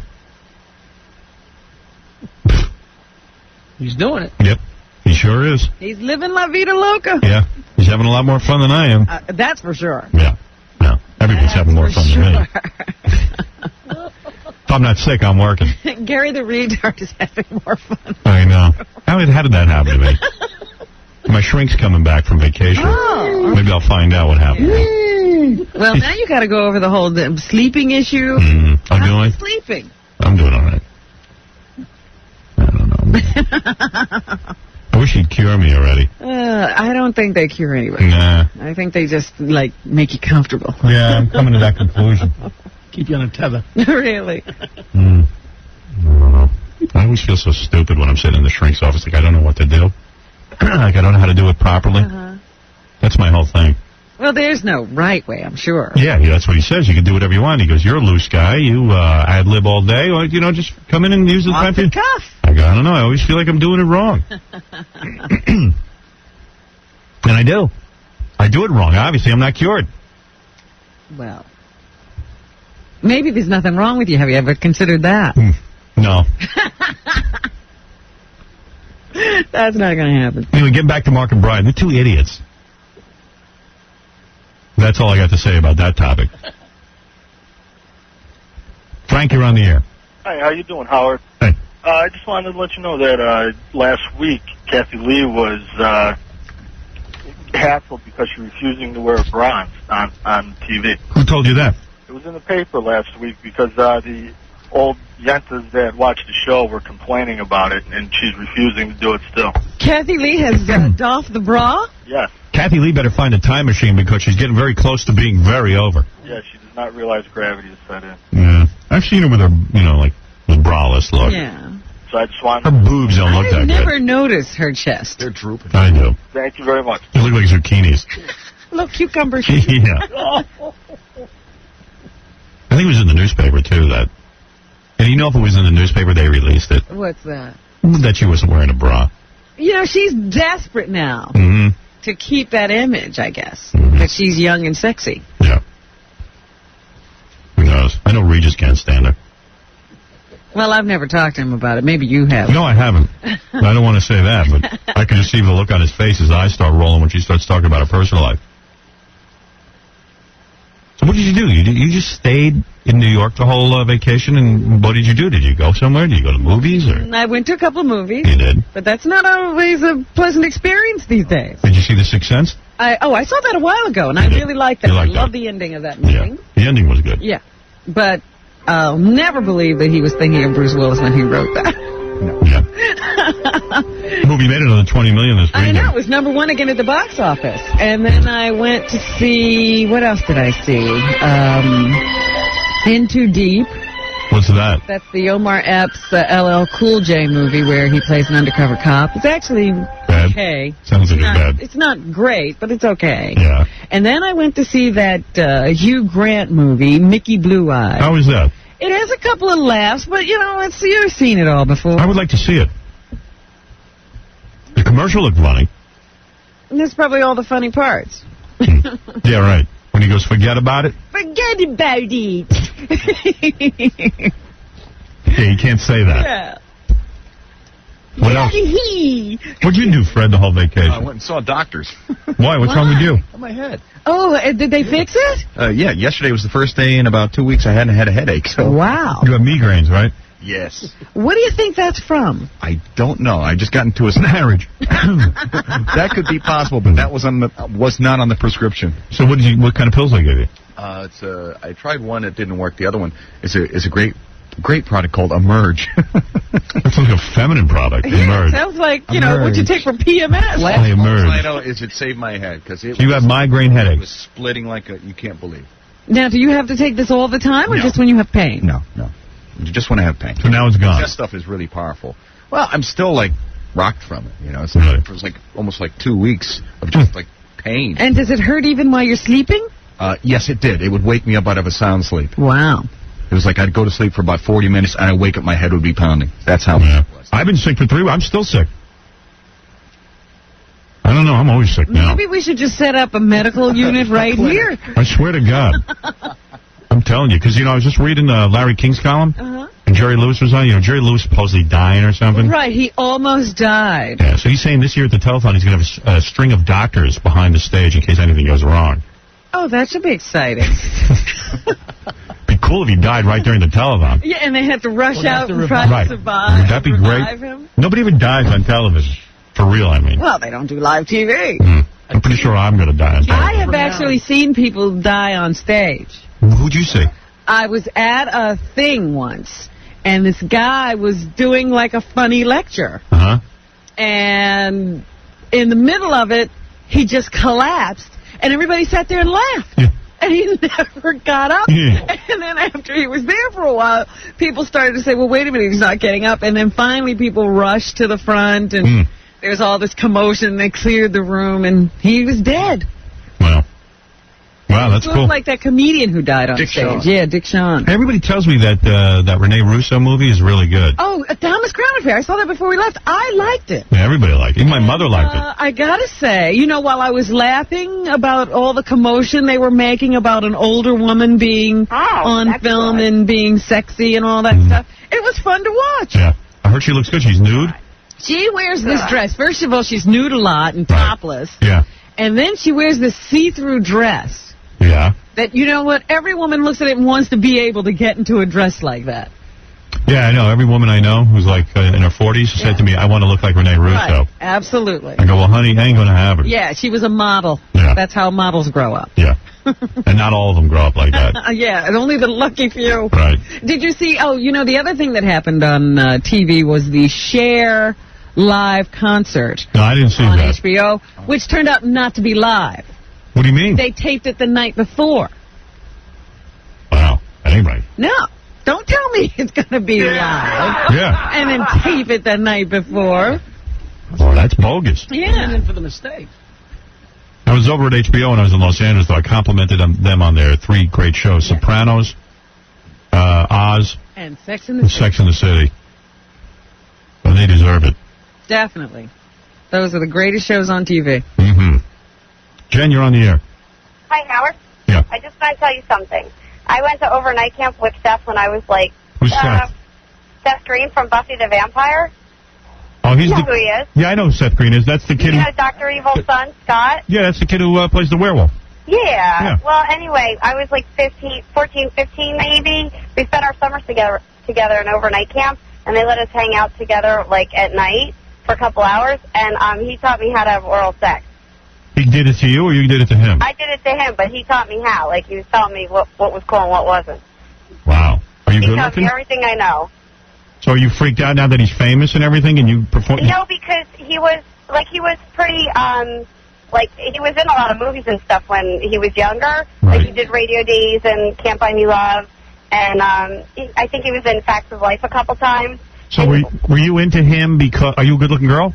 He's doing it. Yep. He sure is. He's living La Vida Loca. Yeah. He's having a lot more fun than I am. That's for sure. Yeah. No. Everyone's having more fun than me. If I'm not sick, I'm working. Gary the retard is having more fun. I know. How did that happen to me? My shrink's coming back from vacation. Oh. Maybe I'll find out what happened. Well, now you got to go over the whole sleeping issue. I'm How's doing. he sleeping? I'm doing all right. I don't know. I wish he'd cure me already. I don't think they cure anybody. Nah. I think they just, like, make you comfortable. Yeah, I'm coming to that conclusion. Keep you on a tether. Really? I don't know. I always feel so stupid when I'm sitting in the shrink's office. Like, I don't know what to do. Like, I don't know how to do it properly. That's my whole thing. Well, there's no right way, I'm sure. Yeah, that's what he says. You can do whatever you want. He goes, you're a loose guy. You ad-lib all day. Or, you know, just come in and use the time for you. Cuff. I go, I don't know. I always feel like I'm doing it wrong. And I do. I do it wrong. Obviously, I'm not cured. Well, maybe there's nothing wrong with you. Have you ever considered that? No. That's not going to happen. Anyway, get back to Mark and Brian. They're two idiots. That's all I got to say about that topic. Frank, you're on the air. Hi, how you doing, Howard? Hey. I just wanted to let you know that last week Kathy Lee was hassled because she was refusing to wear a bra on TV. Who told you that? It was in the paper last week because the old yentas that watched the show were complaining about it, and she's refusing to do it still. Kathy Lee has doffed the bra? Yes. Kathy Lee better find a time machine because she's getting very close to being very over. Yeah, she does not realize gravity is set in. Yeah. I've seen her with her, like, the braless look. Yeah. So I just wanted Her boobs don't look that I've good. never noticed her chest. They're drooping. I do. Thank you very much. They look like zucchinis. Look, cucumbers. Yeah. I think it was in the newspaper, too, that... And you know if it was in the newspaper, they released it. What's that? That she wasn't wearing a bra. You know, she's desperate now to keep that image, I guess. That she's young and sexy. Yeah. Who knows? I know Regis can't stand her. Well, I've never talked to him about it. Maybe you have. No, I haven't. I don't want to say that, but I can just see the look on his face. His eyes start rolling when she starts talking about her personal life. So what did you do? You just stayed in New York the whole vacation, and what did you do? Did you go somewhere? Did you go to movies? Or I went to a couple of movies. You did? But that's not always a pleasant experience these days. Did you see The Sixth Sense? I saw that a while ago, and I really liked that. You I liked love that? the ending of that movie. Yeah. The ending was good. Yeah. But I'll never believe that he was thinking of Bruce Willis when he wrote that. Yeah. The movie made another $20 million this I weekend. know, it was #1 again at the box office. And then I went to see, what else did I see? In Too Deep. What's that? That's the Omar Epps LL Cool J movie where he plays an undercover cop. It's actually okay. Sounds like it's bad. It's not great, but it's okay. Yeah. And then I went to see that Hugh Grant movie, Mickey Blue Eyes. How is that? It has a couple of laughs, but you've seen it all before. I would like to see it. The commercial looked funny. And that's probably all the funny parts. Yeah, right. When he goes, forget about it. Forget about it. Yeah, you can't say that. Yeah. What else? What'd you do, Fred, the whole vacation? I went and saw doctors. Why? What's wrong with you? On my head. Oh, did they fix it? Yeah, yesterday was the first day in about 2 weeks I hadn't had a headache. So. Wow. You have migraines, right? Yes. What do you think that's from? I don't know. I just got into a marriage. That could be possible, but that was not on the prescription. So what kind of pills they give you? I tried one, it didn't work. The other one is a great product called Emerge. It's like a feminine product. Emerge. Sounds like, what you take from PMS. Emerge. All I know is it saved my head. Because you have migraine headaches. It was splitting like you can't believe. Now, do you have to take this all the time or No. just when you have pain? No. Just when I have pain. So now it's gone. That stuff is really powerful. Well, I'm still, rocked from it. It's really? It was almost 2 weeks of just, pain. And does it hurt even while you're sleeping? Yes, it did. It would wake me up out of a sound sleep. Wow. It was I'd go to sleep for about 40 minutes, and I'd wake up, my head would be pounding. That's how it was. I've been sick for 3 weeks. I'm still sick. I don't know. I'm always sick now. Maybe we should just set up a medical unit right here. I swear to God. I'm telling you, because, I was just reading Larry King's column, and Jerry Lewis was on. Jerry Lewis supposedly dying or something. Right, he almost died. Yeah, so he's saying this year at the telethon he's going to have a string of doctors behind the stage in case anything goes wrong. Oh, that should be exciting. Be cool if he died right during the telethon. Yeah, and they had to rush out and try to survive. Would that be great? Him. Nobody even dies on television. For real, I mean. Well, they don't do live TV. I'm pretty sure I'm going to die on television. I have actually seen people die on stage. Who'd you see? I was at a thing once, and this guy was doing a funny lecture. Uh-huh. And in the middle of it, he just collapsed, and everybody sat there and laughed. Yeah. And he never got up. Yeah. And then after he was there for a while, people started to say, well, wait a minute, he's not getting up. And then finally people rushed to the front, and there was all this commotion. They cleared the room, and he was dead. Wow, that's cool. Like that comedian who died on Dick stage. Shawn. Yeah, Dick Shawn. Everybody tells me that that Rene Russo movie is really good. Oh, Thomas Crown Affair. I saw that before we left. I liked it. Yeah, everybody liked it. Even my mother liked it. I gotta say, while I was laughing about all the commotion they were making about an older woman being on film and being sexy and all that stuff, it was fun to watch. Yeah. I heard she looks good. She's nude. She wears this dress. First of all, she's nude a lot and topless. Yeah. And then she wears this see-through dress. Yeah. That, every woman looks at it and wants to be able to get into a dress like that. Yeah, I know. Every woman I know who's in her 40s said to me, I want to look like Rene Russo. Right. Absolutely. I go, well, honey, I ain't going to have it. Yeah, she was a model. Yeah. That's how models grow up. Yeah. And not all of them grow up like that. Yeah, and only the lucky few. Right. Did you see, the other thing that happened on TV was the Cher live concert. No, I didn't see on that. HBO, which turned out not to be live. What do you mean? They taped it the night before. Wow, that ain't right. No, don't tell me it's going to be live. Yeah. And then tape it the night before. Oh, that's bogus. Yeah. And for the mistakes. I was over at HBO when I was in Los Angeles, though. I complimented them on their 3 great shows. Sopranos, Oz, and Sex in the City. Sex in the City. Well, they deserve it. Definitely. Those are the greatest shows on TV. Mm-hmm. Jen, you're on the air. Hi, Howard. Yeah. I just want to tell you something. I went to overnight camp with Seth when I was Who's Seth? Seth Green from Buffy the Vampire. Oh, he's You know who he is. Yeah, I know who Seth Green is. That's the kid You who... know Dr. Evil's son, Scott? Yeah, that's the kid who plays the werewolf. Yeah. Well, anyway, I was 14, 15 maybe. We spent our summers together in overnight camp, and they let us hang out together at night for a couple hours, and he taught me how to have oral sex. He did it to you, or you did it to him? I did it to him, but he taught me how. He was telling me what was cool and what wasn't. Wow. Are you He good taught me looking? everything I know. So are you freaked out now that he's famous and everything, and you perform? No, because he was pretty he was in a lot of movies and stuff when he was younger. Right. He did Radio Days and Can't Buy Me Love, and I think he was in Facts of Life a couple times. So were you into him because... Are you a good-looking girl?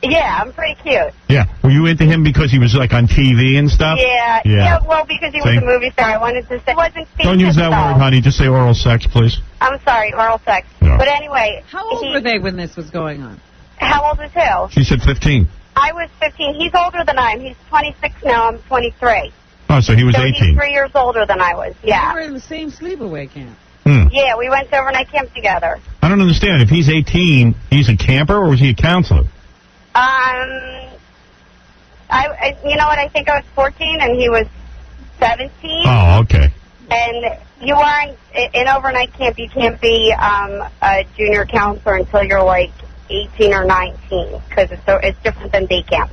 Yeah, I'm pretty cute. Yeah. Were you into him because he was, on TV and stuff? Yeah, well, because he was a movie star, I wanted to say... It wasn't Don't use that word, honey. Just say oral sex, please. I'm sorry, oral sex. No. But anyway... How old were they when this was going on? How old was who? She said 15. I was 15. He's older than I am. He's 26 now. I'm 23. Oh, so he was so 18. he's 3 years older than I was, yeah. They were in the same sleepaway camp. Yeah, we went to overnight camp together. I don't understand. If he's 18, he's a camper, or was he a counselor? You know what? I think I was 14 and he was 17. Oh, okay. And you aren't in overnight camp. You can't be a junior counselor until you're like 18 or 19 because it's different than day camp.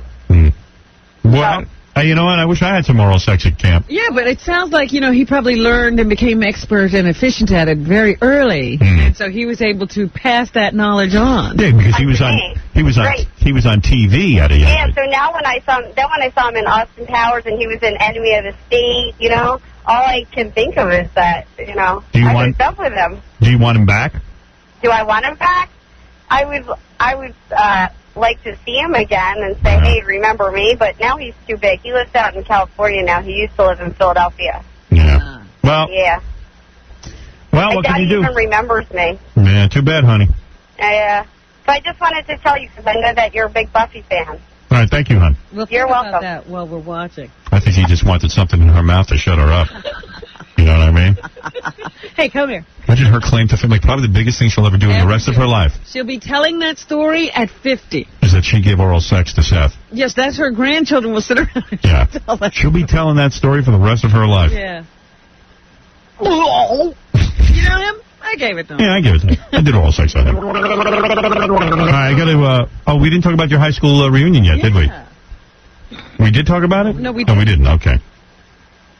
Well, you know what? I wish I had some oral sex at camp. Yeah, but it sounds like, he probably learned and became expert and efficient at it very early. And so he was able to pass that knowledge on. Yeah, because he was on TV at a young age. So now when I saw him in Austin Powers and he was in Enemy of the State, all I can think of is that, I hooked up with him. Do you want him back? Do I want him back? I would like to see him again and say, hey, remember me? But now he's too big. He lives out in California now. He used to live in Philadelphia. Yeah. Well, what can you do? My dad even remembers me. Yeah, too bad, honey. Yeah. So I just wanted to tell you because I know that you're a big Buffy fan. All right, thank you, hon. You're welcome. About that while we're watching. I think he just wanted something in her mouth to shut her up. You know what I mean? Hey, come here. Imagine her claim to fame, probably the biggest thing she'll ever do in the rest of her life. She'll be telling that story at 50. Is that she gave oral sex to Seth. Yes, that's her grandchildren will sit around and tell that. She'll be telling that story for the rest of her life. Yeah. You know him? I gave it to him. Yeah, I gave it to him. I did oral sex on him. All right, I got to... we didn't talk about your high school reunion yet, did we? We did talk about it? No, we didn't. No, we didn't. Okay.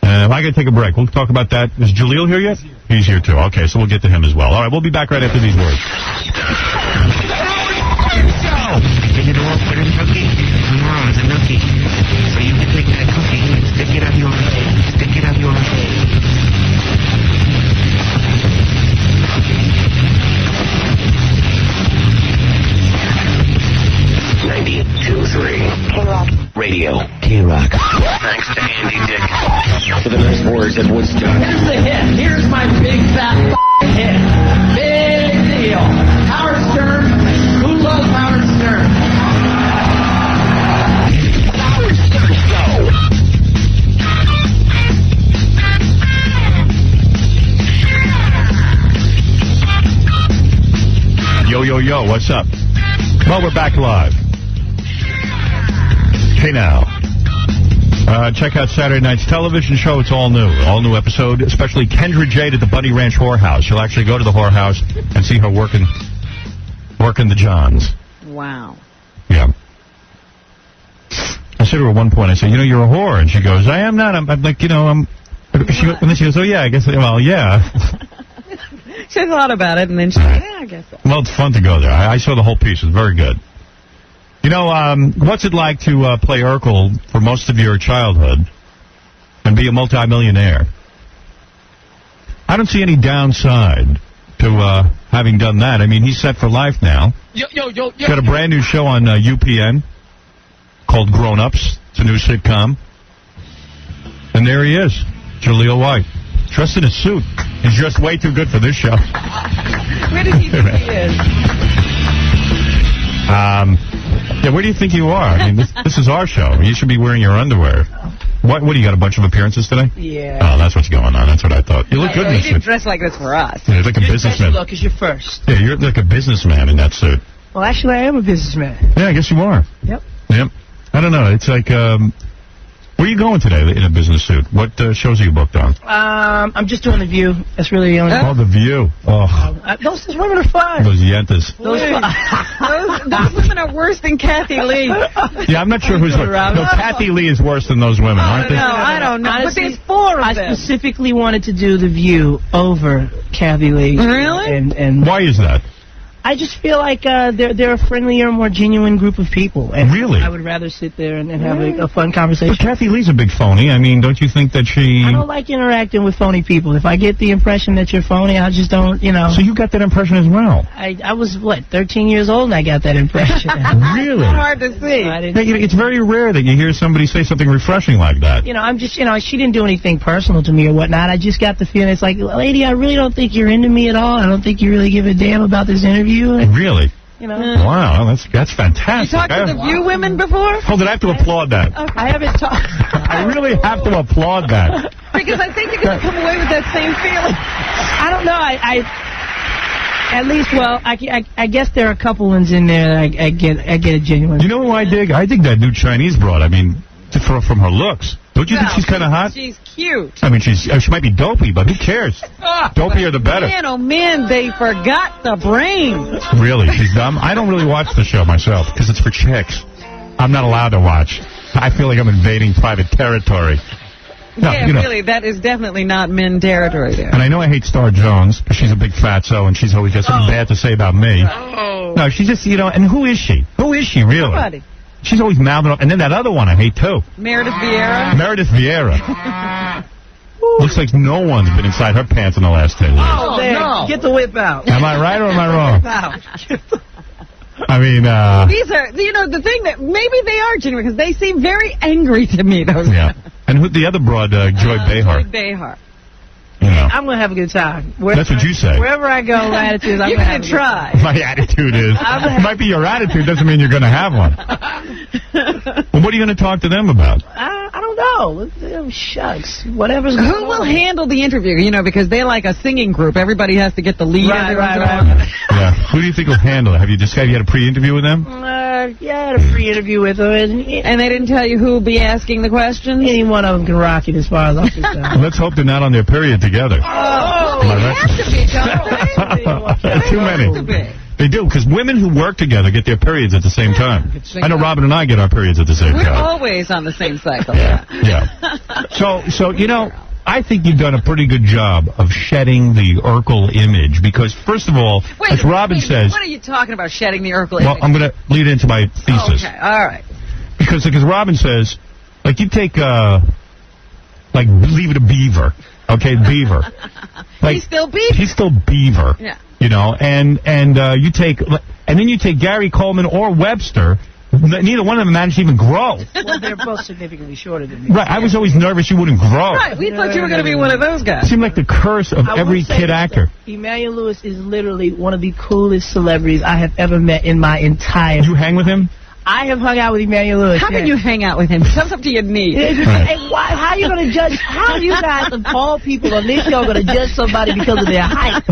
I got to take a break. We'll talk about that. Is Jaleel here yet? He's here, too. Okay, so we'll get to him as well. All right, we'll be back right after these words. Take it off, put it in cookie. Tomorrow is a nookie. So you can take that cookie and stick it up your face. Stick it up your face. K-Rock Radio. K-Rock. Thanks to Andy Dick for the nice words at Woodstock. Here's the hit. Here's my big fat hit. Big deal. Howard Stern. Who loves Howard Stern? Howard Stern Show. Yo, yo, yo, what's up? Well, we're back live. Hey now, check out Saturday night's television show. It's all new episode, especially Kendra Jade at the Bunny Ranch whorehouse. You'll actually go to the whorehouse and see her working the Johns. Wow. Yeah. I said to her at one point, I said, you're a whore. And she goes, I am not. I'm like, and then she goes, oh, yeah, I guess, well, yeah. She thought about it, and then she said, yeah, I guess so. Well, it's fun to go there. I saw the whole piece. It's very good. What's it like to play Urkel for most of your childhood and be a multimillionaire? I don't see any downside to having done that. I mean, he's set for life now. Yo. Got a brand new show on UPN called Grown Ups. It's a new sitcom. And there he is, Jaleel White, dressed in a suit. He's dressed way too good for this show. Where does he think he is? Yeah, where do you think you are? I mean, this is our show. You should be wearing your underwear. What do you got, a bunch of appearances today? Yeah. Oh, that's what's going on. That's what I thought. You look good in this suit. You didn't suit. dress like this for us. Yeah, you're like a businessman. Look, is your first. Yeah, you're like a businessman in that suit. Well, actually, I am a businessman. Yeah, I guess you are. Yep. I don't know. It's like, where are you going today in a business suit? What shows are you booked on? I'm just doing The View. That's really the only... Oh, The View. Oh. Those women are fine. Those yentas. Those women are worse than Kathy Lee. Yeah, I'm not sure who's worse. No, Kathy Lee is worse than those women, aren't they? No, I don't know. Honestly, but there's four of them. I specifically wanted to do The View over Kathy Lee. Really? And why is that? I just feel like they're a friendlier, more genuine group of people. And really? I would rather sit there and have a fun conversation. But Kathy Lee's a big phony. I mean, don't you think that she... I don't like interacting with phony people. If I get the impression that you're phony, I just don't, So you got that impression as well? I was, 13 years old and I got that impression. Really? It's hard to see. It's very rare that you hear somebody say something refreshing like that. I'm just, she didn't do anything personal to me or whatnot. I just got the feeling, it's like, lady, I really don't think you're into me at all. I don't think you really give a damn about this interview. Really? Wow, that's fantastic. You talked to The View women before? Hold it, I have to applaud that. Okay. I haven't talked. I really have to applaud that. because I think you're going to come away with that same feeling. I don't know. At least, well, I guess there are a couple ones in there that I get a genuine. You know who I dig? I dig that new Chinese broad. I mean, from her looks. Don't you think she's kind of hot? She's cute. I mean, she might be dopey, but who cares? Dopier the better. Man, oh man, they forgot the brain. Really? She's dumb? I don't really watch the show myself because it's for chicks. I'm not allowed to watch. I feel like I'm invading private territory. No, yeah, really, that is definitely not men territory there. And I know I hate Star Jones because she's a big fatso and she's always got something bad to say about me. Oh. No, she's just, and who is she? Who is she, really? Nobody. She's always mouthing up. And then that other one I hate, too. Meredith Vieira? Meredith Vieira. Looks like no one's been inside her pants in the last 10 years. Oh, there. No. Get the whip out. Am I right or am I wrong? I mean, these are, the thing that maybe they are genuine because they seem very angry to me, those yeah. And who the other broad, Joy Behar. Joy Behar. I'm going to have a good time. That's what you say. Wherever I go, my attitude is I'm going to try. My attitude is. It might be your attitude, doesn't mean you're going to have one. Well, what are you going to talk to them about? I don't know. Shucks. Whatever's going on. Who will handle the interview? Because they're like a singing group. Everybody has to get the lead. Right. Yeah. Who do you think will handle it? Have you had a pre-interview with them? Yeah, I had a pre-interview with them. And they didn't tell you who will be asking the questions? Any one of them can rock it as far as I'm concerned. Well, let's hope they're not on their period together. Oh, they have to be, John. Too many. They do, because women who work together get their periods at the same time. I know Robin and I get our periods at the same time. We're always on the same cycle. Yeah. So I think you've done a pretty good job of shedding the Urkel image, because, first of all, as Robin says... What are you talking about, shedding the Urkel image? Well, I'm going to lead into my thesis. Okay, all right. Because Robin says, you take, Leave It a Beaver. Okay, Beaver. He's still Beaver. He's still Beaver. Yeah. And you take... And then you take Gary Coleman or Webster... Neither one of them managed to even grow. Well, they're both significantly shorter than me. Right, I was always nervous you wouldn't grow. Right, we thought you were going to be one of those guys. It seemed like the curse of every kid actor. Emmanuel Lewis is literally one of the coolest celebrities I have ever met in my entire... You hang with him? I have hung out with Emmanuel Lewis. How can you hang out with him? Comes up to your knee. Hey, how are you going to judge? How are you guys, of all people on this show, going to judge somebody because of their height?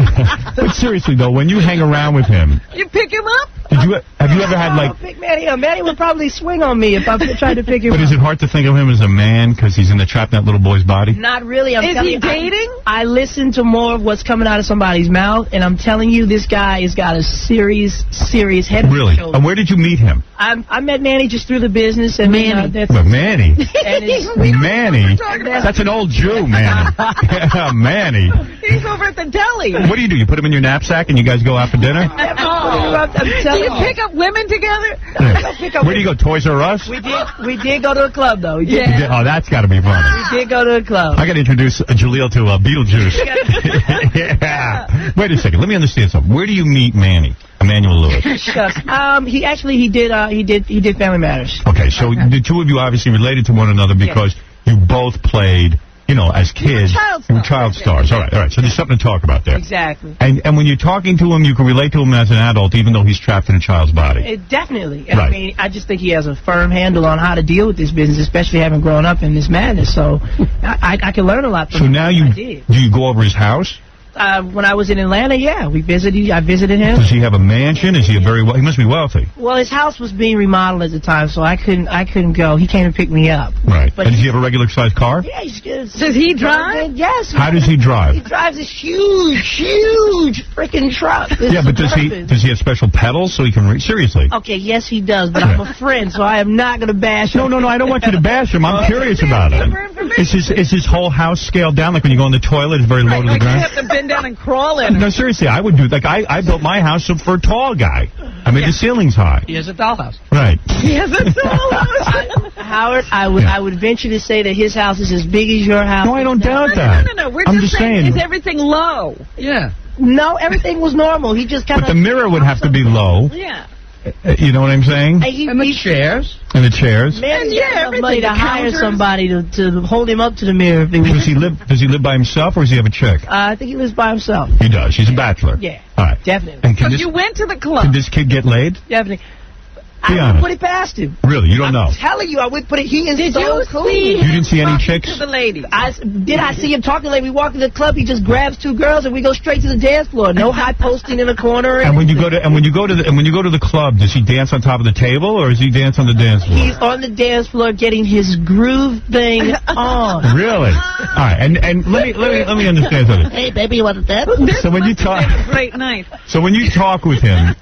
But seriously, though, when you hang around with him... You pick him up? Have you ever had, I pick Manny up. Manny would probably swing on me if I tried to pick him up. But is it hard to think of him as a man because he's in the trap in that little boy's body? Not really. Is he dating? I listen to more of what's coming out of somebody's mouth, and I'm telling you, this guy has got a serious head on his shoulders. And where did you meet him? I met Manny just through the business. And Manny. Manny? Manny? That's an old Jew, Manny. Manny. He's over at the deli. What do? You put him in your knapsack and you guys go out for dinner? Do you pick up women together? Yeah. Where do you go, Toys R Us? We did go to a club, though. Yeah. Oh, that's got to be fun. We did go to a club. I got to introduce Jaleel to Beetlejuice. Yeah. Wait a second. Let me understand something. Where do you meet Manny? Emmanuel Lewis. He did Family Matters. Okay, so the two of you obviously related to one another because you both played, as kids. You were child stars. All right. So there's something to talk about there. Exactly. And when you're talking to him, you can relate to him as an adult, even though he's trapped in a child's body. Definitely. Right. I mean, I just think he has a firm handle on how to deal with this business, especially having grown up in this madness. So I can learn a lot from him. So now do you go over his house? When I was in Atlanta, yeah, I visited him. Does he have a mansion? Is he he must be wealthy. Well, his house was being remodeled at the time, so I couldn't go. He came to pick me up. Right. But does he have a regular sized car? Yeah, he's good. Does he drive? Yes. How does he drive? He drives this huge freaking truck. Yeah, but does he have special pedals so he can seriously? Okay, yes he does, but I'm a friend, so I am not going to bash him. No, I don't want you to bash him. I'm curious about it. Is his whole house scaled down? Like when you go in the toilet, it's very low to the ground? You have to bend down and crawl in. No, seriously, I would do. I built my house for a tall guy. I mean, the ceiling's high. He has a dollhouse. Right. He has a dollhouse. Howard, I would venture to say that his house is as big as your house. No, I don't doubt that. No. We're just saying, is everything low? Yeah. No, everything was normal. He just kind of... But the mirror would have to be low. Yeah. You know what I'm saying? And the chairs. And the chairs. Man, enough money to hire somebody to hold him up to the mirror. Does he live by himself, or does he have a chick? I think he lives by himself. He does. He's a bachelor. Yeah. All right. Definitely. And you went to the club. Can this kid get laid? Definitely. I Be wouldn't honest. put it past him. Really, you don't know. I'm telling you, I would put it. He is Did so you cool. see You didn't see any chicks? to the ladies? I see him talking like we walk in the club. He just grabs two girls and we go straight to the dance floor. No high posting in a corner. And when you go to the club, does he dance on top of the table or does he dance on the dance floor? He's on the dance floor getting his groove thing on. Really? All right, and let me understand something. Hey, baby, you want to dance? So when you talk, Great night. so when you talk with him,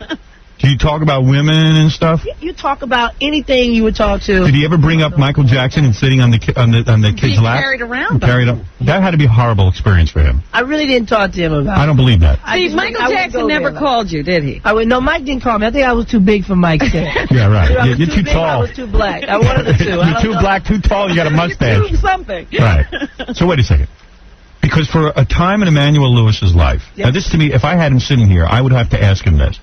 do you talk about women and stuff? You talk about anything you would talk to. Did he ever bring up Michael Jackson and sitting on the kid's lap? Carried around. Carried up. That had to be a horrible experience for him. I really didn't talk to him about it. I don't believe that. See, Michael Jackson never called you, did he? No, Mike didn't call me. I think I was too big for Mike. Yeah, right. You're too big, tall. I was too black. I wanted the two. You're too black, too tall. You got a mustache. Prove something. Right. So wait a second. Because for a time in Emmanuel Lewis's life, now this to me, if I had him sitting here, I would have to ask him this.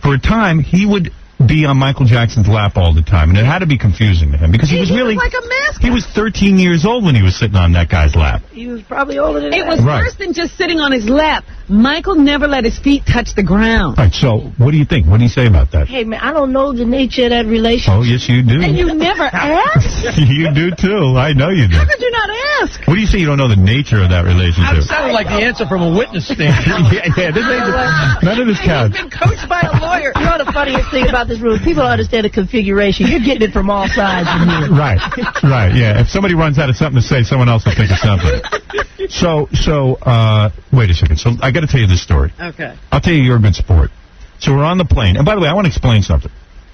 For a time, he would be on Michael Jackson's lap all the time, and it had to be confusing to him because he was really like a mascot. he was 13 years old when he was sitting on that guy's lap. He was probably older than It that. was worse than just sitting on his lap. Michael never let his feet touch the ground. Right. So what do you think? What do you say about that? Hey, man, I don't know the nature of that relationship. Oh, yes, you do. And you never asked? You do too. I know you do. How could you not ask? What do you say? You don't know the nature of that relationship? Sounded like the answer from a witness stand. yeah. None of this counts. He's been coached by a lawyer. You know the funniest thing about this room? People don't understand the configuration. You're getting it from all sides from here. Right. Yeah. If somebody runs out of something to say, someone else will think of something. So, wait a second. So I got to tell you this story. Okay. I'll tell you're a good sport. So we're on the plane. And by the way, I want to explain something.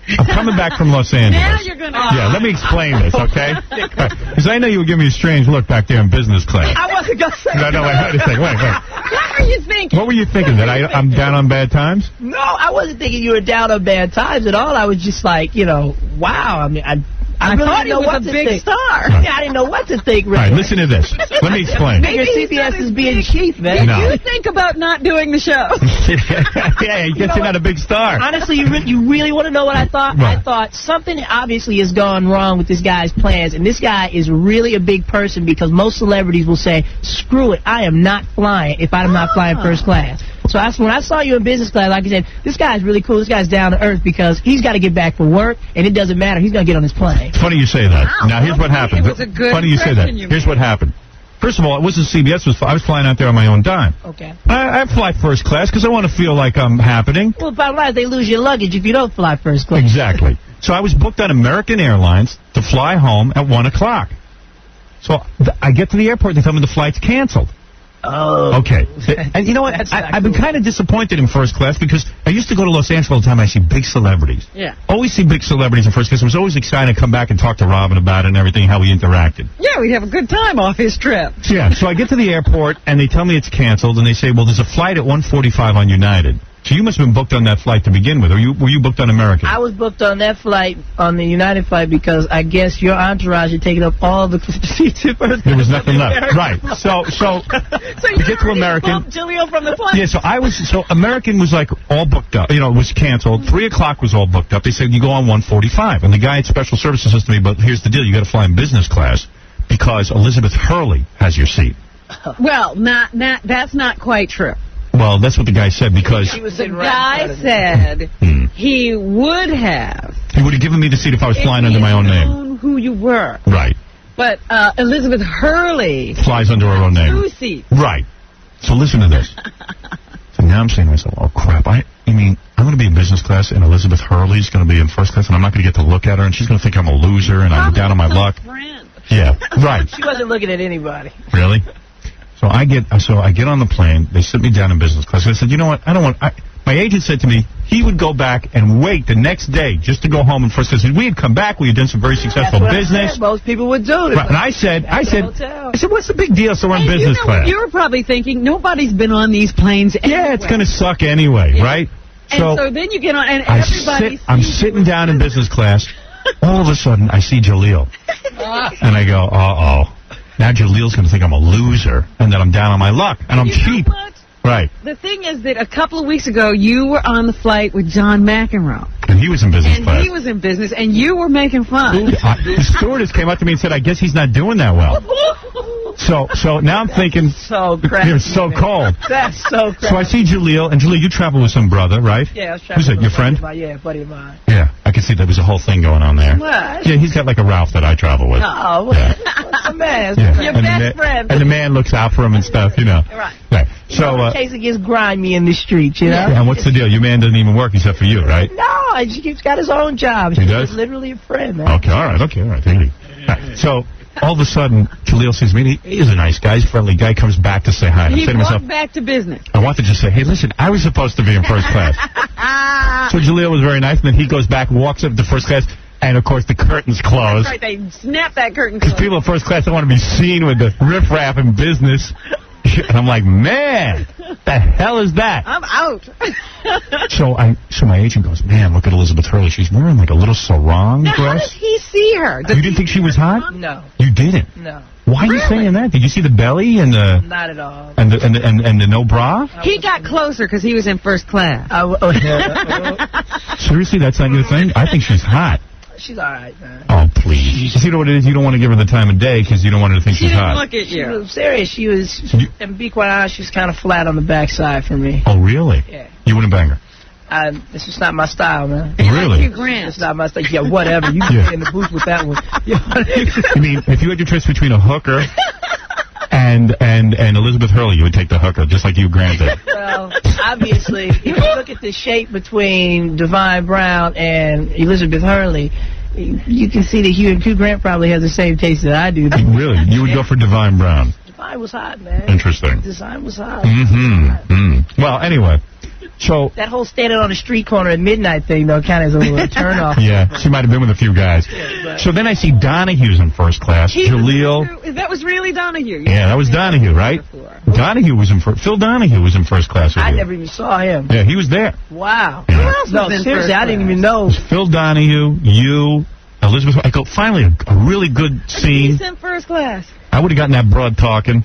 I'm coming back from Los Angeles. Now you're going to... Yeah, let me explain this, okay? Because I know you were giving me a strange look back there in business class. I wasn't going to say No, wait a second. Wait. What were you thinking? What were you thinking? That I'm down on bad times? No, I wasn't thinking you were down on bad times at all. I was just like, wow. I mean, I really thought didn't he know was what a to big think. star. Yeah, I didn't know what to think, really. All right, listen to this. Let me explain. Your CBS is being cheap, man. No. Did you think about not doing the show? Yeah, he gets not a big star. Honestly, you really want to know what I thought? What? I thought something obviously has gone wrong with this guy's plans, and this guy is really a big person because most celebrities will say, screw it, I am not flying if I'm not flying first class. So when I saw you in business class, like I said, this guy's really cool. This guy's down to earth because he's got to get back for work, and it doesn't matter. He's going to get on his plane. Funny you say that. Wow. Now, here's what happened. It was a good Funny you say that. impression you Here's made. what happened. First of all, it wasn't CBS. I was flying out there on my own dime. Okay. I fly first class because I want to feel like I'm happening. Well, bottom line is they lose your luggage if you don't fly first class. Exactly. So I was booked on American Airlines to fly home at 1 o'clock. So I get to the airport, they tell me the flight's canceled. Oh. Okay. And you know what? I've been kind of disappointed in first class because I used to go to Los Angeles all the time. I see big celebrities. Yeah. Always see big celebrities in first class. It was always exciting to come back and talk to Robin about it and everything, how we interacted. Yeah, we'd have a good time off his trip. Yeah, so I get to the airport, and they tell me it's canceled, and they say, well, there's a flight at 1:45 on United. So you must have been booked on that flight to begin with, or were you booked on American? I was booked on that flight, on the United flight, because I guess your entourage had taken up all the seats at first. There was nothing left. Right. So you get to American. Jaleel from the plane. Yeah, so American was like all booked up. It was canceled. 3 o'clock was all booked up. They said you go on 1:45, and the guy at Special Services says to me, but here's the deal, you got to fly in business class because Elizabeth Hurley has your seat. Well, that's not quite true. Well, that's what the guy said because The guy said he would have. he would have given me the seat if I was flying under my own name. Known who you were. Right. But Elizabeth Hurley Flies under her own name. 2 seats. Right. So listen to this. So now I'm saying to myself, oh, crap. You mean I'm going to be in business class and Elizabeth Hurley's going to be in first class and I'm not going to get to look at her and she's going to think I'm a loser and I'm down on my luck? Yeah, right. She wasn't looking at anybody. Really? So I get on the plane. They sit me down in business class. I said, you know what? My agent said to me he would go back and wait the next day just to go home in first class. We had come back. We had done some very successful That's what business. I said. Most people would do it. Right. And I said, what's the big deal? So we're in business class. You were probably thinking nobody's been on these planes anyway. Yeah, it's going to suck anyway, right? And so then you get on, and everybody. I'm sitting down in business class. All of a sudden, I see Jaleel, and I go, uh-oh. Now Jaleel's going to think I'm a loser and that I'm down on my luck and I'm cheap. Right. The thing is that a couple of weeks ago, you were on the flight with John McEnroe. And he was in business class. And he was in business, and you were making fun. The stewardess came up to me and said, I guess he's not doing that well. So now I'm thinking, so crazy. You're so cold. That's so crazy. So I see Jaleel, and Jaleel, you travel with some brother, right? Yeah, I was Who's it, your friend? Yeah, buddy of mine. Yeah. I could see there was a whole thing going on there. What? Yeah, he's got like a Ralph that I travel with. Oh, what's the man? Yeah. Your And best friend. And the man looks out for him and stuff, you know. Right. So, in case it gets grimy in the streets, you know? yeah, and what's the deal? Your man doesn't even work except for you, right? No, he's got his own job. He does? He's literally a friend, man. Okay, all right. Thank you. Right. So, all of a sudden, Jaleel sees me. He's a nice guy. He's a friendly guy. Comes back to say hi. And I'm He saying to myself, walked back to business. I want to just say, hey, listen, I was supposed to be in first class. So Jaleel was very nice, and then he goes back, walks up to first class, and, of course, the curtain's closed. That's right, they snapped that curtain Because closed. people in first class don't want to be seen with the riffraff in business. And I'm like, man, the hell is that? I'm out. So my agent goes, man, look at Elizabeth Hurley. She's wearing like a little sarong Now, how dress. does he see her? You didn't think she was hot? No. You didn't? No. Why are you saying that? Did you see the belly and the Not at all. and the no bra? He got closer because he was in first class. Seriously, that's not your thing? I think she's hot. She's all right, man. Oh, please. You know what it is? You don't want to give her the time of day because you don't want her to think She she's didn't hot. look at you. She was serious. She was, and to be quite honest, she's kind of flat on the backside for me. Oh, really? Yeah. You wouldn't bang her? This is not my style, man. Really? It's not my style. Yeah, whatever. You can Yeah. get in the booth with that one. You mean, if you had your choice between a hooker and Elizabeth Hurley, you would take the hooker, just like you granted. Well, obviously, if you look at the shape between Divine Brown and Elizabeth Hurley, you can see that Hugh Grant probably has the same taste that I do. Really? You would go for Divine Brown? Divine was hot, man. Interesting. Design was hot. Well, anyway, so... That whole standing on the street corner at midnight thing, though, kind of is a little turn off. Yeah, she might have been with a few guys. So then I see Donahue's in first class. Jaleel. That was really Donahue. Yeah, that was Donahue, right? Donahue was in first. Phil Donahue was in first class with I you. never even saw him. Yeah, he was there. Wow. Yeah. Who else was in seriously, I didn't even know. Phil Donahue, you, Elizabeth. I go, finally, a really good scene. He's in first class. I would have gotten that broad talking.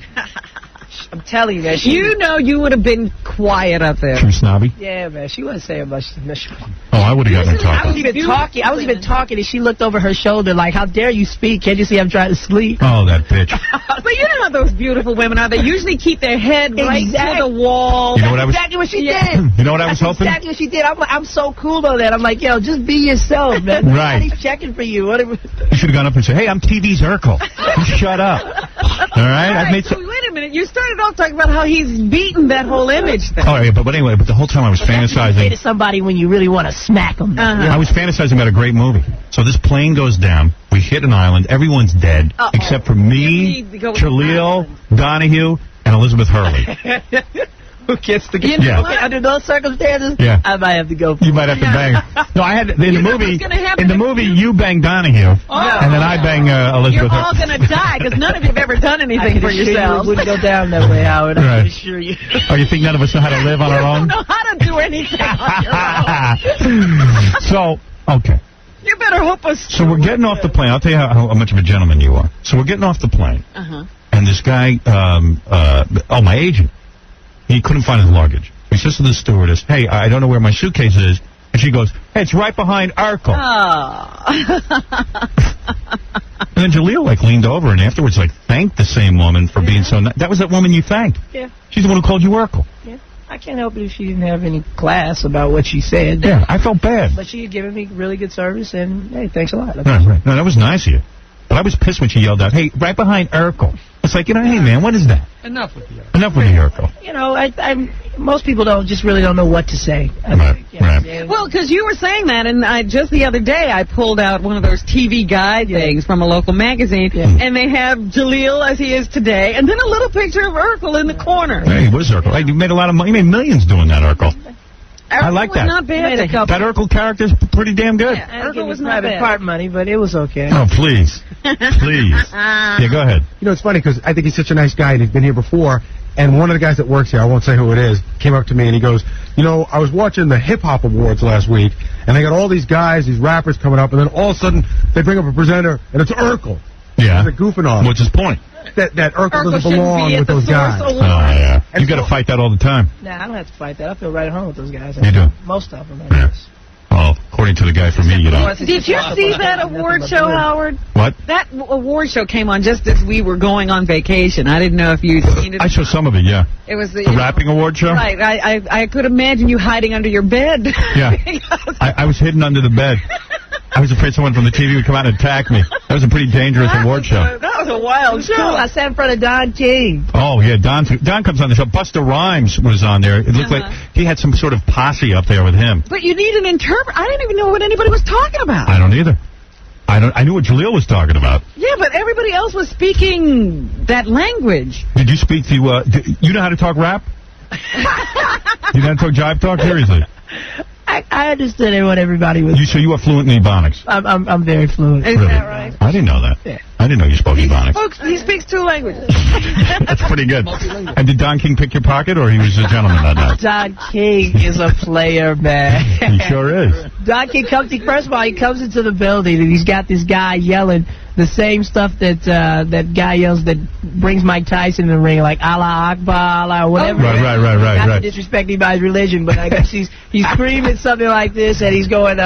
I'm telling you, man. You know you would have been quiet up there. She was snobby. Yeah, man. She wasn't saying much to me. Oh, I would have gotten her I was talking. even talking, and she looked over her shoulder like, how dare you speak? Can't you see I'm trying to sleep? Oh, that bitch. But you know how those beautiful women are. They usually keep their head right to the wall. You know what I was- Exactly what she did. You know what I was That's hoping? exactly what she did. I'm so cool on that. I'm like, yo, just be yourself, man. Right. Nobody's checking for you. Whatever. You should have gone up and said, hey, I'm TV's Urkel. You shut up. All right? I've made So wait a minute. You started off talking about how he's beaten that whole image thing. Oh, yeah, but anyway, the whole time I was Say fantasizing. to somebody when you really want to smack them. I was fantasizing about a great movie. So this plane goes down. We hit an island. Everyone's dead except for me, Jaleel, Donahue, and Elizabeth Hurley. Who gets to get? Yeah. Okay, under those circumstances, Yeah. I might have to go. You might have to bang. No, I had in the movie. In the movie, you bang Donahue, and then I bang Elizabeth. You're all going to die because none of you have ever done anything for yourselves. It wouldn't go down that way, Howard. I Right. can assure you. Oh, you think none of us know how to live on our own? You don't know how to do anything on your own. So, okay. You better hope us. So we're getting off the plane. I'll tell you how much of a gentleman you are. So we're getting off the plane, and this guy, my agent, he couldn't find his luggage. He says to the stewardess, hey, I don't know where my suitcase is. And she goes, hey, it's right behind Urkel. And then Jaleel, leaned over and afterwards, thanked the same woman for being so nice. That was that woman you thanked. Yeah. She's the one who called you Urkel. Yeah. I can't help it if she didn't have any class about what she said. Yeah, I felt bad. But she had given me really good service, and, hey, thanks a lot. Right. No, that was nice of you. But I was pissed when she yelled out, hey, right behind Urkel. It's like, hey, man, what is that? Enough with you. Enough with the Urkel. You know, most people really don't know what to say. Right. Well, because you were saying that, and just the other day I pulled out one of those TV guide things from a local magazine, and they have Jaleel as he is today, and then a little picture of Urkel in the corner. Hey, he was Urkel. Hey, you made a lot of money. You made millions doing that, Urkel. I like that. Not bad. That Urkel character's pretty damn good. Urkel was not private part money, but it was okay. Oh, please. Please. Yeah, go ahead. You know, it's funny because I think he's such a nice guy and he's been here before. And one of the guys that works here, I won't say who it is, came up to me and he goes, you know, I was watching the Hip Hop Awards last week, and they got all these guys, these rappers coming up, and then all of a sudden they bring up a presenter, and it's Urkel. Yeah. They're goofing off. What's his point? That Urkel doesn't belong with those guys. Oh, yeah. You got to fight that all the time. Nah, I don't have to fight that. I feel right at home with those guys. You do? Most of them, I guess. Oh, according to the guy from me, you don't. Did you see that award show, Howard? What? That award show came on just as we were going on vacation. I didn't know if you'd seen it. I saw some of it, yeah. It was the rapping award show? Right. I could imagine you hiding under your bed. Yeah. I was hidden under the bed. I was afraid someone from the TV would come out and attack me. That was a pretty dangerous award show. That was a wild show. I sat in front of Don King. Oh, yeah, Don comes on the show. Busta Rhymes was on there. It looked like he had some sort of posse up there with him. But you need an interpreter. I didn't even know what anybody was talking about. I don't either. I knew what Jaleel was talking about. Yeah, but everybody else was speaking that language. Did you speak to, you know how to talk rap? You know how to talk jive talk? Seriously. I understood what everybody was. So you are fluent in Ebonics? I'm very fluent. Is that right? I didn't know that. Yeah. I didn't know you spoke Ebonics. Folks, he speaks 2 languages. That's pretty good. And did Don King pick your pocket, or he was a gentleman that night? Don King is a player, man. He sure is. Don King first of all, he comes into the building, and he's got this guy yelling the same stuff that that guy yells that brings Mike Tyson in the ring, like Allah Akbar, Allah, whatever. Right. Not to disrespect anybody's religion, but I guess he's screaming something like this, and he's going,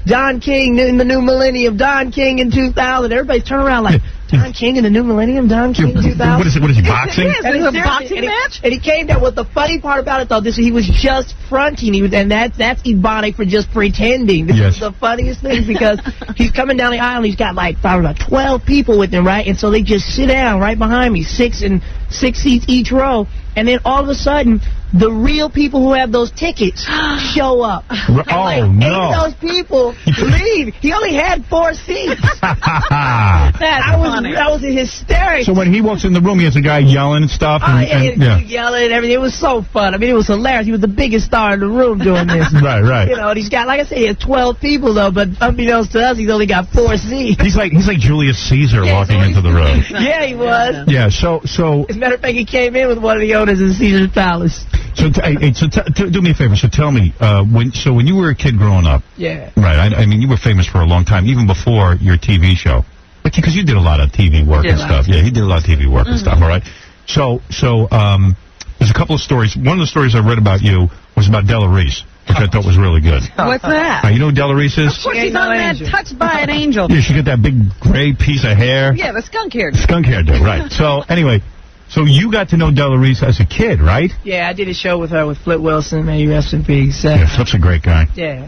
Don King in the new millennium, Don King in 2000. Everybody's turning around like, Don King in the new millennium, Don King in 2000. What is he, boxing? It is a boxing match? And he came there with the funny part about it, though. He was just fronting. And that's Ebonic for just pretending. This is the funniest thing because he's coming down the aisle and he's got like 12 people with him, right? And so they just sit down right behind me, 6 seats each row. And then all of a sudden, the real people who have those tickets show up. And like 8 of those people leave. He only had 4 seats. That was hysterical. So when he walks in the room, he has a guy yelling and stuff. Yelling and everything. It was so fun. I mean, it was hilarious. He was the biggest star in the room doing this. Right. You know, and he's got, like I said, he has 12 people, though, but unbeknownst to us, he's only got 4 seats. He's like Julius Caesar walking into the room. Yeah, he was. Yeah, so... As a matter of fact, he came in with one of the owners in Caesar's Palace. So, do me a favor. So tell me, when you were a kid growing up... Yeah. Right, I mean, you were famous for a long time, even before your TV show. Because you did a lot of TV work and stuff. Yeah, he did a lot of TV work and stuff, all right? So, there's a couple of stories. One of the stories I read about you was about Della Reese, which I thought was really good. What's that? You know who Della Reese is? Of course, she's on that Touched by an Angel. Yeah, she got that big gray piece of hair. Yeah, the skunk hair. Skunk hair, right. So, anyway... So you got to know Della Reese as a kid, right? Yeah, I did a show with her with Flip Wilson. May you rest in peace. Yeah, Flip's a great guy. Yeah.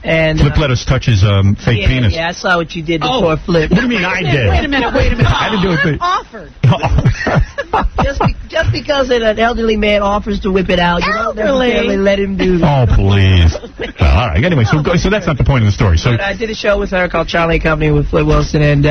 And Flip let us touch his fake penis. Yeah, I saw what you did before Flip. What do you mean I did? Wait a minute. I didn't do a thing. Offered. just because an elderly man offers to whip it out, you don't necessarily let him do that. Oh, please. Well, all right. Anyway, so that's not the point of the story. So I did a show with her called Charlie & Company with Flip Wilson, and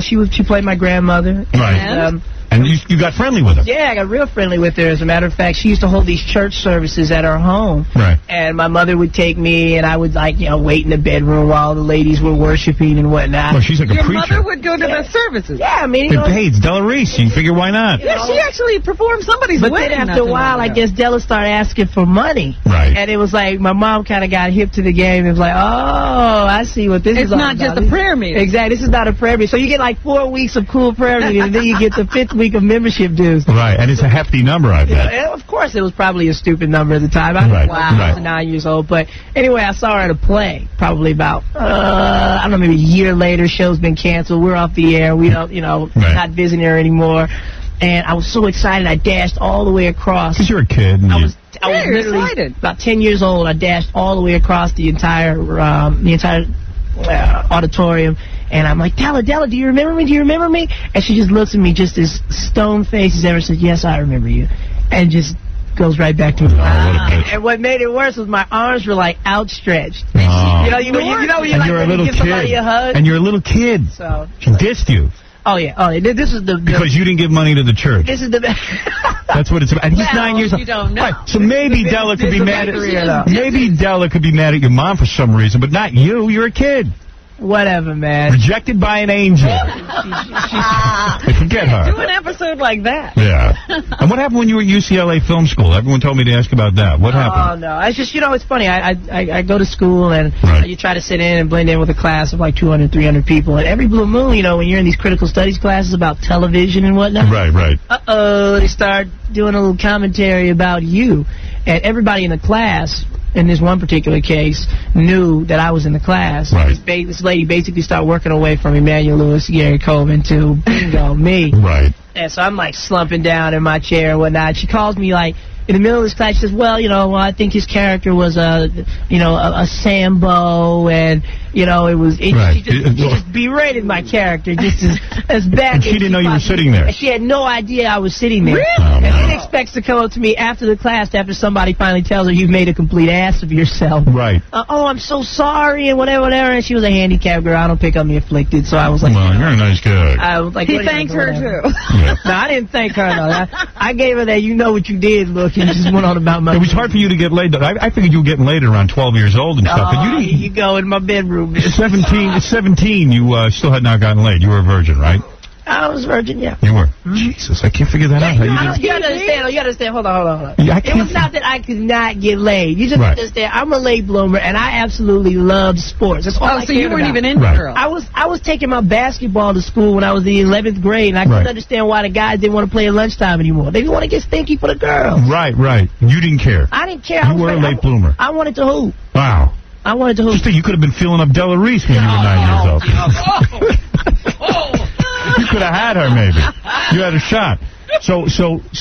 she played my grandmother. Right. And you got friendly with her? Yeah, I got real friendly with her. As a matter of fact, she used to hold these church services at her home. Right. And my mother would take me, and I would, wait in the bedroom while the ladies were worshiping and whatnot. Well, she's like a preacher. Your mother would go to the services. Yeah, I mean... Hey, it's Della Reese. You figure why not? Yeah, she actually performed somebody's wedding. But then after a while, I guess Della started asking for money. Right. And it was like, my mom kind of got hip to the game. It was like, oh, I see what this is all about. It's not just a prayer meeting. Exactly. This is not a prayer meeting. So you get like 4 weeks of cool prayer meeting, and then you get the 5th week of membership dues. Right, and it's a hefty number, I bet. Yeah, of course, it was probably a stupid number at the time. I was 9 years old. But anyway, I saw her at a play probably about, I don't know, maybe a year later. Show's been canceled. We're off the air. We don't, not visiting her anymore. And I was so excited, I dashed all the way across. Because you're a kid. And I was literally excited. About 10 years old. I dashed all the way across the entire auditorium. And I'm like, Della, do you remember me? Do you remember me? And she just looks at me just as stone faced as ever, said, yes, I remember you. And just goes right back to me. And what made it worse was my arms were like outstretched. Oh. You know, you're a little kid. A hug. And you're a little kid. So she dissed you. Oh yeah. This is the because you didn't give money to the church. This is the. That's what it's about. And he's 9 years old. You don't know. Right. So maybe Della could be mad at. Maybe Della could be mad at your mom for some reason, but not you. You're a kid. Whatever, man. Rejected by an angel. Forget her. Do an episode like that. Yeah. And what happened when you were at UCLA Film School? Everyone told me to ask about that. What happened? Oh, no. It's just, it's funny. I go to school, and you try to sit in and blend in with a class of like 200, 300 people. And every blue moon, when you're in these critical studies classes about television and whatnot. Right. They start doing a little commentary about you. And everybody in the class, in this one particular case, knew that I was in the class. Right. This lady basically started working away from Emmanuel Lewis, Gary Coleman to, bingo, me. Right. And so I'm like slumping down in my chair and whatnot. She calls me like in the middle of this class, she says, well, I think his character was a Sambo, and, it was, she just berated my character just as bad. And she didn't know you were sitting there. And she had no idea I was sitting there. Really? And then expects to come up to me after the class, after somebody finally tells her you've made a complete ass of yourself. Right. Oh, I'm so sorry, and whatever. And she was a handicapped girl. I don't pick up the afflicted, so I was like, well, you're a nice guy. I was like, he thanked her, too. Yeah. No, I didn't thank her, no. I gave her that you know what you did look, and just went on about my... It was hard for you to get laid. I figured you were getting laid around 12 years old and stuff. But you didn't. You go in my bedroom. 17, you still had not gotten laid. You were a virgin, right? I was virgin, yeah. You were? Jesus, I can't figure that out. You gotta understand. Hold on. Yeah, it was not that I could not get laid. You just understand. I'm a late bloomer, and I absolutely love sports. That's all I so you weren't about. even into girls. I was taking my basketball to school when I was in 11th grade, and I couldn't understand why the guys didn't want to play at lunchtime anymore. They didn't want to get stinky for the girls. Right. You didn't care. I didn't care. You were a late bloomer. I wanted to hoop. Wow. I wanted to hoop. Just think, you could have been feeling up Della Reese when you were 9 years old. You could have had her, maybe. You had a shot. So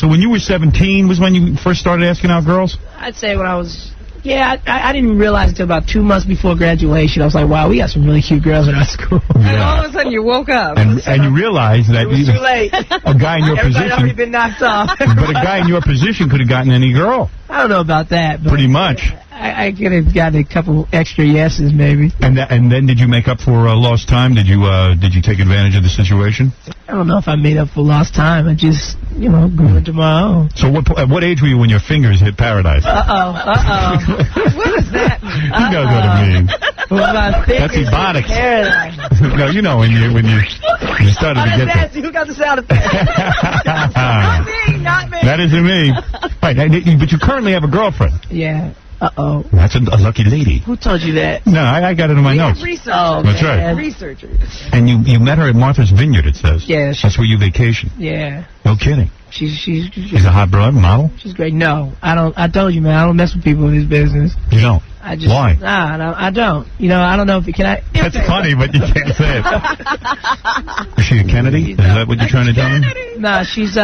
when you were 17 was when you first started asking out girls? I'd say when I was... Yeah, I didn't realize until about 2 months before graduation. I was like, wow, we got some really cute girls in our school. And all of a sudden you woke up. And you realized that... It was too late. A guy in your Everybody position... already been knocked off. But a guy in your position could have gotten any girl. I don't know about that. But pretty much. I could have gotten a couple extra yeses, maybe. And then did you make up for lost time? Did you take advantage of the situation? I don't know if I made up for lost time. I just, grew into my own. So at what age were you when your fingers hit paradise? What does that mean? You know what I mean. That's ebonics. No, you know when you started to get that. Who got the sound effect? Not me. That isn't me. Right, but you currently have a girlfriend. Yeah. Uh-oh. That's a lucky lady. Who told you that? No, I got it in my notes. Researchers. Oh, that's right. Researchers. And you met her at Martha's Vineyard, it says. Yeah. That's where you vacation. Yeah. No kidding. She's a hot broad model? She's great. No, I don't. I told you, man, I don't mess with people in this business. You don't? Why? Nah, no, I don't. I don't know if can I... That's funny, but you can't say it. Is she a Kennedy? Is that what you're trying to tell me? Nah, she's,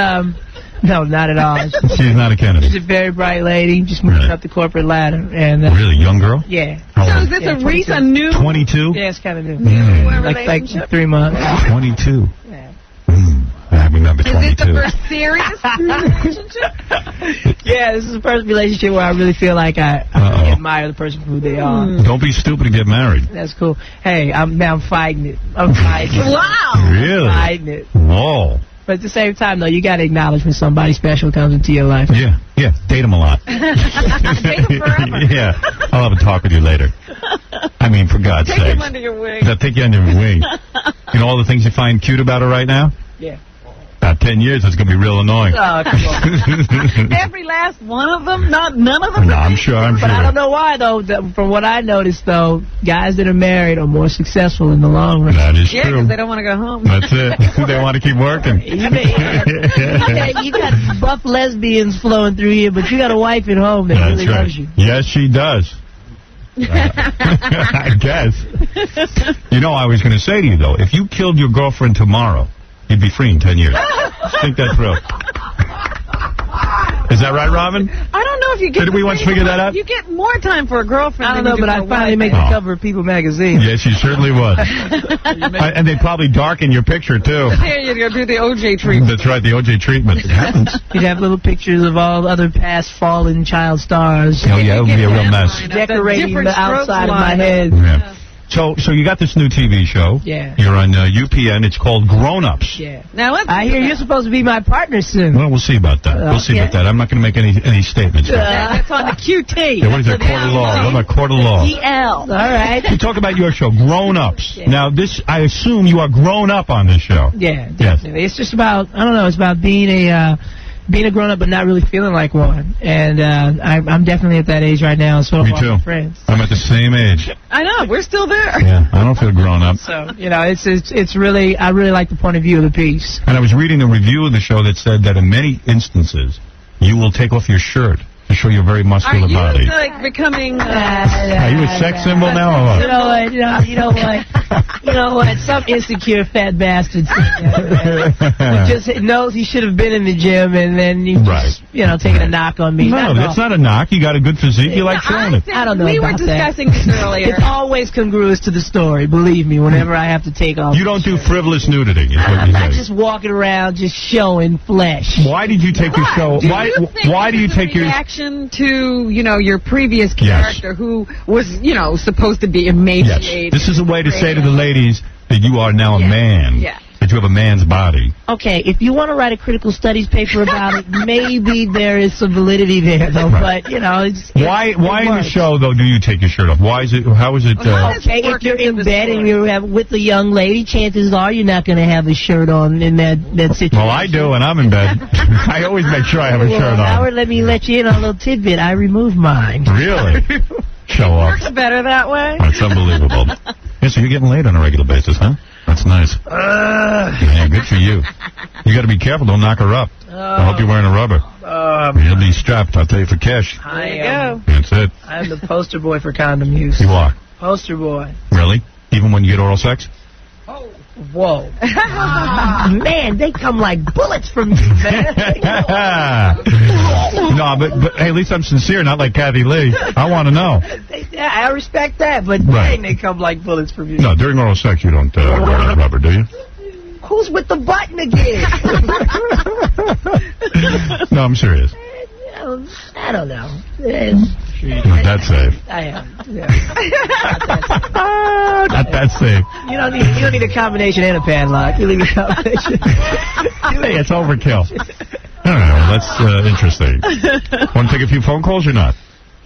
no, not at all. She's not a Kennedy. She's a very bright lady, just moving up the corporate ladder. And really? Young girl? Yeah. So is this a recent new... 22? Yeah, it's kind of new. Like 3 months. 22. Yeah. I remember 22. Is this the first serious relationship? Yeah, this is the first relationship where I really feel like I really admire the person for who they are. Don't be stupid and get married. That's cool. Hey, I'm fighting it. I'm fighting it. Wow. Really? I'm fighting it. Whoa. But at the same time, though, you got to acknowledge when somebody special comes into your life. Yeah. Date them a lot. Date them forever. Yeah. I'll have a talk with you later. I mean, for God's sake. Take him under your wing. Take you under your wing. You know all the things you find cute about her right now? Yeah. About 10 years, it's going to be real annoying. Oh, come on. Every last one of them? None of them? No, I'm sure. But I don't know why, though. From what I noticed, though, guys that are married are more successful in the long run. That is true. Yeah, because they don't want to go home. That's it. They want to keep working. You got buff lesbians flowing through here, but you got a wife at home that really loves you. Yes, she does. I guess. I was going to say to you, though, if you killed your girlfriend tomorrow, you'd be free in 10 years. I think that's real. Is that right, Robin? I don't know if you get... Did we once figure that out? You get more time for a girlfriend. I don't know, but I finally made the cover of People magazine. Yes, you certainly was. And they probably darken your picture, too. There you go, do the OJ treatment. That's right, the OJ treatment. It happens. You'd have little pictures of all other past fallen child stars. Oh, yeah, it would be a real mess. Decorating the outside of my head. Yeah. So you got this new TV show. Yeah. You're on UPN. It's called Grown Ups. Yeah. Now I hear you're supposed to be my partner soon. Well, we'll see about that. We'll see about that. I'm not going to make any statements. That's on the QT. Yeah, what is that? Court of law. What about court of law? GL. All right. We talk about your show, Grown Ups. Yeah. Now, I assume you are grown up on this show. Yeah, definitely. Yes. It's just about, I don't know, it's about being a grown-up but not really feeling like one. And I'm definitely at that age right now, so Me too. My friends. I'm at the same age. I know, we're still there. Yeah, I don't feel grown up. So, it's really, I really like the point of view of the piece. And I was reading a review of the show that said that in many instances, you will take off your shirt to show your very muscular Are you body. like becoming? Are you a sex symbol now or what? You know what? You know what? Some insecure fat bastard who just knows he should have been in the gym, and then he just, taking a knock on me. No, that's not a knock. You got a good physique. You like showing it. I don't know. We were about discussing that. this earlier. It's always congruous to the story. Believe me. Whenever I have to take off, you don't do frivolous nudity. Is what I'm you not say. just walking around just showing flesh. Why did you take your show? Why do you take your reaction to your previous character who was supposed to be emaciated? Yes. This is a way to say to the ladies that you are now a man. Yeah. That you have a man's body. Okay, if you want to write a critical studies paper about it, maybe there is some validity there, though. Right. But it's Why in the show though do you take your shirt off? Why is it? How is it? Okay, if you're in bed and you're with a young lady, chances are you're not going to have a shirt on in that situation. Well, I do, and I'm in bed. I always make sure I have a shirt on. Howard, let me let you in on a little tidbit. I removed mine. Really? Show off. Works better that way. That's unbelievable. Yeah, so you're getting laid on a regular basis, huh? That's nice. Yeah, good for you. You got to be careful. Don't knock her up. I hope you're wearing a rubber. You'll be strapped. I'll tell you for cash. There you go. That's it. I'm the poster boy for condom use. You are. Poster boy. Really? Even when you get oral sex? Whoa. Man, they come like bullets from you, man. No, but hey, at least I'm sincere, not like Kathy Lee. I want to know. I respect that, but dang, they come like bullets from you. No, during oral sex you don't wear a rubber, do you? Who's with the button again? No, I'm serious. I don't know. Not that safe. I am. Yeah. Not that safe. You don't need a combination and a padlock. You need a combination. Hey, it's overkill. I don't know. That's interesting. Want to take a few phone calls or not?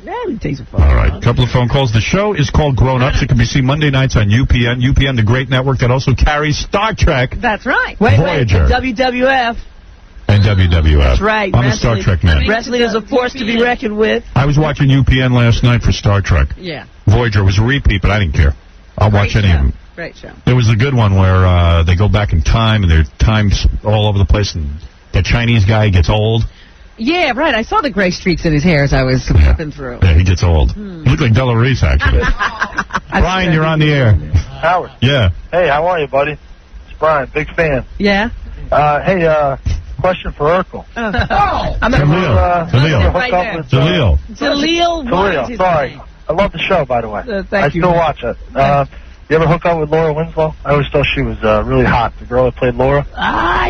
Yeah, we take some phone All right, a couple of phone calls. The show is called Grown Ups. It can be seen Monday nights on UPN. UPN, the great network that also carries Star Trek. That's right. Voyager. WWF. And WWF. That's right. I'm a Star Trek man. Wrestling is a force to be reckoned with. I was watching UPN last night for Star Trek. Yeah. Voyager was a repeat, but I didn't care. I'll watch any of them. Great show. There was a good one where they go back in time, and their time's all over the place, and the Chinese guy gets old. Yeah, right. I saw the gray streaks in his hair as I was flipping through. Yeah, he gets old. He looked like Della Reese, actually. Brian, you're on the air. Howard. Yeah. Hey, how are you, buddy? It's Brian, big fan. Yeah? Hey, question for Urkel. Jaleel. Sorry. I love the show, by the way. I still watch it. You ever hook up with Laura Winslow? I always thought she was really hot. The girl that played Laura.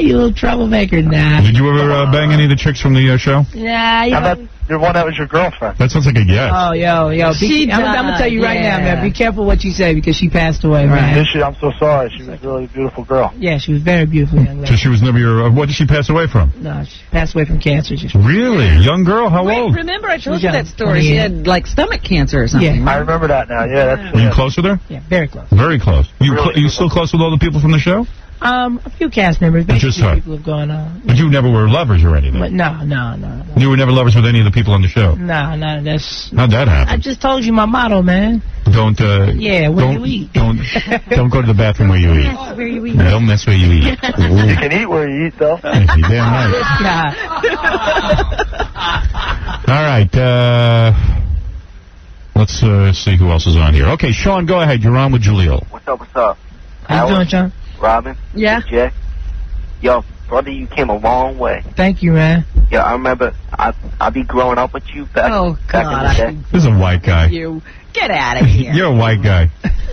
You little troublemaker now. Did you ever bang any of the chicks from the show? Nah, How about the one that was your girlfriend? That sounds like a yes. Oh, yo. I'm going to tell you right now, man. Be careful what you say because she passed away, man. Did she? I'm so sorry. She was really a beautiful girl. Yeah, she was very beautiful young lady. So she was never your... what did she pass away from? No, she passed away from cancer. Really? Young girl? How old? Remember I told you that story. She had, like, stomach cancer or something. Yeah. I remember that now. Yeah, that's... Are you close with her? Yeah, very close. Very close. You still close with all the people from the show? A few cast members. Just her. People have gone on. But you never were lovers or anything? But no. You were never lovers with any of the people on the show? No, that's... How'd that happen? I just told you my motto, man. Don't, yeah, where you eat. Don't go to the bathroom where you eat. Where you eat. Don't mess where you eat. You can eat where you eat, though. Hey, you're damn right. All right, let's see who else is on here. Okay, Sean, go ahead. You're on with Jaleel. What's up? How you doing, Sean? Robin? Yeah? Jay? Yo, brother, you came a long way. Thank you, man. Yeah, I remember I be growing up with you back in the day. This is a white guy. You. Get out of here. You're a white guy.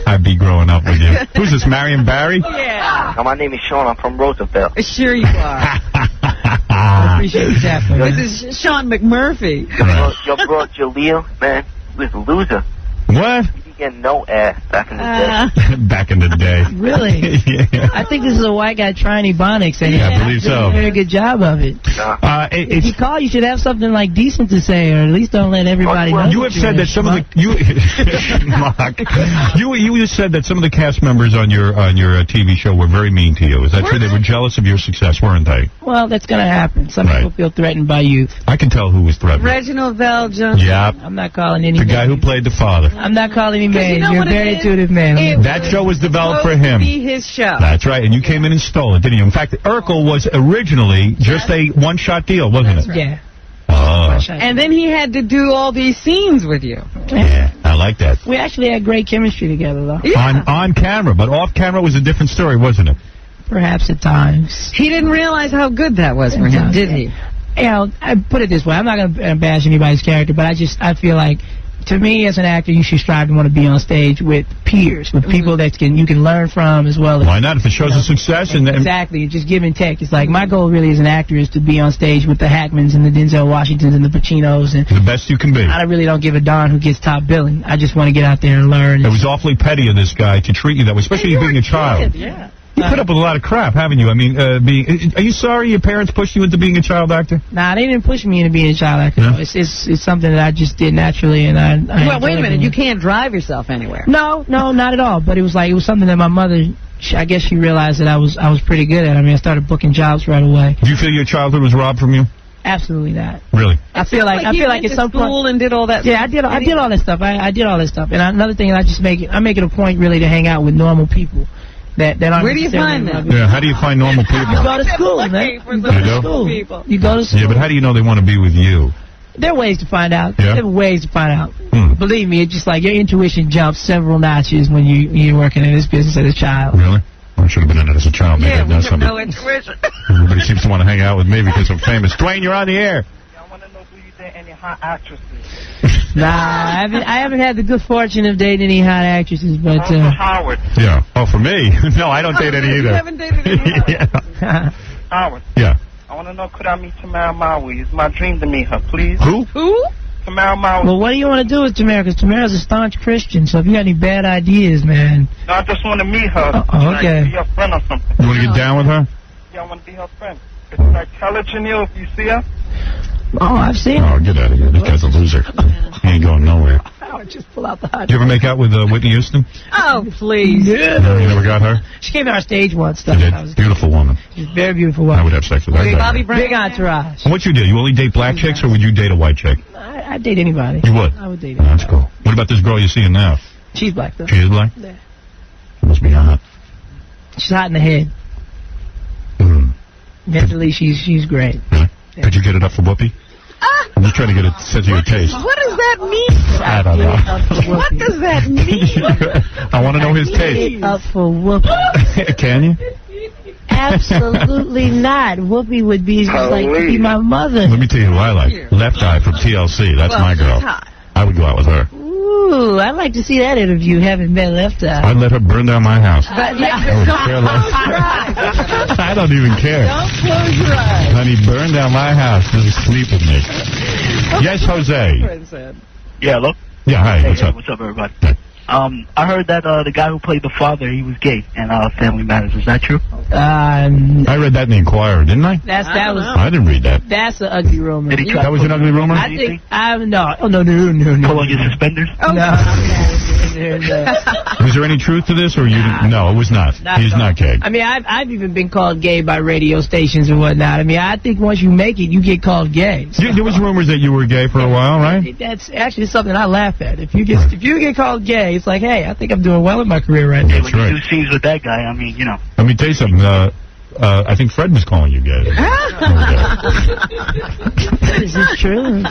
I'd be growing up with you. Who's this, Marion Barry? Yeah. My name is Sean. I'm from Roosevelt. Sure you are. I appreciate you tapping. This is Sean McMurphy. Your bro Jaleel, man, he was a loser. What? He didn't get no ass back in the day. Back in the day. Really? Yeah. I think this is a white guy trying ebonics, and I believe did so. a very good job of it. If you call, you should have something like decent to say, or at least don't let everybody know. You have said that some of the you said that some of the cast members on your TV show were very mean to you. Is that true? They were jealous of your success, weren't they? Well, that's going to happen. Some people feel threatened by you. I can tell who was threatened. Reginald Vell Johnson. Yeah. I'm not calling any The guy who played the father. I'm not calling any names. You know You're a what it very is? intuitive man. That show was developed for him. To be his show. That's right, and you came in and stole it, didn't you? In fact, Urkel was originally just a one-shot deal, wasn't it? Yeah. Oh. And then he had to do all these scenes with you. Yeah, I like that. We actually had great chemistry together, though. Yeah. On camera, but off camera was a different story, wasn't it? Perhaps at times. He didn't realize how good that was for him, did he? You know, I put it this way. I'm not going to bash anybody's character, but I feel like, to me, as an actor, you should strive to want to be on stage with peers, with people that you can learn from as well. Why not? If it shows a success. Exactly. Just give and take. It's like my goal really as an actor is to be on stage with the Hackmans and the Denzel Washingtons and the Pacinos. And the best you can be. I really don't give a darn who gets top billing. I just want to get out there and learn. It was awfully petty of this guy to treat you that way, especially you being a child. Yeah. You put up with a lot of crap, haven't you? I mean, are you sorry your parents pushed you into being a child actor? Nah, they didn't push me into being a child actor. No? It's something that I just did naturally, and I Well, wait a minute. You can't drive yourself anywhere. No, not at all. But it was something that my mother, I guess she realized that I was pretty good at. I mean, I started booking jobs right away. Do you feel your childhood was robbed from you? Absolutely not. Really? I feel like at some point. And did all that. Yeah, I did all that stuff. I did all that stuff. And another thing, I make it a point really to hang out with normal people. That aren't. Where do you find them? Yeah, how do you find normal people? You go to school, man. You go to school. You go to school. Yeah, but how do you know they want to be with you? There are ways to find out. Yeah? There are ways to find out. Believe me, it's just like your intuition jumps several notches when you're working in this business as a child. Really? Well, I should have been in it as a child. Maybe Yeah, I'd we know have something. no intuition. Everybody seems to want to hang out with me because I'm famous. Dwayne, you're on the air. I want to know, do you date any hot actresses? Nah, I haven't had the good fortune of dating any hot actresses, but Howard. Yeah. Oh, for me? No, I don't date any either. You haven't dated any Yeah. Howard. Yeah. I want to know, could I meet Tamara Maui? It's my dream to meet her, please. Who? Tamara Maui. Well, what do you want to do with Tamara? Because Tamara's a staunch Christian, so if you got any bad ideas, man. No, I just want to meet her. Okay. Like, be her friend or something. You want to get down with her? Yeah, I want to be her friend. It's like television you if you see her. Oh, I've seen her. Oh, get out of here. This guy's a loser. He ain't going nowhere. Howard, just pull out the hot. Did you ever make out with Whitney Houston? Oh, please. Yeah. No, you never got her? She came to our stage once. You did? Beautiful woman. She's a very beautiful I woman. would have sex with her. Bobby Brown. Big entourage. And what you do? You only date black chicks, or would you date a white chick? I'd date anybody. You would? I would date Oh, anybody. that's cool. What about this girl you're seeing now? She's black, though. She is black? Yeah. She must be hot. She's hot in the head. Mentally, she's great. Really? Could you get it up for Whoopi? I'm just trying to get a sense of your taste. What does that mean? I don't know. What does that mean? I want to know his taste. Up for Whoopi. Can you? Absolutely not. Whoopi would be be my mother. Let me tell you who I like. Left Eye from TLC. That's my girl. I would go out with her. Ooh, I'd like to see that interview, having met Left Eye. I'd let her burn down my house. But I would care less. I don't even care. Don't close your eyes. Honey, burn down my house. Just sleep with me. Yes, Jose. Yeah, hello? Yeah, hi. Hey, What's up? What's up, everybody? I heard that the guy who played the father, he was gay in Family Matters. Is that true? I read that in the Inquirer, didn't I? I didn't read that. That's an ugly rumor. Did he try That was an ugly rumor? I think no. Pull on your suspenders? Was there any truth to this, or you didn't? No, it was not. He's not gay. I mean, I've even been called gay by radio stations and whatnot. I mean, I think once you make it, you get called gay. So. There was rumors that you were gay for a while, right? That's actually something I laugh at. If you get called gay, it's like, hey, I think I'm doing well in my carear right now. That's right. When you do scenes with that guy, I mean, you know. Let me tell you something. I think Fred was calling you gay. Is this true?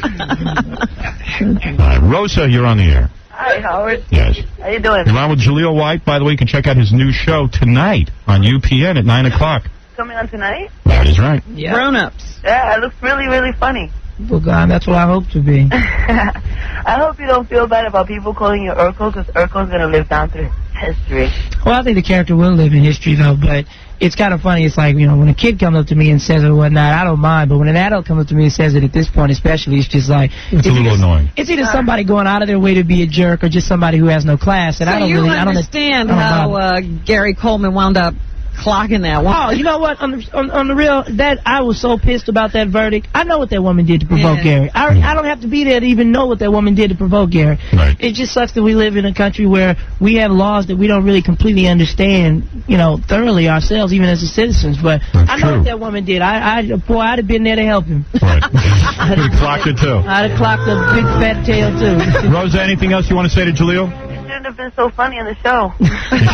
Rosa, you're on the air. Hi, Howard. Yes. How you doing? You're on with Jaleel White. By the way, you can check out his new show tonight on UPN at 9 o'clock. Coming on tonight? That is right. Yeah. Grown-ups. Yeah, it looks really, really funny. Well, God, that's what I hope to be. I hope you don't feel bad about people calling you Urkel, because Urkel's going to live down through history. Well, I think the character will live in history, though, but it's kind of funny. It's like, you know, when a kid comes up to me and says it or whatnot, I don't mind, but when an adult comes up to me and says it at this point especially, it's just like... It's a little annoying. It's either somebody going out of their way to be a jerk or just somebody who has no class, and So I don't you really... understand I don't how Gary Coleman wound up clocking that one. Oh, you know what? On the real, that I was so pissed about that verdict. I know what that woman did to provoke Gary. I don't have to be there to even know what that woman did to provoke Gary. Right. It just sucks that we live in a country where we have laws that we don't really completely understand, you know, thoroughly ourselves, even as citizens. But That's I know true. what that woman did. I'd have been there to help him. Right. You clocked it, too. I'd have clocked a big fat tail, too. Rosa, anything else you want to say to Jaleel? shouldn't have been so funny in the show. You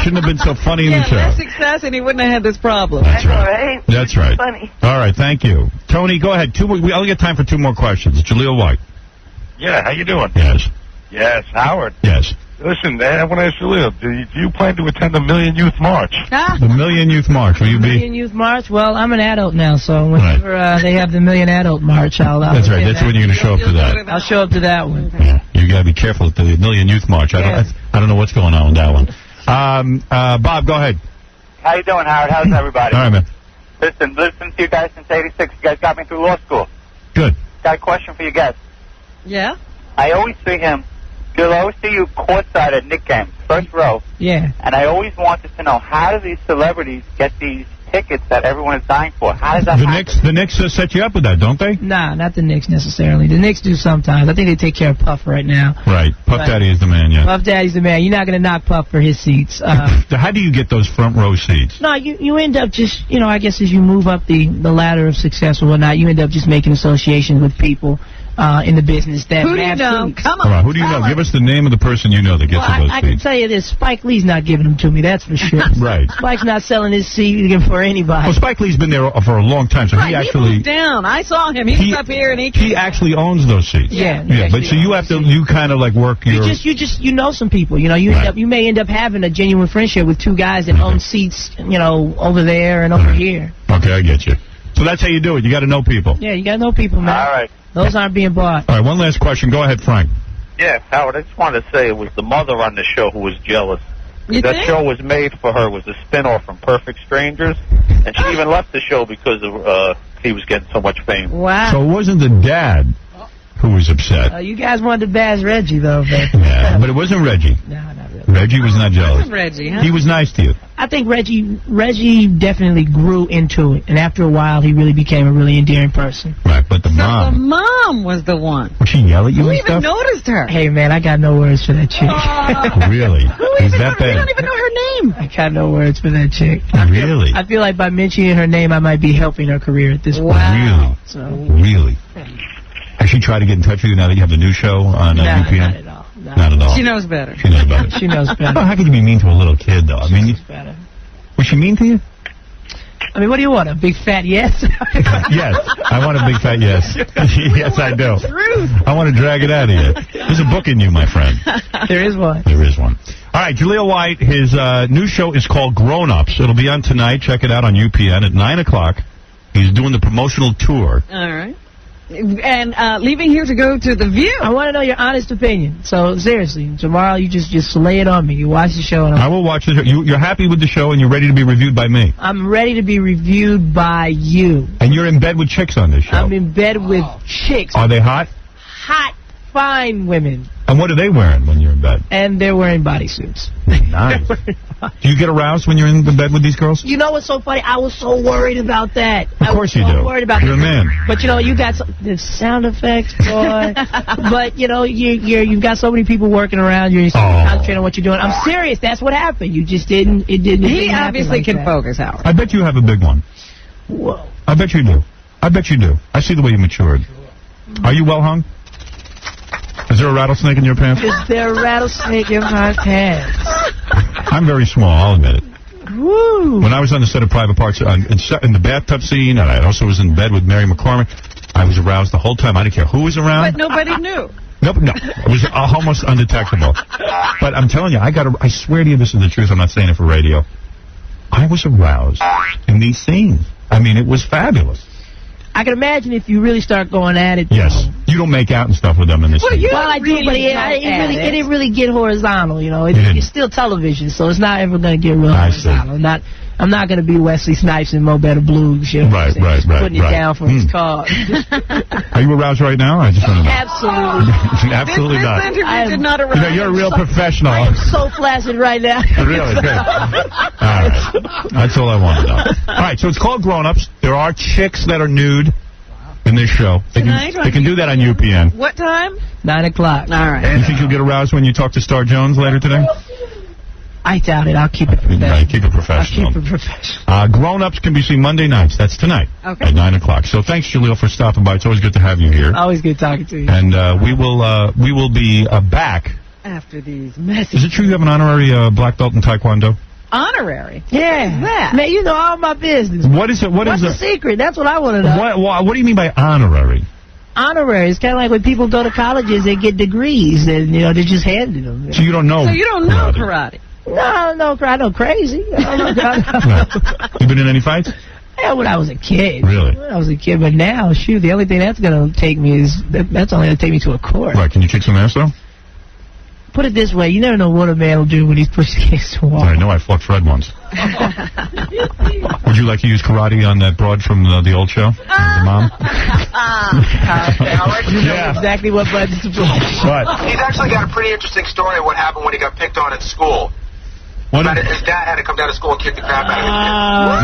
shouldn't have been so funny in the show. less success and he wouldn't have had this problem. That's right. Right? That's right. Funny. All right, thank you. Tony, go ahead. We only get time for 2 more questions. Jaleel White. Yeah, how you doing? Yes. Yes, Howard. Yes. Listen, man, I want to ask Jaleel, do you plan to attend the Million Youth March? The Million Youth March, will you be? Million Youth March? Well, I'm an adult now, so whenever they have the Million Adult March, I'll That's right. That's when you're going to show up to that. I'll show up to that one. Yeah. You got to be careful at the Million Youth March. I don't know what's going on with that one. Bob, go ahead. How you doing, Howard? How's everybody? All right, man. Listen to you guys since '86. You guys got me through law school. Good. Got a question for you guys. Yeah? I always see him. I always see you courtside at Knicks games, first row. Yeah. And I always wanted to know, how do these celebrities get these tickets that everyone is dying for? How does that happen? The Knicks set you up with that, don't they? Nah, not the Knicks necessarily. The Knicks do sometimes. I think they take care of Puff right now. Right. Puff Daddy is the man, yeah. Puff Daddy's the man. You're not going to knock Puff for his seats. How do you get those front row seats? No, you end up just, I guess as you move up the ladder of success or whatnot, you end up just making associations with people in the business that Who do you know? Come on. All right, who do you know? Give us the name of the person you know that gets those I can seats. tell you this. Spike Lee's not giving them to me, that's for sure. Right. Spike's not selling his seat for anybody. Well, Spike Lee's been there for a long time, so he actually... moved down. I saw him. He was up here and he actually owns those seats. Yeah. But so you kind of like work your... You know some people. You may end up having a genuine friendship with two guys that own seats, over there and over here. Okay, I get you. So that's how you do it. You got to know people. Yeah, you got to know people, man. All right. Those aren't being bought. All right, one last question. Go ahead, Frank. Yeah, Howard, I just wanted to say it was the mother on the show who was jealous. That show was made for her, was a spin-off from Perfect Strangers, and she even left the show because of he was getting so much fame. Wow. So it wasn't the dad who was upset. You guys wanted to bash Reggie, though. Yeah, but it wasn't Reggie. No, not really. Reggie was not jealous. Reggie, huh? He was nice to you. I think Reggie definitely grew into it, and after a while, he really became a really endearing person. Right, but the The mom... mom was the one. Would she yell at you Who and even stuff? noticed her? Hey, man, I got no words for that chick. Really? Is that We bad? don't even know her name. I got no words for that chick. Really? I feel like by mentioning her name, I might be helping her career at this point. Really? So. Really? Has she tried to get in touch with you now that you have the new show on UPN? Not at all. Not at all. She knows better. She knows better. She knows better. How could you be mean to a little kid, though? I mean, She knows better. was she mean to you? I mean, what do you want? A big fat yes? Yes. I want a big fat yes. Yes, I do. I want to drag it out of you. There's a book in you, my friend. There is one. There is one. All right, Jaleel White, his new show is called Grown Ups. It'll be on tonight. Check it out on UPN at 9 o'clock. He's doing the promotional tour. All right. And leaving here to go to The View. I want to know your honest opinion. So, seriously, tomorrow you just lay it on me. You watch the show. And I will watch it. You're happy with the show, and you're ready to be reviewed by me. I'm ready to be reviewed by you. And you're in bed with chicks on this show. I'm in bed with chicks. Are they hot? Hot, fine women. And what are they wearing when you're in bed? And they're wearing bodysuits. Nice. Do you get aroused when you're in the bed with these girls? You know what's so funny? I was so worried about that. Of course you do. Worried about You're a man. But you got the sound effects, boy. But you've got so many people working around. You're concentrating on what you're doing. I'm serious. That's what happened. You just didn't. It didn't. He happen obviously like can that. focus, Howard. I bet you have a big one. Whoa. I bet you do. I bet you do. I see the way you matured. Are you well hung? Is there a rattlesnake in your pants? Is there a rattlesnake in my pants? I'm very small, I'll admit it. Woo. When I was on the set of Private Parts, in the bathtub scene, and I also was in bed with Mary McCormick, I was aroused the whole time. I didn't care who was around. But nobody knew. Nope, no. It was almost undetectable. But I'm telling you, I swear to you this is the truth. I'm not saying it for radio. I was aroused in these scenes. I mean, it was fabulous. I can imagine if you really start going at it. Yes. You don't make out and stuff with them in this scene. Well, I do, but it didn't really get horizontal, It's still television, so it's not ever going to get real horizontal. I'm not going to be Wesley Snipes and Mo Better Blues, Right. putting it down for his cause. Are you aroused right now? I just want to know. Absolutely. Absolutely this not. interview did not arouse. You're a real professional. I am so flaccid right now. Really? Good. All right. That's all I want to know. All right, so it's called Grown Ups. There are chicks that are nude in this show. They can do that on UPN. What time? 9 o'clock. All right. You think you'll get aroused when you talk to Star Jones later today? I doubt it. I'll keep it professional. Right, keep it professional. I'll keep it professional. Grown Ups can be seen Monday nights. That's tonight at 9 o'clock. So thanks, Jaleel, for stopping by. It's always good to have you here. Always good talking to you. And we will be back After these messages. Is it true you have an honorary black belt in Taekwondo? Honorary? Yeah. What is that? Man, you know all my business. What is it? What's the secret? That's what I want to know. What do you mean by honorary? Honorary. It's kind of like when people go to colleges, they get degrees, and they just handed them. So you don't know? So you don't know karate? No, I know crazy. I don't know karate. You been in any fights? Yeah, when I was a kid. Really? When I was a kid, but now, shoot, the only thing that's going to take me is, that's only going to take me to a court. Right, can you kick some ass, though? Put it this way, you never know what a man will do when he's pushing against the wall. I know, I fought Fred once. Would you like to use karate on that broad from the old show? The mom? Howard, you know exactly what buttons to push. What? He's actually got a pretty interesting story of what happened when he got picked on at school. His dad had to come down to school and kick the crap out of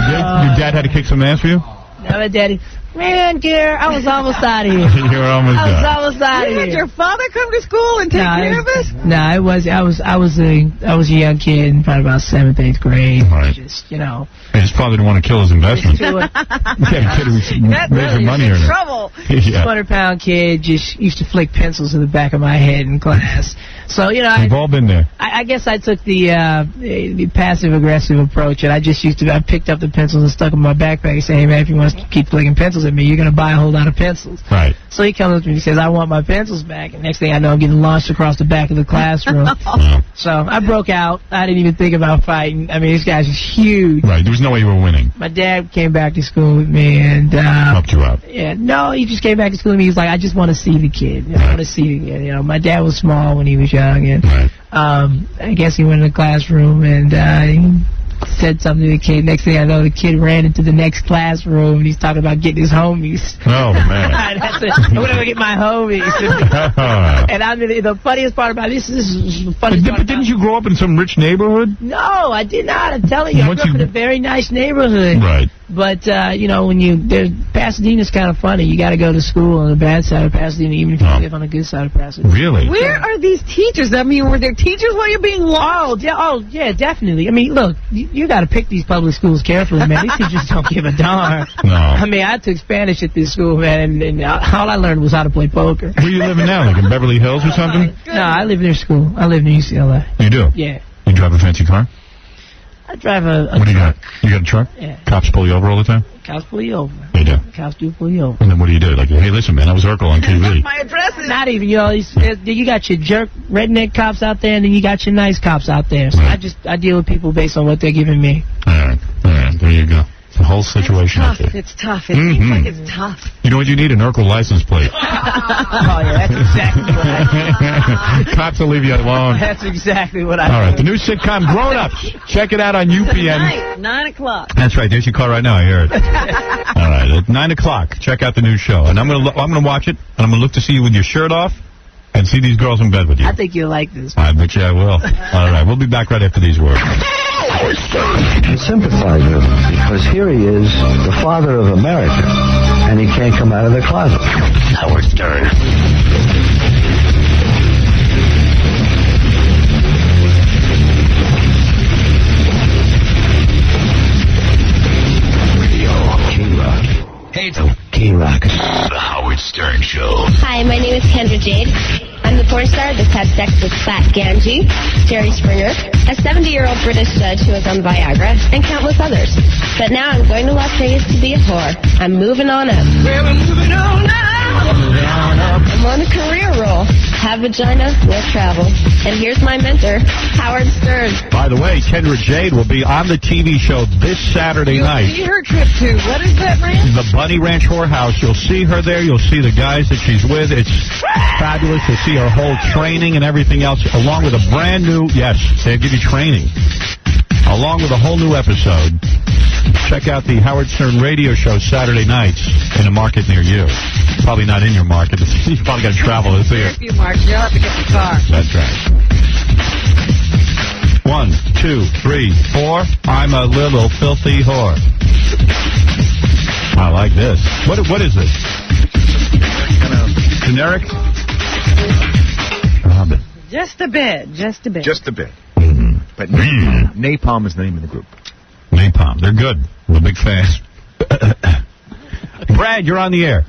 him. Your dad had to kick some ass for you? No, my daddy. Man, dear, I was almost out of here. You were almost I was done. almost out of here. Did your father come to school and take care of us? No, I was a young kid, probably about 7th, 8th grade. Right. Just, His father didn't want to kill his investment. Yeah, kid who That made some really money is earner. trouble. Yeah. 200-pound kid, just used to flick pencils in the back of my head in class. So, We've all been there. I guess I took the passive-aggressive approach, and I picked up the pencils and stuck them in my backpack and said, hey, man, if you want to keep flicking pencils at me, you're going to buy a whole lot of pencils. Right. So he comes up to me and says, I want my pencils back. And next thing I know, I'm getting launched across the back of the classroom. So I broke out. I didn't even think about fighting. I mean, this guy's just huge. Right, there was no way you were winning. My dad came back to school with me and helped you out. Yeah, no, he just came back to school with me. He was like, I just want to see the kid. I want to see the kid. My dad was small when he was young, and I guess he went in the classroom and he said something to the kid. Next thing I know, the kid ran into the next classroom and he's talking about getting his homies. Oh, man. That's it. I'm going to get my homies. And I mean, the funniest part about this is the funniest part. But didn't you grow up in some rich neighborhood? No, I did not. I'm telling you, I grew up in a very nice neighborhood. Right. But, when Pasadena's kind of funny. You got to go to school on the bad side of Pasadena, even if you live on the good side of Pasadena. Really? Where are these teachers? I mean, were there teachers while you're being lost? Oh, yeah, definitely. I mean, look, you got to pick these public schools carefully, man. These teachers don't give a darn. No. I mean, I took Spanish at this school, man, and all I learned was how to play poker. Where are you living now, like in Beverly Hills or something? No, I live near school. I live near UCLA. You do? Yeah. You drive a fancy car? I drive a What do you got? You got a truck? Yeah. Cops pull you over all the time? Cops pull you over. They do. Cops do pull you over. And then what do you do? Like, hey, listen, man, I was Urkel on TV. My address is... Not even, you got your jerk redneck cops out there, and then you got your nice cops out there. So I deal with people based on what they're giving me. All right, there you go. The whole situation out there. It's tough. It seems like it's tough. You know what you need? An Urkel license plate. Oh, yeah, that's exactly what I need. Cops will leave you alone. That's exactly what I All right, the new sitcom Grown Ups. Check it out on UPN. Tonight, 9 o'clock. That's right. There's your car right now. I hear it. All right, at 9 o'clock, check out the new show. And I'm gonna watch it, and I'm going to look to see you with your shirt off and see these girls in bed with you. I think you'll like this. I bet you I will. All right, we'll be back right after these words. I sympathize with him because here he is, the father of America, and he can't come out of the closet. Howard Stern. K-Rock. Hey, K-Rock. The Howard Stern Show. Hi, my name is Kendra Jade. I'm the porn star that's had sex with Fat Ganji, Jerry Springer, a 70-year-old British judge who was on Viagra, and countless others. But now I'm going to Las Vegas to be a whore. I'm moving on up. Well, I'm moving on now. I'm on a career roll. Have vagina, will travel. And here's my mentor, Howard Stern. By the way, Kendra Jade will be on the TV show this Saturday night. See her trip to, what is that ranch? The Bunny Ranch Whorehouse. You'll see her there. You'll see the guys that she's with. It's fabulous. You'll see her whole training and everything else, along with a brand new, yes, they give you training, along with a whole new episode. Check out the Howard Stern radio show Saturday nights in a market near you. Probably not in your market. You've probably got to travel to see it. If you mark, you'll have to get the car. That's right. 1, 2, 3, 4. I'm a little filthy whore. I like this. What is this? Kind of generic? Robin. Just a bit. Just a bit. Mm-hmm. But Napalm is the name of the group. Napalm. They're good. I'm a big fan. Brad, you're on the air.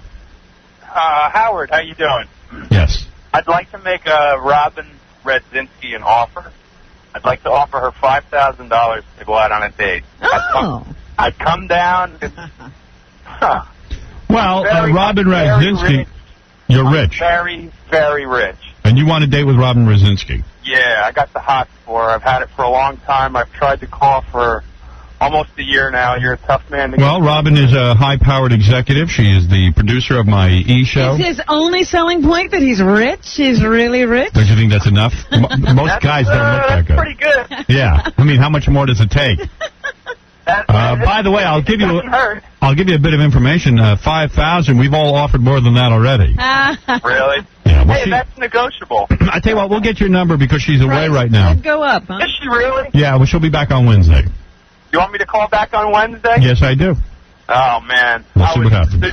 Howard, how you doing? Yes. I'd like to make a Robin Radzinski an offer. I'd like to offer her $5,000 to go out on a date. I'd come down. Well, Robin Radzinski, you're rich. Very, very rich. And you want to date with Robin Radzinski? Yeah, I got the hots for her. I've had it for a long time. I've tried to call for almost a year now. You're a tough man to get. Well, Robin is a high-powered executive. She is the producer of my E-show. Is his only selling point that he's rich? He's really rich? Don't you think that's enough? Most guys don't look that good. That's pretty good. Yeah. I mean, how much more does it take? By the way, I'll give you a bit of information. 5,000. We've all offered more than that already. Really? Yeah. Hey, that's negotiable. I tell you what, we'll get your number because she's away right now. Go up, huh? Is she really? Yeah, well, she'll be back on Wednesday. You want me to call back on Wednesday? Yes, I do. Oh, man. We'll see what happens.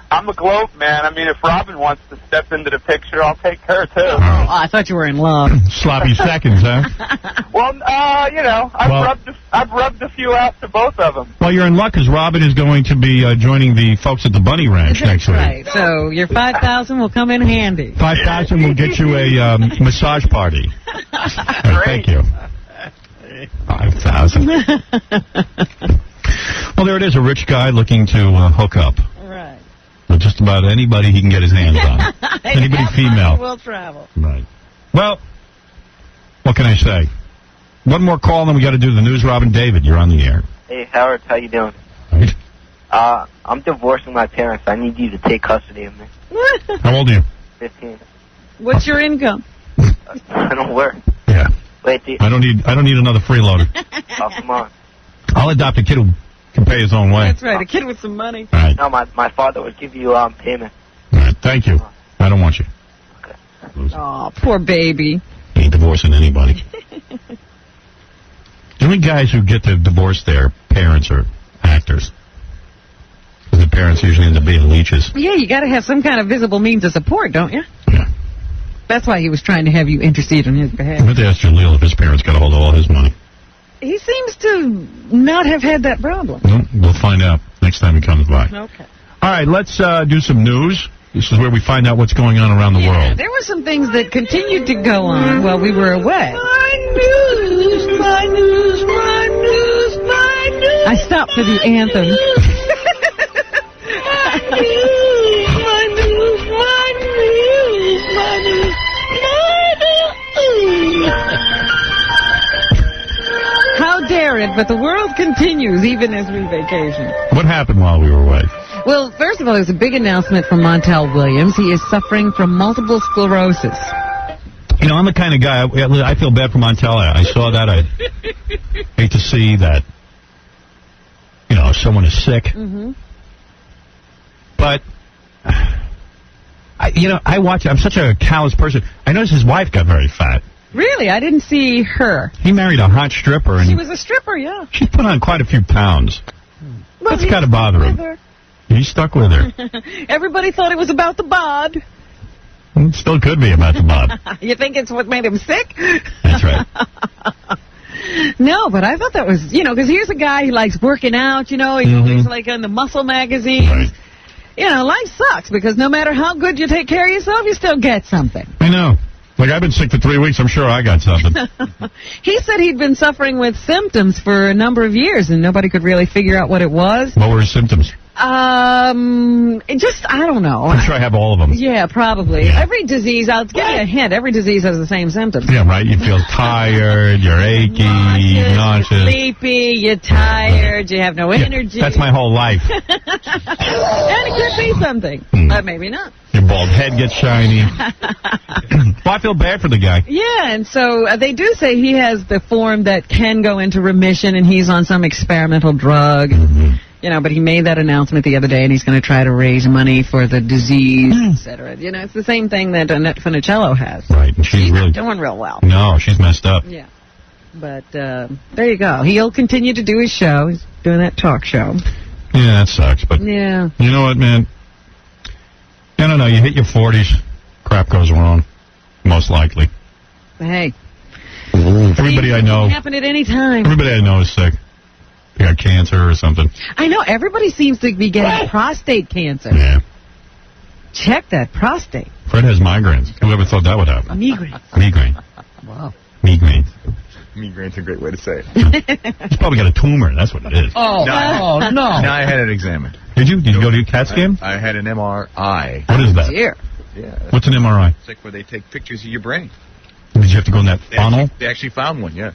I'm a globe, man. I mean, if Robin wants to step into the picture, I'll take her, too. Oh, I thought you were in love. Sloppy seconds, huh? Well, you know, I've rubbed a few out to both of them. Well, you're in luck because Robin is going to be joining the folks at the Bunny Ranch next week. Right. So your 5,000 will come in handy. 5,000 will get you a massage party. Right, thank you. 5,000. Well, there it is, a rich guy looking to hook up. Right. With just about anybody he can get his hands on. Anybody female. Will travel. Right. Well, what can I say? One more call, and then we got to do the news. Robin, David, you're on the air. Hey, Howard, how you doing? Right. I'm divorcing my parents. I need you to take custody of me. How old are you? 15. What's your income? I don't work. Yeah. Wait, I don't need another freeloader. Oh, come on. I'll adopt a kid who can pay his own way. That's right, a kid with some money. All right. No, my father would give you payment. All right, thank you. I don't want you. Oh, poor baby. Ain't divorcing anybody. The only guys who get to divorce their parents are actors. Because the parents usually end up being leeches. Yeah, you got to have some kind of visible means of support, don't you? Yeah. That's why he was trying to have you intercede on his behalf. I'm going to ask Jaleel if his parents got a hold of all his money. He seems to not have had that problem. No, we'll find out next time he comes by. Okay. All right, let's do some news. This is where we find out what's going on around the world. There were some things that continued to go on while we were away. My news, my news, my news, my news. I stopped for the anthem. My news, my news, my news, my news, my news. How dare it, but the world continues even as we vacation. What happened while we were away? Well, first of all, there's a big announcement from Montel Williams. He is suffering from multiple sclerosis. You know, I'm the kind of guy, I feel bad for Montel. I saw that. I hate to see that, you know, someone is sick. Mm-hmm. But, I watch, I'm such a callous person. I noticed his wife got very fat. Really? I didn't see her. He married a hot stripper. And she was a stripper, yeah. She put on quite a few pounds. Well, that's got to bother him. He stuck with her. Everybody thought it was about the bod. It still could be about the bod. You think it's what made him sick? That's right. No, but I thought that was, because here's a guy who likes working out, he always like on the muscle magazines. Right. Life sucks because no matter how good you take care of yourself, you still get something. I know. Like, I've been sick for 3 weeks. I'm sure I got something. He said he'd been suffering with symptoms for a number of years, and nobody could really figure out what it was. What were his symptoms? I don't know. I'm sure I have all of them. Yeah, probably. Yeah. Every disease, I'll give you a hint, every disease has the same symptoms. Yeah, right. You feel tired, you're achy, nauseous. Sleepy, you're tired, you have no energy. That's my whole life. And it could be something, but maybe not. Your bald head gets shiny. Well, I feel bad for the guy. Yeah, and so they do say he has the form that can go into remission, and he's on some experimental drug. Mm-hmm. But he made that announcement the other day, and he's going to try to raise money for the disease, etc. It's the same thing that Annette Funicello has. Right, and she's really doing real well. No, she's messed up. Yeah. But there you go. He'll continue to do his show. He's doing that talk show. Yeah, that sucks, but yeah. You know what, man? I don't know. You hit your 40s, crap goes wrong, most likely. Hey. Everybody I know. It can happen at any time. Everybody I know is sick. They got cancer or something. I know. Everybody seems to be getting prostate cancer. Yeah. check that prostate. Fred has migraines. Whoever thought that would happen? Migraine. Wow. Migraine. Migraine's a great way to say it. He's probably got a tumor. That's what it is. No, no. I had it examined. Did you? Did you go to your CAT scan? I had an MRI. What is that? Dear. Yeah. What's an MRI? It's like where they take pictures of your brain. Did you have to go in that funnel? They actually found one, yeah.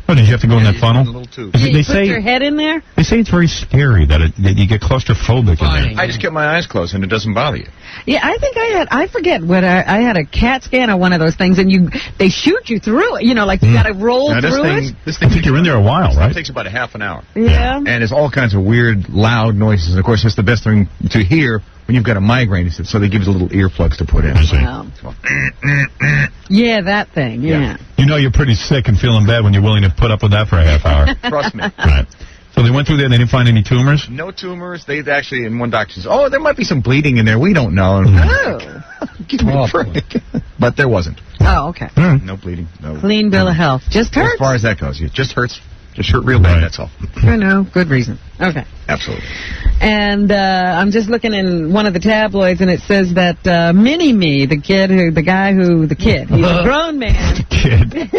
Oh, did you have to go in that in funnel? a little tube. Did you put your head in there? They say it's very scary that you get claustrophobic in there. I just kept my eyes closed and it doesn't bother you. Yeah, I think I forget what I had a CAT scan or one of those things, and they shoot you through it. You know, like you got to roll through it. This thing I think you're in there a while, right? It takes about a half an hour. Yeah. And it's all kinds of weird, loud noises. And of course, it's the best thing to hear when you've got a migraine. So they give you little earplugs to put in. Wow. Yeah, that thing. Yeah. You know you're pretty sick and feeling bad when you're willing to put up with that for a half hour. Trust me. Right. So they went through there and they didn't find any tumors? No tumors. They actually, and one doctor says, "Oh, there might be some bleeding in there. We don't know." Give me a break. But there wasn't. Oh, okay. No bleeding. No. Clean bill of health. Just hurts. As far as that goes, it just hurts. Just hurt real bad. That's all. I know. Good reason. Okay. Absolutely. And I'm just looking in one of the tabloids, and it says that Mini-Me, the kid, he's a grown man. Kid.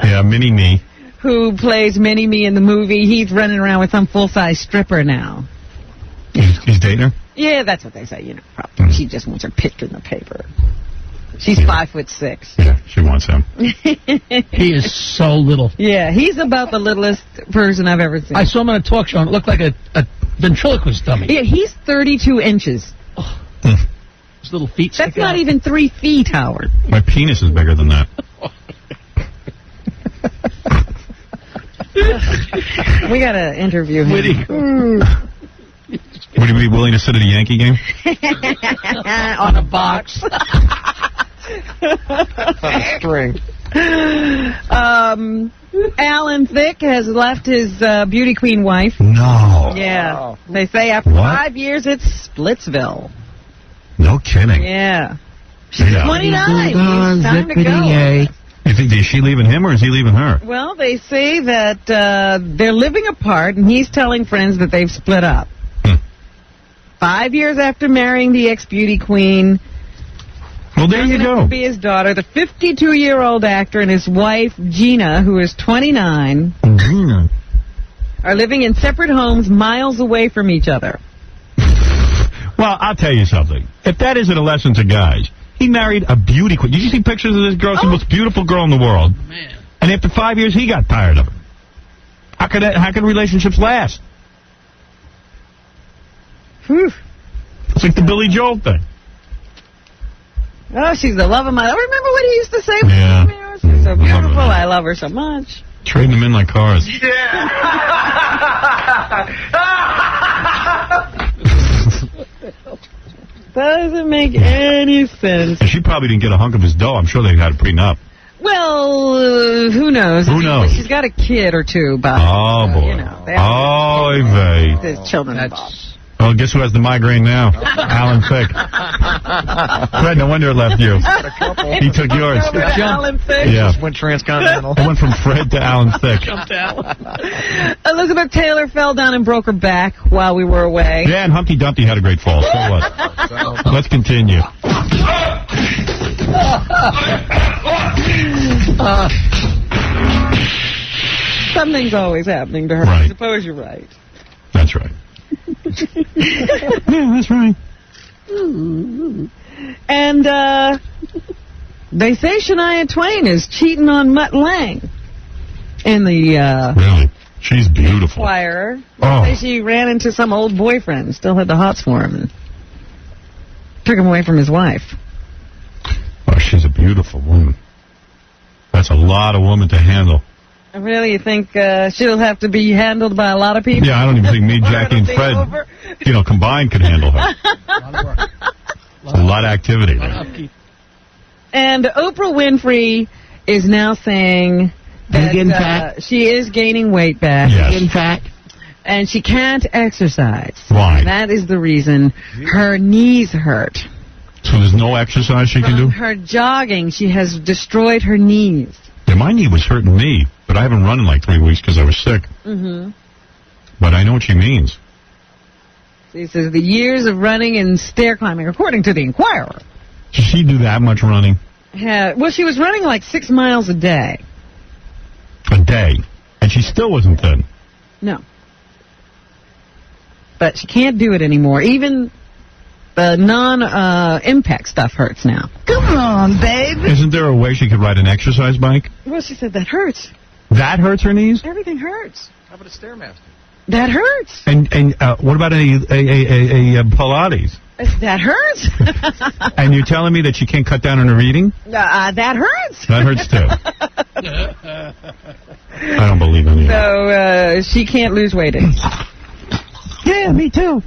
Yeah, Mini-Me. Who plays Mini-Me in the movie. He's running around with some full-size stripper now. He's dating her? Yeah, that's what they say, you know. Probably. She just wants her picture in the paper. She's 5'6". Yeah, she wants him. He is so little. Yeah, he's about the littlest person I've ever seen. I saw him on a talk show, and it looked like a ventriloquist dummy. Yeah, he's 32 inches. His little feet. That's not even 3 feet, Howard. My penis is bigger than that. We got to interview him. Would you be willing to sit at a Yankee game? On a box. String. Alan Thicke has left his beauty queen wife. No. Yeah. Wow. They say after What? 5 years, it's Splitsville. No kidding. Yeah. She's 29. It's time to go. You think, is she leaving him or is he leaving her? Well, they say that they're living apart, and he's telling friends that they've split up. 5 years after marrying the ex-beauty queen. Well, there you go. To be his daughter, the 52-year-old actor and his wife, Gina, who is 29, are living in separate homes miles away from each other. Well, I'll tell you something. If that isn't a lesson to guys, he married a beauty queen. Did you see pictures of this girl? She's the most beautiful girl in the world. Man. And after 5 years, he got tired of her. How can relationships last? Whew. It's like the Billy Joel thing. Oh, she's the love of my life. Remember what he used to say? Yeah. She's so beautiful. I love her so much. Trading them in like cars. Doesn't make any sense. And she probably didn't get a hunk of his dough. I'm sure they had a prenup. Well, who knows? Who knows? She's got a kid or two, but Oh, boy. you know, Oy vey. there's children involved. Well, guess who has the migraine now? Alan Thicke. Fred, no wonder it left you. He took yours. Alan Thicke. Yeah. Just went transcontinental. It went from Fred to Alan Thicke. Elizabeth Taylor fell down and broke her back while we were away. Yeah, and Humpty Dumpty had a great fall. So what? Let's continue. Something's always happening to her. Right. I suppose you're right. That's right. Yeah, that's right. And they say Shania Twain is cheating on Mutt Lang in the Really? She's beautiful. choir. Oh. They say she ran into some old boyfriend, still had the hots for him, and took him away from his wife. Oh, she's a beautiful woman. That's a lot of woman to handle. Really, you think she'll have to be handled by a lot of people? Yeah, I don't even think me, Jackie, and Fred, combined could handle her. It's a lot of activity there. And Oprah Winfrey is now saying that she is gaining weight back. Yes. In fact. And she can't exercise. Why? And that is the reason her knees hurt. So there's no exercise she can do? Her jogging, she has destroyed her knees. Yeah, my knee was hurting me, but I haven't run in like 3 weeks because I was sick. Mm-hmm. But I know what she means. He says the years of running and stair climbing, according to the Inquirer. Does she do that much running? Well, she was running like 6 miles a day. A day? And she still wasn't thin? No. But she can't do it anymore. Even the non-impact stuff hurts now. Come on, babe. Isn't there a way she could ride an exercise bike? Well, she said that hurts. That hurts her knees? Everything hurts. How about a Stairmaster? That hurts. And what about a Pilates? That hurts. And you're telling me that she can't cut down on her eating? That hurts. That hurts too. I don't believe in you. So she can't lose weight anymore. Yeah, me too.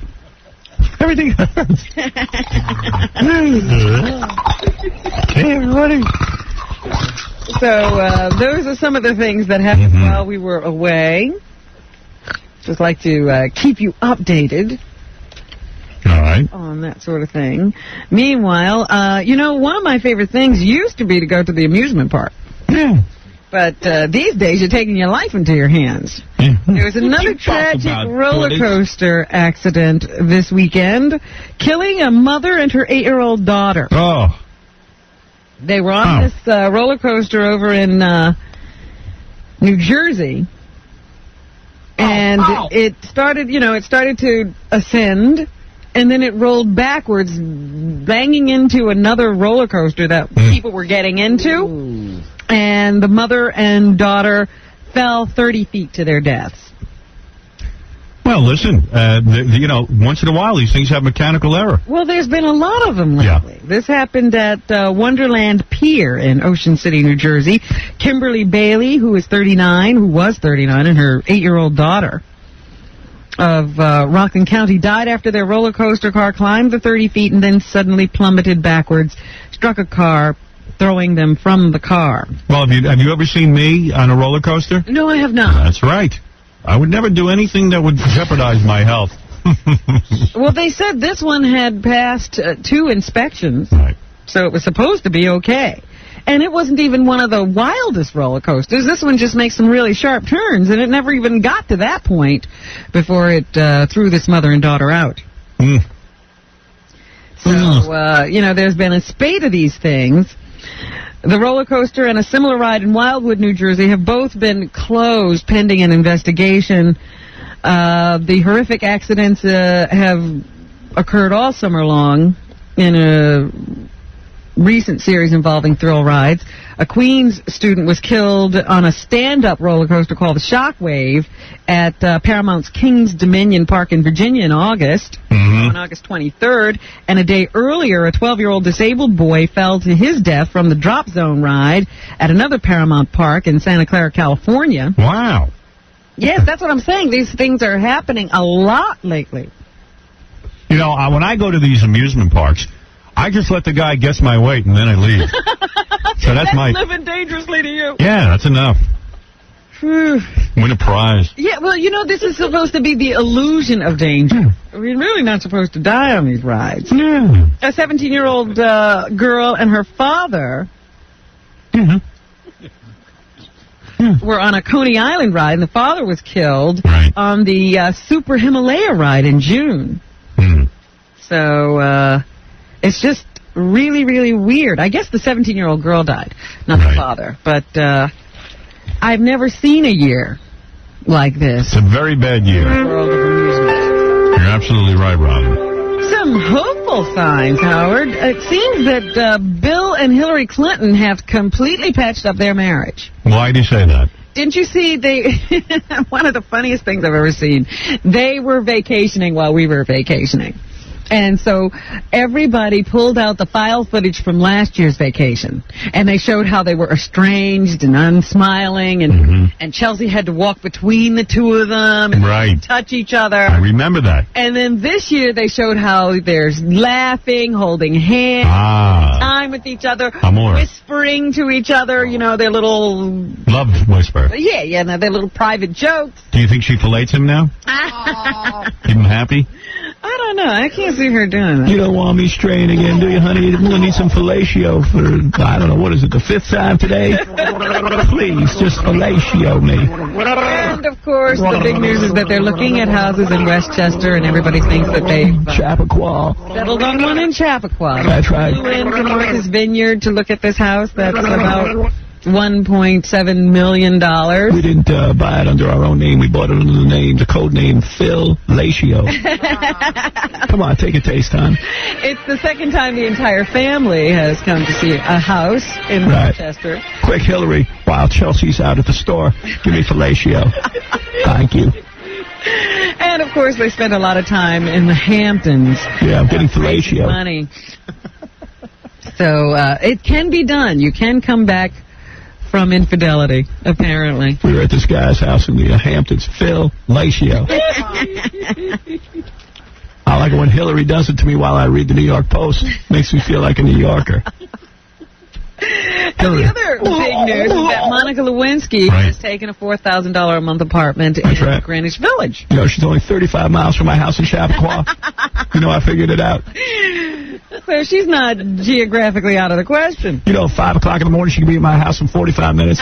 Everything hurts. Hey, everybody. So those are some of the things that happened while we were away. Just like to keep you updated. All right. On that sort of thing. Meanwhile, one of my favorite things used to be to go to the amusement park. Yeah. But these days, you're taking your life into your hands. There was another tragic roller coaster accident this weekend, killing a mother and her 8-year-old daughter. Oh. They were on this roller coaster over in New Jersey. And it started to ascend, and then it rolled backwards, banging into another roller coaster that people were getting into. And the mother and daughter fell 30 feet to their deaths. Well, listen, once in a while these things have mechanical error. Well, there's been a lot of them lately. Yeah. This happened at Wonderland Pier in Ocean City, New Jersey. Kimberly Bailey, who was 39, and her 8-year-old daughter of Rockland County died after their roller coaster car climbed the 30 feet and then suddenly plummeted backwards, struck a car, throwing them from the car. Well, have you ever seen me on a roller coaster? No, I have not. That's right. I would never do anything that would jeopardize my health. Well, they said this one had passed 2 inspections, so it was supposed to be okay. And it wasn't even one of the wildest roller coasters. This one just makes some really sharp turns, and it never even got to that point before it threw this mother and daughter out. So, there's been a spate of these things. The roller coaster and a similar ride in Wildwood, New Jersey, have both been closed pending an investigation. The horrific accidents have occurred all summer long in a recent series involving thrill rides. A Queens student was killed on a stand-up roller coaster called the Shockwave at Paramount's Kings Dominion Park in Virginia in August, on August 23rd. And a day earlier, a 12-year-old disabled boy fell to his death from the Drop Zone ride at another Paramount Park in Santa Clara, California. Wow. Yes, that's what I'm saying. These things are happening a lot lately. When I go to these amusement parks, I just let the guy guess my weight and then I leave. So that's living dangerously to you. Yeah, that's enough. Win a prize. Yeah, well, this is supposed to be the illusion of danger. We're really not supposed to die on these rides. Yeah. A 17-year-old girl and her father were on a Coney Island ride, and the father was killed on the Super Himalaya ride in June. So, it's just really, really weird. I guess the 17-year-old girl died, not the father. But I've never seen a year like this. It's a very bad year. You're absolutely right, Robin. Some hopeful signs, Howard. It seems that Bill and Hillary Clinton have completely patched up their marriage. Why do you say that? Didn't you see one of the funniest things I've ever seen? They were vacationing while we were vacationing. And so everybody pulled out the file footage from last year's vacation. And they showed how they were estranged and unsmiling. And Chelsea had to walk between the two of them and touch each other. I remember that. And then this year they showed how they're laughing, holding hands, time with each other, whispering to each other, their little... Love whisper. Yeah, their little private jokes. Do you think she fillets him now? Keep him happy? I don't know. I can't see her doing that. You don't want me straying again, do you, honey? We'll need some fellatio for, I don't know, what is it, the 5th time today? Please, just fellatio me. And, of course, the big news is that they're looking at houses in Westchester, and everybody thinks that they've Chappaqua. settled on one in Chappaqua. That's right. Flew in to Martha's Vineyard to look at this house that's about $1.7 million. We didn't buy it under our own name. We bought it under the code name Phil Lacio. Come on, take a taste, hon. It's the second time the entire family has come to see a house in Rochester. Quick, Hillary, while Chelsea's out at the store, give me fellatio. Thank you. And, of course, they spend a lot of time in the Hamptons. Yeah, I'm getting fellatio. Money. So it can be done. You can come back from infidelity, apparently. We were at this guy's house in the Hamptons. Phil Lacio. I like it when Hillary does it to me while I read the New York Post. Makes me feel like a New Yorker. And the other big news is that Monica Lewinsky has taken a $4,000 a month apartment in Greenwich Village. You know, she's only 35 miles from my house in Chappaqua. You know, I figured it out. So she's not geographically out of the question. You know, 5 o'clock in the morning, she could be at my house in 45 minutes.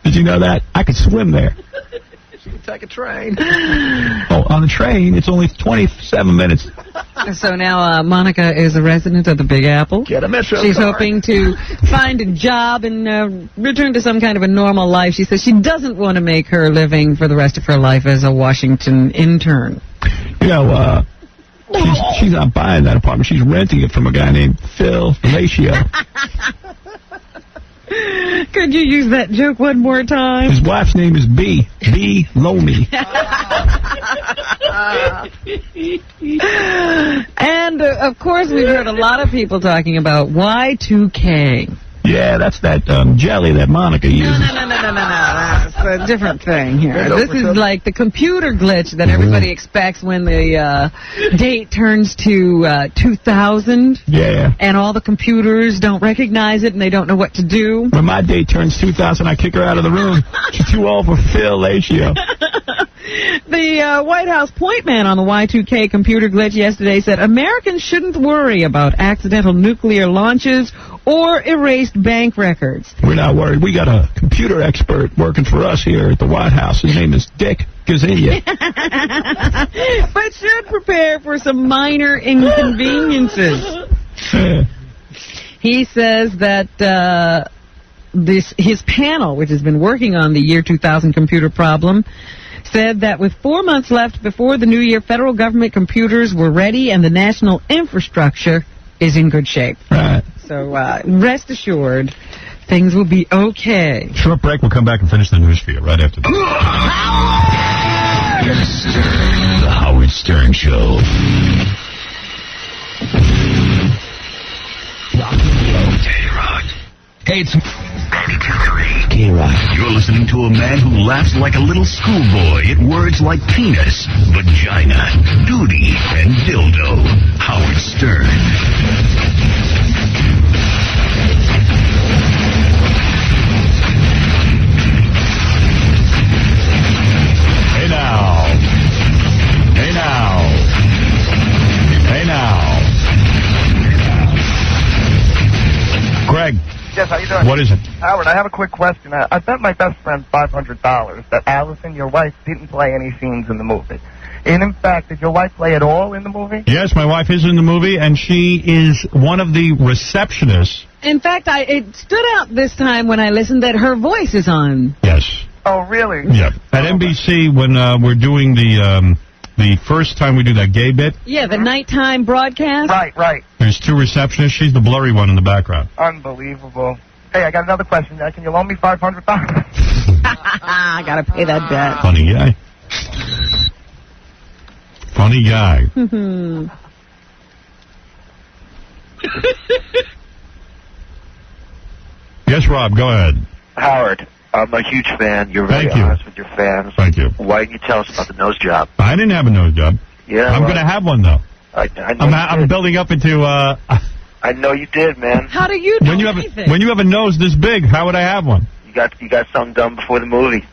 Did you know that? I could swim there. She could take a train. Oh, on the train, it's only 27 minutes. So now Monica is a resident of the Big Apple. Get a Metro She's card. hoping to find a job and return to some kind of a normal life. She says she doesn't want to make her living for the rest of her life as a Washington intern. You know, she's not buying that apartment. She's renting it from a guy named Phil Lacio. Could you use that joke one more time? His wife's name is B. B. Lomi. And, of course, we've heard a lot of people talking about Y2K. Yeah, that's that jelly that Monica uses. No. That's a different thing here. This is like the computer glitch that everybody expects when the date turns to 2000. Yeah. And all the computers don't recognize it and they don't know what to do. When my date turns 2000, I kick her out of the room. She's too old for Phil Lacio. The White House point man on the Y2K computer glitch yesterday said Americans shouldn't worry about accidental nuclear launches or erased bank records. We're not worried. We got a computer expert working for us here at the White House. His name is Dick Gazinia. But should prepare for some minor inconveniences. He says that his panel, which has been working on the year 2000 computer problem, said that with 4 months left before the new year, federal government computers were ready and the national infrastructure is in good shape. Right. So rest assured, things will be okay. Short break. We'll come back and finish the news for you right after this. The Howard Stern Show. K-Rock. Hey, it's 92.3 K-Rock. You're listening to a man who laughs like a little schoolboy at words like penis, vagina, duty, and dildo. Howard Stern. Hey now. Hey now. Hey now. Greg. Yes, how you doing? What is it? Howard, I have a quick question. I bet my best friend $500 that Allison, your wife, didn't play any scenes in the movie. And in fact, did your wife play at all in the movie? Yes, my wife is in the movie, and she is one of the receptionists. In fact, it stood out this time when I listened that her voice is on. Yes. Oh, really? Yeah. At NBC, when we're doing the first time we do that gay bit. Yeah, the nighttime broadcast. Right. There's two receptionists. She's the blurry one in the background. Unbelievable. Hey, I got another question. Can you loan me $500? I gotta pay that debt. Funny guy. Funny guy. Yes, Rob, go ahead. Howard, I'm a huge fan. You're very honest with your fans. Thank you. Why didn't you tell us about the nose job? I didn't have a nose job. Yeah, I'm going to have one, though. I know I'm building up into... I know you did, man. How do you know anything? When you have a nose this big, how would I have one? You got something done before the movie.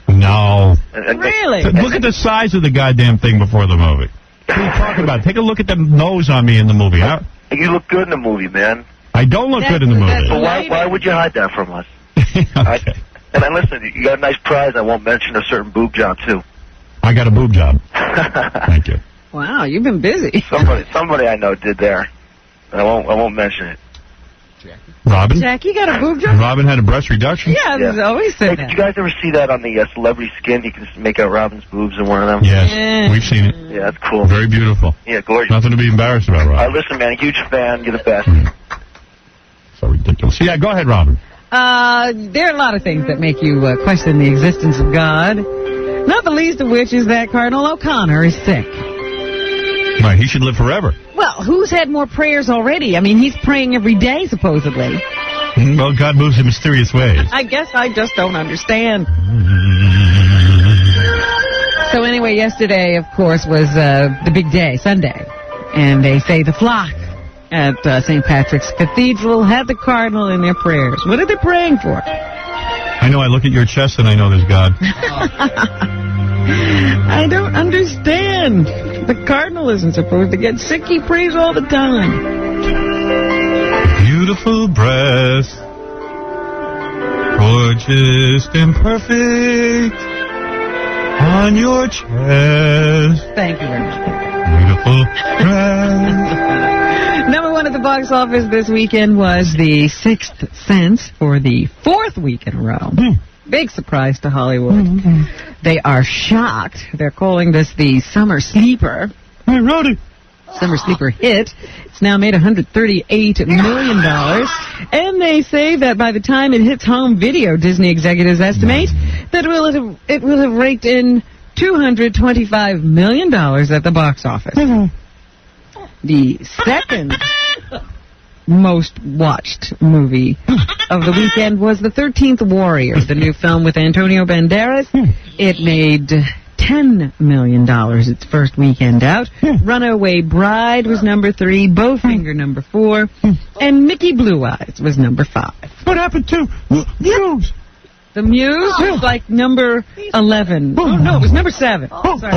No. Really? Look at the size of the goddamn thing before the movie. What are you talking about? Take a look at the nose on me in the movie. You look good in the movie, man. I don't look good in the movie. But why would you hide that from us? Okay. And then listen, you got a nice prize. I won't mention a certain boob job too. I got a boob job. Thank you. Wow, you've been busy. Somebody I know did there. I won't mention it. Robin? Jackie got a boob job? Robin had a breast reduction? Yeah, there's always Hey, said did that. you guys ever see that on the Celebrity Skin? You can just make out Robin's boobs in one of them. Yes, we've seen it. Yeah, that's cool. Very beautiful. Yeah, gorgeous. Nothing to be embarrassed about, Robin. Listen, man, huge fan. You're the best. So ridiculous. Yeah, go ahead, Robin. There are a lot of things that make you question the existence of God. Not the least of which is that Cardinal O'Connor is sick. Right, he should live forever. Well, who's had more prayers already? I mean, he's praying every day, supposedly. Well, God moves in mysterious ways. I guess I just don't understand. So anyway, yesterday, of course, was the big day, Sunday. And they say the flock at St. Patrick's Cathedral had the Cardinal in their prayers. What are they praying for? I know, I look at your chest and I know there's God. I don't understand. The Cardinal isn't supposed to get sick. He prays all the time. Beautiful breast, gorgeous and perfect on your chest. Thank you very much. Beautiful breast. Number one at the box office this weekend was The Sixth Sense for the fourth week in a row. Big surprise to Hollywood. They are shocked. They're calling this the Summer Sleeper. Hey, Rowdy. Summer Sleeper hit. It's now made $138 million. And they say that by the time it hits home video, Disney executives estimate that it will have raked in $225 million at the box office. The second most watched movie of the weekend was The 13th Warrior, the new film with Antonio Banderas. It made $10 million its first weekend out. Runaway Bride was number 3, Bowfinger number 4, and Mickey Blue Eyes was number 5. What happened to Muse? The Muse was like number 11. Oh, no, it was number 7. Sorry.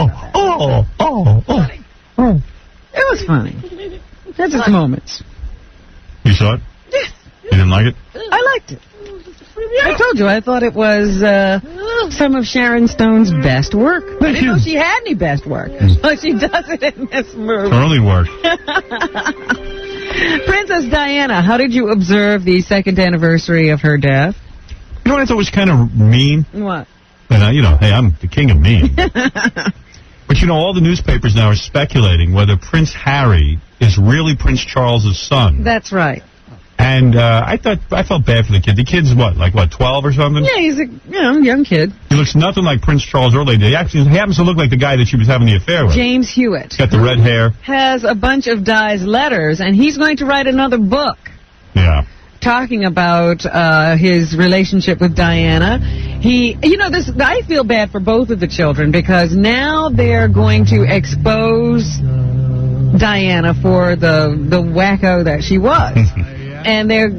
It was funny. There's its moments. You saw it? Yes. You didn't like it? I liked it. I told you, I thought it was some of Sharon Stone's best work. I didn't know she had any best work. But she does it in this movie. Early work. Princess Diana, how did you observe the second anniversary of her death? You know what I thought was kind of mean? What? And, hey, I'm the king of mean. But, all the newspapers now are speculating whether Prince Harry is really Prince Charles' son. That's right. And I felt bad for the kid. The kid's what, 12 or something? Yeah, he's a young kid. He looks nothing like Prince Charles early. He actually happens to look like the guy that she was having the affair with. James Hewitt. Got the red hair. Has a bunch of Di's letters, and he's going to write another book. Yeah. Talking about his relationship with Diana. I feel bad for both of the children because now they're going to expose Diana for the wacko that she was. And they're,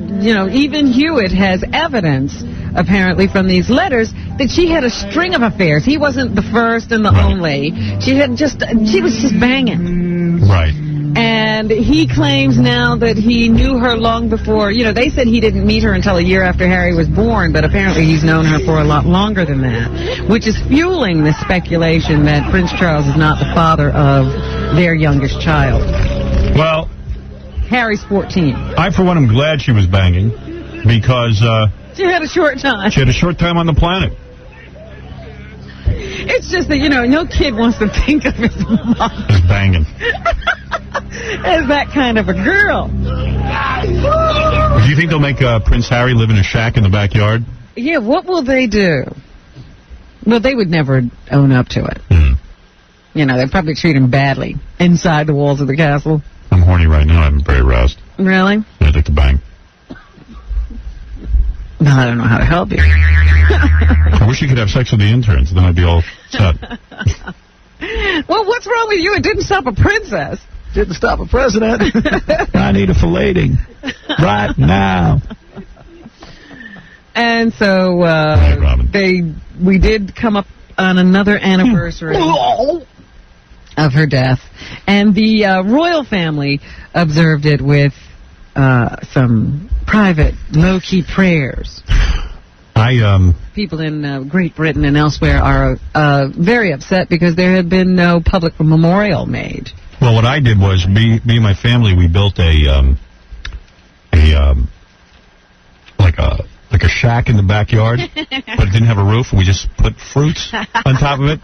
even Hewitt has evidence, apparently, from these letters that she had a string of affairs. He wasn't the first and the only. She was just banging. Right. And he claims now that he knew her long before. They said he didn't meet her until a year after Harry was born, but apparently he's known her for a lot longer than that, which is fueling the speculation that Prince Charles is not the father of their youngest child. Well, Harry's 14. I, for one, am glad she was banging because she had a short time. She had a short time on the planet. It's just that, no kid wants to think of his mom as banging. As that kind of a girl. Do you think they'll make Prince Harry live in a shack in the backyard? Yeah, what will they do? Well, they would never own up to it. They'd probably treat him badly inside the walls of the castle. I'm horny right now. I'm very aroused. Really? Yeah, I'd like to bang. No, I don't know how to help you. I wish you could have sex with the interns. Then I'd be all set. Well, what's wrong with you? It didn't stop a princess. Didn't stop a president. I need a filleting right now. And so we did come up on another anniversary of her death. And the royal family observed it with some private, low-key prayers. People in Great Britain and elsewhere are very upset because there had been no public memorial made. Well, what I did was, me and my family, we built like a shack in the backyard, but it didn't have a roof, and we just put fruits on top of it,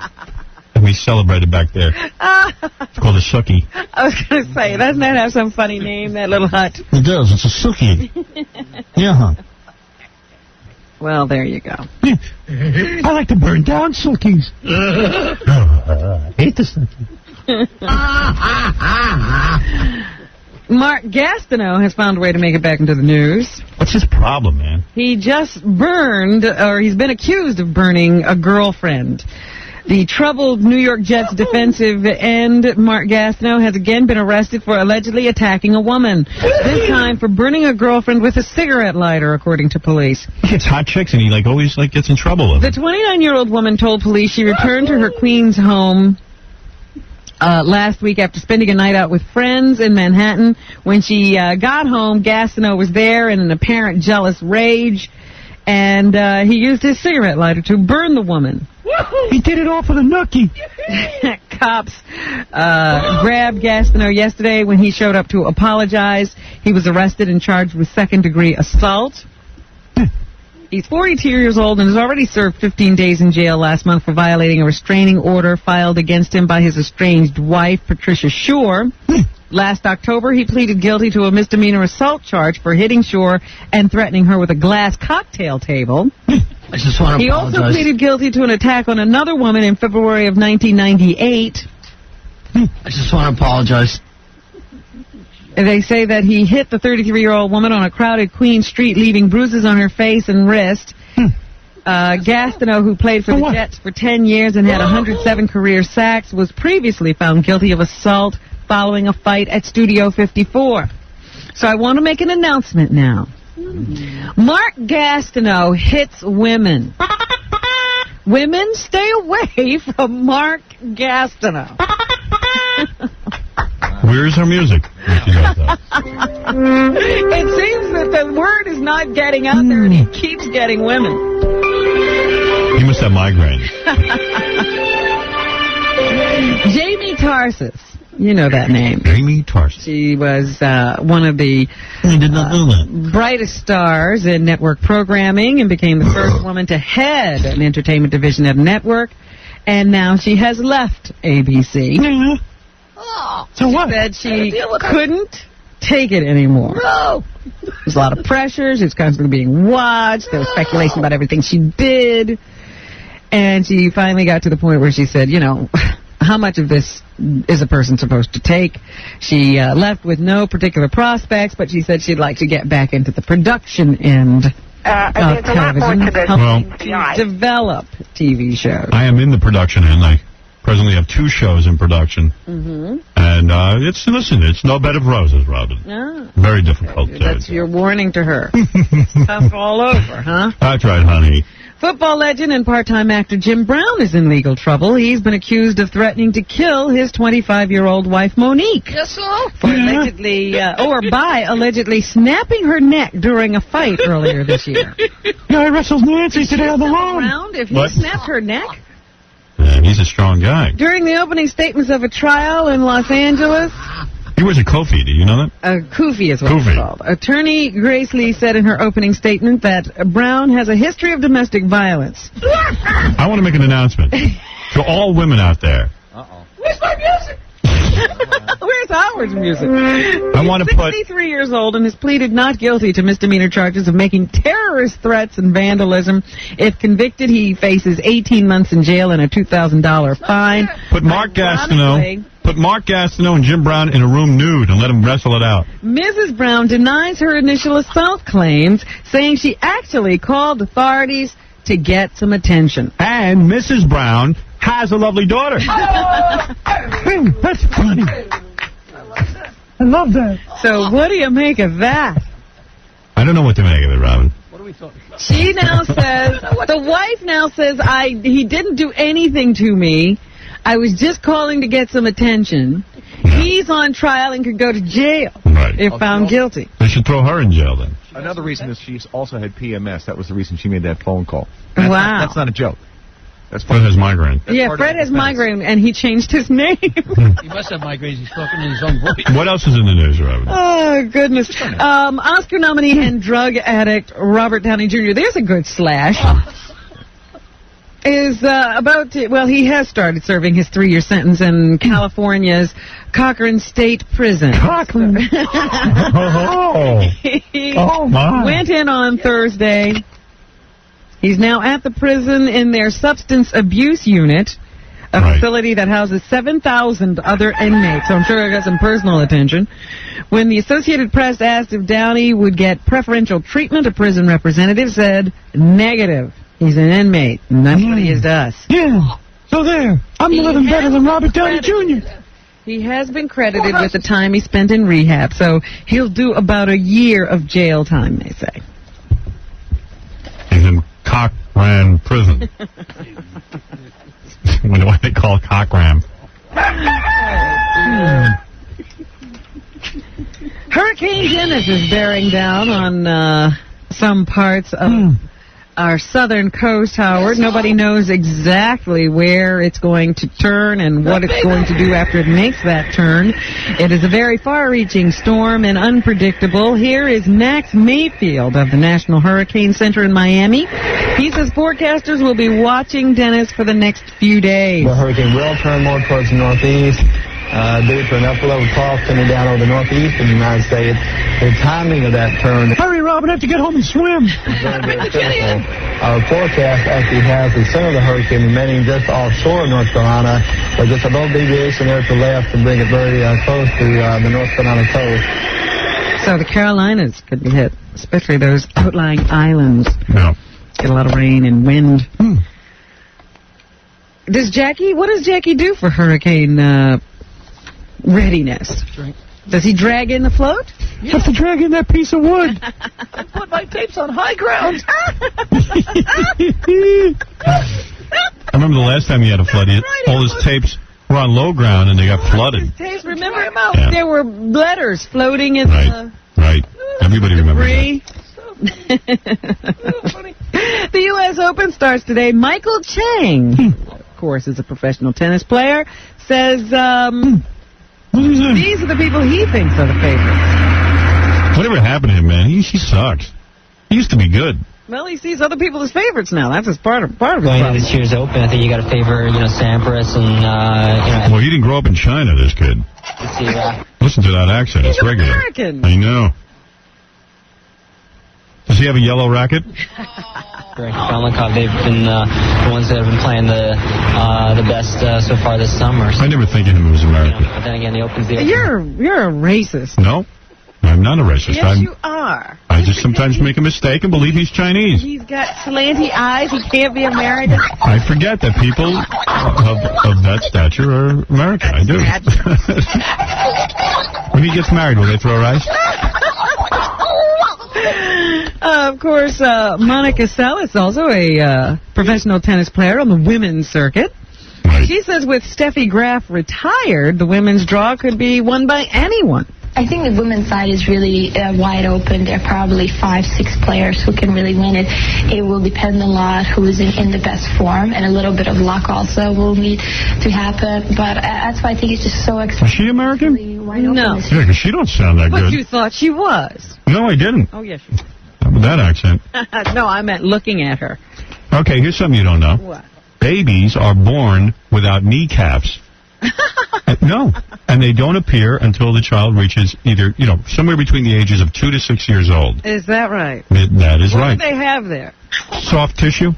and we celebrated back there. It's called a suki. I was going to say, doesn't that have some funny name, that little hut? It does. It's a suki. Yeah. Well, there you go. I like to burn down sukis. I hate the suki. Mark Gastineau has found a way to make it back into the news. What's his problem, man? He just he's been accused of burning a girlfriend. The troubled New York Jets defensive end, Mark Gastineau, has again been arrested for allegedly attacking a woman. This time for burning a girlfriend with a cigarette lighter, according to police. He gets hot chicks and he always gets in trouble with it. The 29-year-old woman told police she returned to her Queens home last week after spending a night out with friends in Manhattan. When she got home, Gastineau was there in an apparent jealous rage, and he used his cigarette lighter to burn the woman. He did it all for the nookie. Cops grabbed Gastineau yesterday when he showed up to apologize. He was arrested and charged with second-degree assault. He's 42 years old and has already served 15 days in jail last month for violating a restraining order filed against him by his estranged wife, Patricia Shore. Last October, he pleaded guilty to a misdemeanor assault charge for hitting Shore and threatening her with a glass cocktail table. I just want to He apologize. also pleaded guilty to an attack on another woman in February of 1998. I just want to apologize. They say that he hit the 33-year-old woman on a crowded Queen Street, leaving bruises on her face and wrist. Gastineau, who played for the Jets for 10 years and had 107 career sacks, was previously found guilty of assault following a fight at Studio 54. So I want to make an announcement now. Mark Gastineau hits women. Women, stay away from Mark Gastineau. Where's her music? It seems that the word is not getting out there, and he keeps getting women. He must have migraines. Jamie Tarsis. You know that name. Jamie Tarsis. She was one of the brightest stars in network programming and became the first woman to head an entertainment division at a network. And now she has left ABC. So what? She said she couldn't take it anymore. No. There's a lot of pressure. She was constantly being watched. There was speculation about everything she did. And she finally got to the point where she said, you know, how much of this is a person supposed to take? She left with no particular prospects, but she said she'd like to get back into the production end of television, to develop TV shows. I am in the production end. I presently have 2 shows in production. Mm-hmm. And it's no bed of roses, Robin. No. Very difficult. That's your warning to her. Tough all over, huh? That's right, honey. Football legend and part-time actor Jim Brown is in legal trouble. He's been accused of threatening to kill his 25-year-old wife, Monique. Yes, sir? For allegedly snapping her neck during a fight earlier this year. Yeah, I wrestled Nancy today on the lawn. Around if he snapped her neck? He's a strong guy. During the opening statements of a trial in Los Angeles... He wears a Kofi, do you know that? Kofi is what it's called. Attorney Grace Lee said in her opening statement that Brown has a history of domestic violence. I want to make an announcement to all women out there. Where's my music? Where's Howard's music? I want to put... 63 years old and has pleaded not guilty to misdemeanor charges of making terrorist threats and vandalism. If convicted, he faces 18 months in jail and a $2,000 fine. Put Mark Gastineau and Jim Brown in a room nude and let them wrestle it out. Mrs. Brown denies her initial assault claims, saying she actually called authorities to get some attention. And Mrs. Brown has a lovely daughter. That's funny. I love that. So what do you make of that? I don't know what to make of it, Robin. What are we talking about? She now says, the wife now says, he didn't do anything to me. I was just calling to get some attention. He's on trial and could go to jail if found guilty. They should throw her in jail then. Another reason is she's also had PMS. That was the reason she made that phone call. Wow. That's not a joke. Fred has migraine. Fred has migraine, and he changed his name. He must have migraines. He's talking in his own voice. What else is in the news, Robin? Oh, goodness. Oscar nominee and drug addict Robert Downey Jr. There's a good slash. Is about to, well, he has started serving his 3-year sentence in California's Cochran State Prison. Cochran. My. Went in on Thursday. He's now at the prison in their substance abuse unit, a facility that houses 7,000 other inmates. So I'm sure I got some personal attention. When the Associated Press asked if Downey would get preferential treatment, a prison representative said negative. He's an inmate, and that's what he is to us. Yeah. So there. I'm living better than Robert Downey Jr. He has been credited with the time he spent in rehab, so he'll do about a year of jail time, they say. He's in Cochran prison. I wonder why they call it Cochran. Hurricane Dennis is bearing down on some parts of our southern coast, Howard. Nobody knows exactly where it's going to turn and what it's going to do after it makes that turn. It is a very far-reaching storm and unpredictable. Here is Max Mayfield of the National Hurricane Center in Miami. He says forecasters will be watching Dennis for the next few days. The hurricane will turn more towards the northeast. Due to an upper level trough coming down over the northeast of the United States. The timing of that turn... Hurry, Robin, I have to get home and swim. Our forecast actually has the center of the hurricane remaining just offshore of North Carolina, but just a little deviation there to the left to bring it very close to the North Carolina coast. So the Carolinas could be hit, especially those outlying islands. Yeah. Get a lot of rain and wind. What does Jackie do for hurricane readiness? Does he drag in the float? You have to drag in that piece of wood. I put my tapes on high ground. I remember the last time he had a flood, all his tapes were on low ground and they got flooded. Remember there were letters floating in the... Right. Everybody remembers that. The U.S. Open starts today. Michael Chang, of course, is a professional tennis player, says these are the people he thinks are the favorites. Whatever happened to him, man? He sucks. He used to be good. Well, he sees other people as favorites now. That's just part of his problem. Going into this year's Open, I think you got to favor, Sampras and, Well, he didn't grow up in China, this kid. Listen to that accent. It's regular. American. I know. Does he have a yellow racket? Shelnikov, they've been the ones that have been playing the best so far this summer. So. I never think of him as American. But then again, the Open's the Open. You're a racist. No, I'm not a racist. Yes, you are. I just sometimes make a mistake and believe he's Chinese. He's got slanty eyes. He can't be American. I forget that people of that stature are American. I do. When he gets married, will they throw rice? Of course, Monica Seles, also a professional tennis player on the women's circuit. Right. She says with Steffi Graf retired, the women's draw could be won by anyone. I think the women's side is really wide open. There are probably 5-6 players who can really win it. It will depend a lot who is in the best form, and a little bit of luck also will need to happen. But that's why I think it's just so exciting. Is she American? No. Yeah, because she don't sound that good. But you thought she was. No, I didn't. Oh, yes. Not with that accent. No, I meant looking at her. Okay, here's something you don't know. What? Babies are born without kneecaps. No, and they don't appear until the child reaches either, somewhere between the ages of 2 to 6 years old. Is that right? That is right. What do they have there? Soft tissue.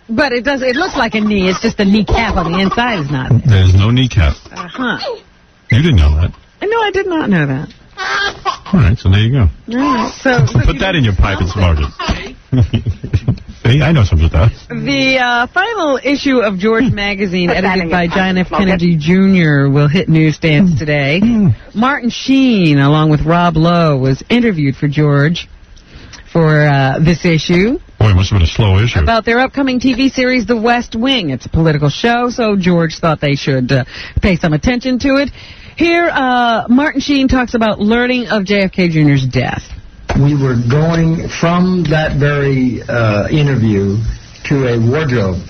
But it looks like a knee. It's just the kneecap on the inside is not there. There's no kneecap. Uh-huh. You didn't know that. No, I did not know that. All right, so there you go. All right, so put that in your pipe and smoke it. See, I know some stuff. The final issue of George Magazine, edited by John F. Kennedy Jr., will hit newsstands today. Martin Sheen, along with Rob Lowe, was interviewed for George for this issue. Boy, it must have been a slow issue. About their upcoming TV series, The West Wing. It's a political show, so George thought they should pay some attention to it. Here, Martin Sheen talks about learning of JFK Jr.'s death. We were going from that very interview to a wardrobe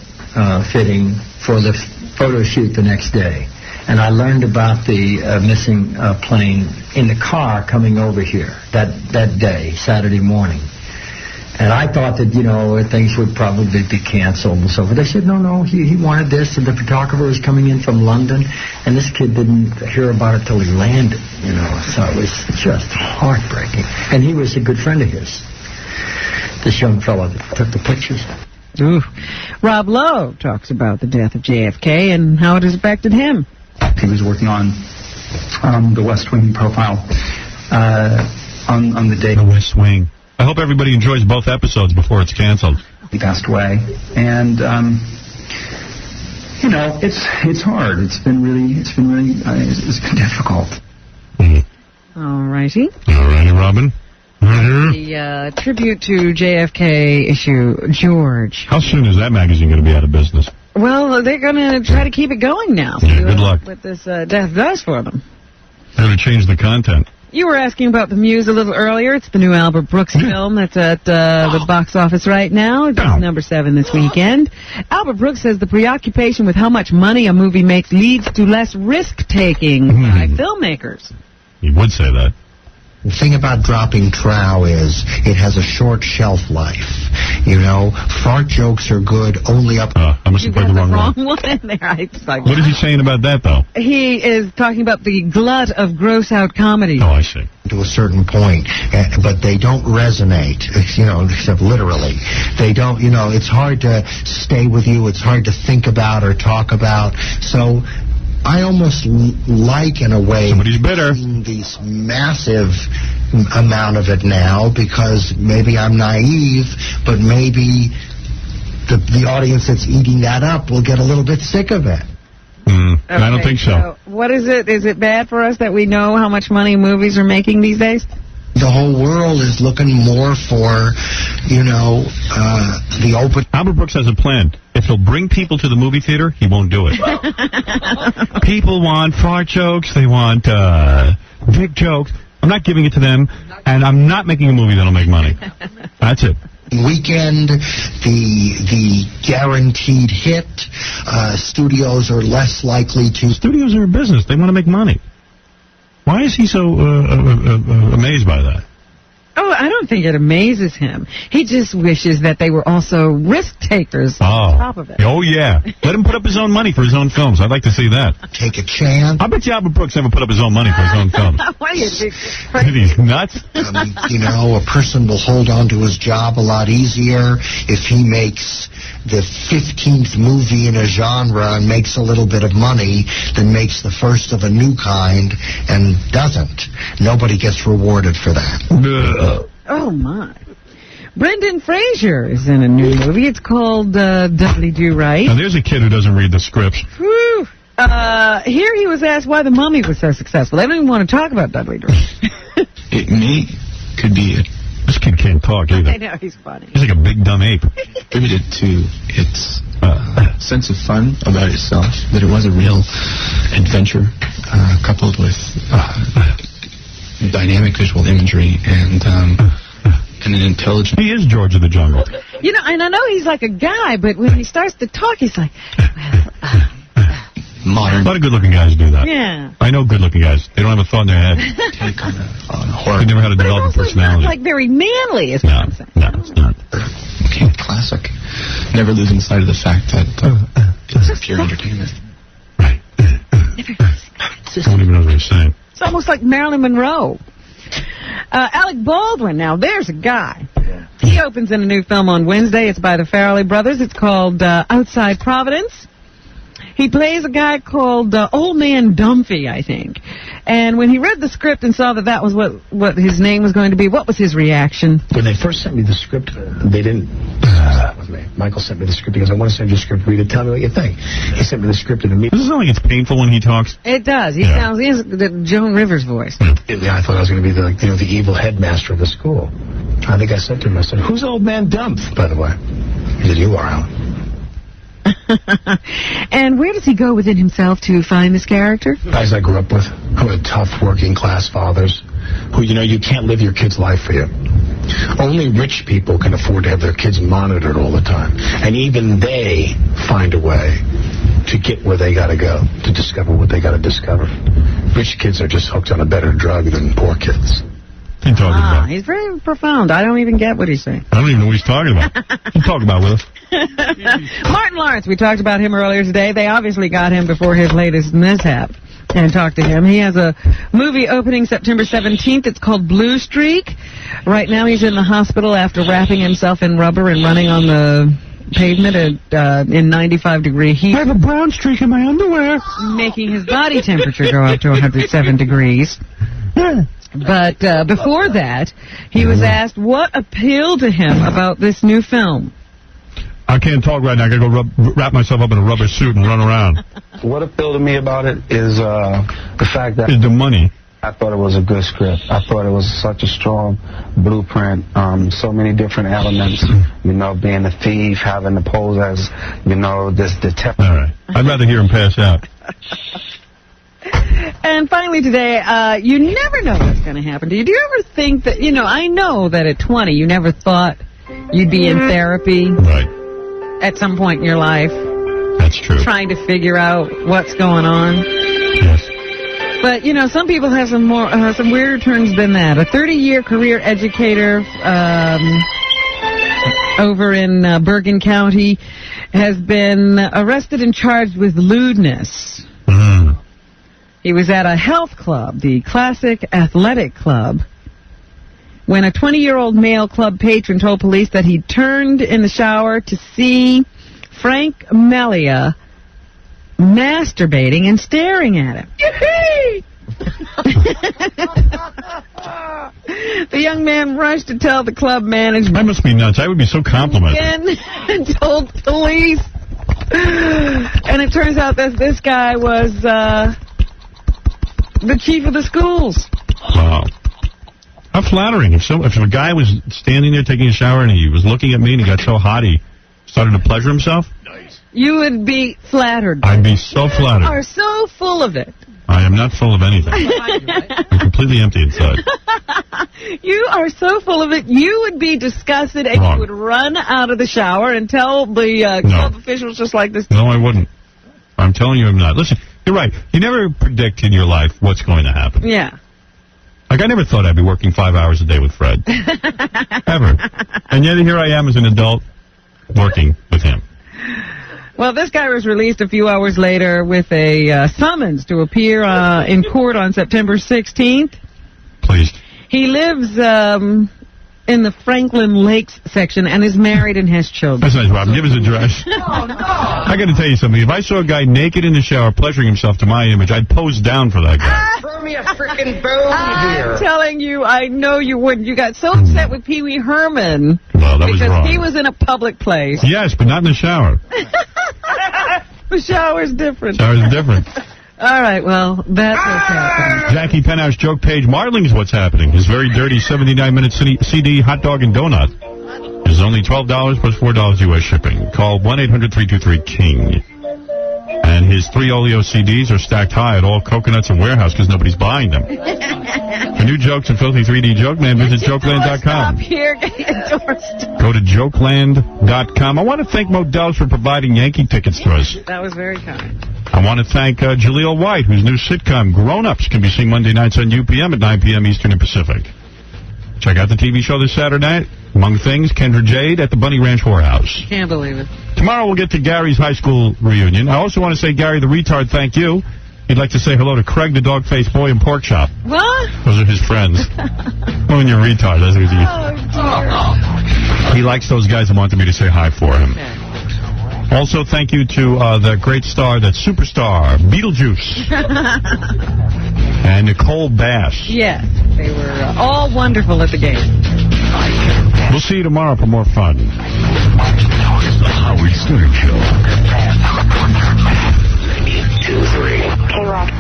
fitting for the photo shoot the next day. And I learned about the missing plane in the car coming over here that day, Saturday morning. And I thought that, you know, things would probably be canceled and so forth. They said, no, he wanted this, and the photographer was coming in from London, and this kid didn't hear about it till he landed, you know. So it was just heartbreaking. And he was a good friend of his, this young fellow that took the pictures. Ooh. Rob Lowe talks about the death of JFK and how it has affected him. He was working on the West Wing profile on the day. The West Wing. I hope everybody enjoys both episodes before it's canceled. He passed away, and you know, it's hard. It's been difficult. All righty. All righty, Robin. The tribute to JFK issue, George. How soon is that magazine going to be out of business? Well, they're going to try to keep it going now. Yeah, good luck. What this death does for them. They're going to change the content. You were asking about The Muse a little earlier. It's the new Albert Brooks film that's at the box office right now. It's number 7 this weekend. Albert Brooks says the preoccupation with how much money a movie makes leads to less risk-taking by filmmakers. He would say that. The thing about dropping trow is it has a short shelf life. You know, fart jokes are good only up... I must have played the wrong one in there. What is he saying about that, though? He is talking about the glut of gross-out comedy. Oh, I see. To a certain point, but they don't resonate, you know, except literally. They don't, you know, it's hard to stay with you. It's hard to think about or talk about. So... I almost like, in a way, seeing these massive amount of it now because maybe I'm naive, but maybe the audience that's eating that up will get a little bit sick of it. Okay, I don't think so. What is it? Is it bad for us that we know how much money movies are making these days? The whole world is looking more for, you know, the open... Albert Brooks has a plan. If he'll bring people to the movie theater, he won't do it. People want fart jokes. They want big jokes. I'm not giving it to them, and I'm not making a movie that'll make money. That's it. Weekend, the guaranteed hit, studios are less likely to... Studios are a business. They want to make money. Why is he so amazed by that? Oh, I don't think it amazes him. He just wishes that they were also risk-takers on top of it. Oh, yeah. Let him put up his own money for his own films. I'd like to see that. Take a chance. I bet you Albert Brooks never put up his own money for his own films. What are you doing? He's nuts. You know, a person will hold on to his job a lot easier if he makes the 15th movie in a genre and makes a little bit of money than makes the first of a new kind and doesn't. Nobody gets rewarded for that. Oh, my. Brendan Fraser is in a new movie. It's called Dudley Do Right. Now, there's a kid who doesn't read the scripts. Whew. Here he was asked why The Mummy was so successful. They don't even want to talk about Dudley Do Right. Could be it. This kid can't talk either. I know, he's funny. He's like a big dumb ape. Attributed to its sense of fun about itself, that it was a real adventure coupled with dynamic visual imagery and an intelligent... He is George of the Jungle. You know, and I know he's like a guy, but when he starts to talk, he's like... Modern. A lot of good-looking guys do that. Yeah. I know good-looking guys. They don't have a thought in their head. Take on horror. They never had to develop a personality. It's like very manly, is what I'm saying. No, it's not. Okay, classic. Never losing sight of the fact that it's pure entertainment. Right. I don't even know what he's saying. It's almost like Marilyn Monroe. Alec Baldwin, now there's a guy. He opens in a new film on Wednesday. It's by the Farrelly brothers. It's called Outside Providence. He plays a guy called Old Man Dumphy, I think. And when he read the script and saw that that was what his name was going to be, what was his reaction? When they first sent me the script, they didn't... Michael sent me the script because I want to send you a script, read it, tell me what you think. He sent me the script and immediately... Does it sound like it's painful when he talks? It does. He has the Joan Rivers voice. Yeah, I thought I was going to be the evil headmaster of the school. I think I said to him, I said, who's Old Man Dumpf, by the way? He said, you are, Alan. And where does he go within himself to find this character? Guys I grew up with, who had tough working class fathers, who, you know, you can't live your kid's life for you. Only rich people can afford to have their kids monitored all the time. And even they find a way to get where they got to go, to discover what they got to discover. Rich kids are just hooked on a better drug than poor kids. What are you talking about? He's very profound. I don't even get what he's saying. I don't even know what he's talking about. What you talking about, Willis? Martin Lawrence, we talked about him earlier today. They obviously got him before his latest mishap and talked to him. He has a movie opening September 17th. It's called Blue Streak. Right now he's in the hospital after wrapping himself in rubber and running on the pavement in 95-degree heat. I have a brown streak in my underwear. Making his body temperature go up to 107 degrees. But before that, he was asked what appealed to him about this new film. I can't talk right now. I got to go wrap myself up in a rubber suit and run around. What appealed to me about it is the fact that... Is the money. I thought it was a good script. I thought it was such a strong blueprint. So many different elements. You know, being a thief, having to pose as, you know, this detective. All right. I'd rather hear him pass out. And finally today, you never know what's going to happen to you. Do you ever think that, you know, I know that at 20 you never thought you'd be in therapy. Right. At some point in your life. That's true. Trying to figure out what's going on. Yes. But, you know, some people have some weirder turns than that. A 30-year career educator over in Bergen County has been arrested and charged with lewdness. He was at a health club, the Classic Athletic Club, when a 20-year-old male club patron told police that he turned in the shower to see Frank Melia masturbating and staring at him. Yippee! The young man rushed to tell the club management. That must be nuts. I would be so complimented. And told police. And it turns out that this guy was the chief of the schools. Wow. How flattering. If a guy was standing there taking a shower and he was looking at me and he got so hot he started to pleasure himself. You would be flattered. I'd be so flattered. You are so full of it. I am not full of anything. I'm completely empty inside. You are so full of it, you would be disgusted and you would run out of the shower and tell the club officials just like this. No, I wouldn't. I'm telling you I'm not. Listen, you're right. You never predict in your life what's going to happen. Yeah. Like, I never thought I'd be working 5 hours a day with Fred. Ever. And yet here I am as an adult working with him. Well, this guy was released a few hours later with a summons to appear in court on September 16th. Please. He lives in the Franklin Lakes section and is married and has children. That's nice, Robin. Give his address. Oh, no. I got to tell you something. If I saw a guy naked in the shower pleasuring himself to my image, I'd pose down for that guy. Throw me a freaking bone here. I'm telling you, I know you wouldn't. You got so upset with Pee Wee Herman. Well, that was wrong. Because he was in a public place. Yes, but not in the shower. The shower's different. Shower's different. All right, well, that's what's happening. Jackie Penthouse joke page. Marling's What's Happening. His very dirty 79-minute CD, Hot Dog and Donut, is only $12 plus $4 U.S. shipping. Call 1-800-323-KING. And his 3 Oleo CDs are stacked high at all Coconuts and Warehouse because nobody's buying them. For new jokes and filthy 3D joke man, visit jokeland.com. Stop here, get endorsed. Go to jokeland.com. I want to thank Modell's for providing Yankee tickets to us. That was very kind. I want to thank Jaleel White, whose new sitcom, Grown Ups, can be seen Monday nights on UPM at 9 p.m. Eastern and Pacific. Check out the TV show this Saturday night. Among things, Kendra Jade at the Bunny Ranch Whorehouse. Can't believe it. Tomorrow we'll get to Gary's high school reunion. I also want to say, Gary the retard, thank you. He'd like to say hello to Craig the dog-faced boy in Pork Chop. What? Those are his friends. When you're a retard, that's what he... He likes those guys and wanted me to say hi for him. Okay. Also, thank you to the great star, that superstar, Beetlejuice. And Nicole Bass. Yes, they were all wonderful at the game. We'll see you tomorrow for more fun. The Howard Stern Show. 92.3. K-Rock.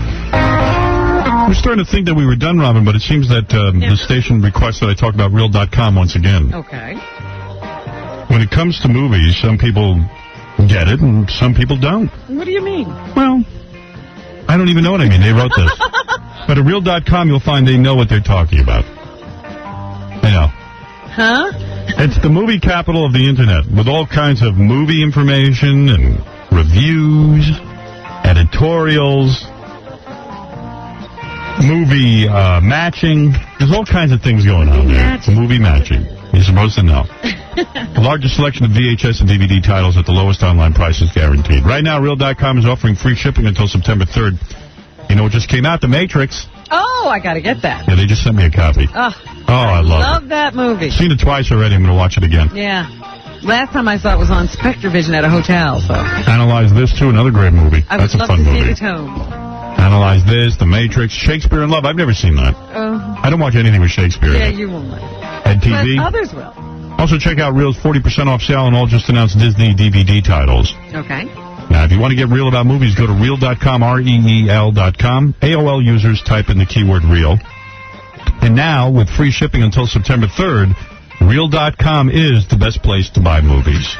We're starting to think that we were done, Robin, but it seems that the station requests that I talk about Real.com once again. Okay. When it comes to movies, some people get it and some people don't. What do you mean? Well, I don't even know what I mean. They wrote this. But at Real.com, you'll find they know what they're talking about. I know. Huh? It's the movie capital of the Internet, with all kinds of movie information and reviews, editorials, movie matching. There's all kinds of things going on there. Movie matching. You're supposed to know. The largest selection of VHS and DVD titles at the lowest online prices guaranteed. Right now, Real.com is offering free shipping until September 3rd. You know what just came out? The Matrix. Oh, I got to get that. Yeah, they just sent me a copy. I love that movie. Seen it twice already. I'm going to watch it again. Yeah. Last time I saw it was on Spectrovision at a hotel. So Analyze This, too, another great movie. That's a fun movie. I would love to see it at home. Analyze This, The Matrix, Shakespeare in Love. I've never seen that. I don't watch anything with Shakespeare. Yeah, you won't. Ed TV. But others will. Also, check out Real's 40% off sale on all just announced Disney DVD titles. Okay. Now, if you want to get real about movies, go to Real.com, REEL.com. AOL users type in the keyword Real. And now, with free shipping until September 3rd, Real.com is the best place to buy movies.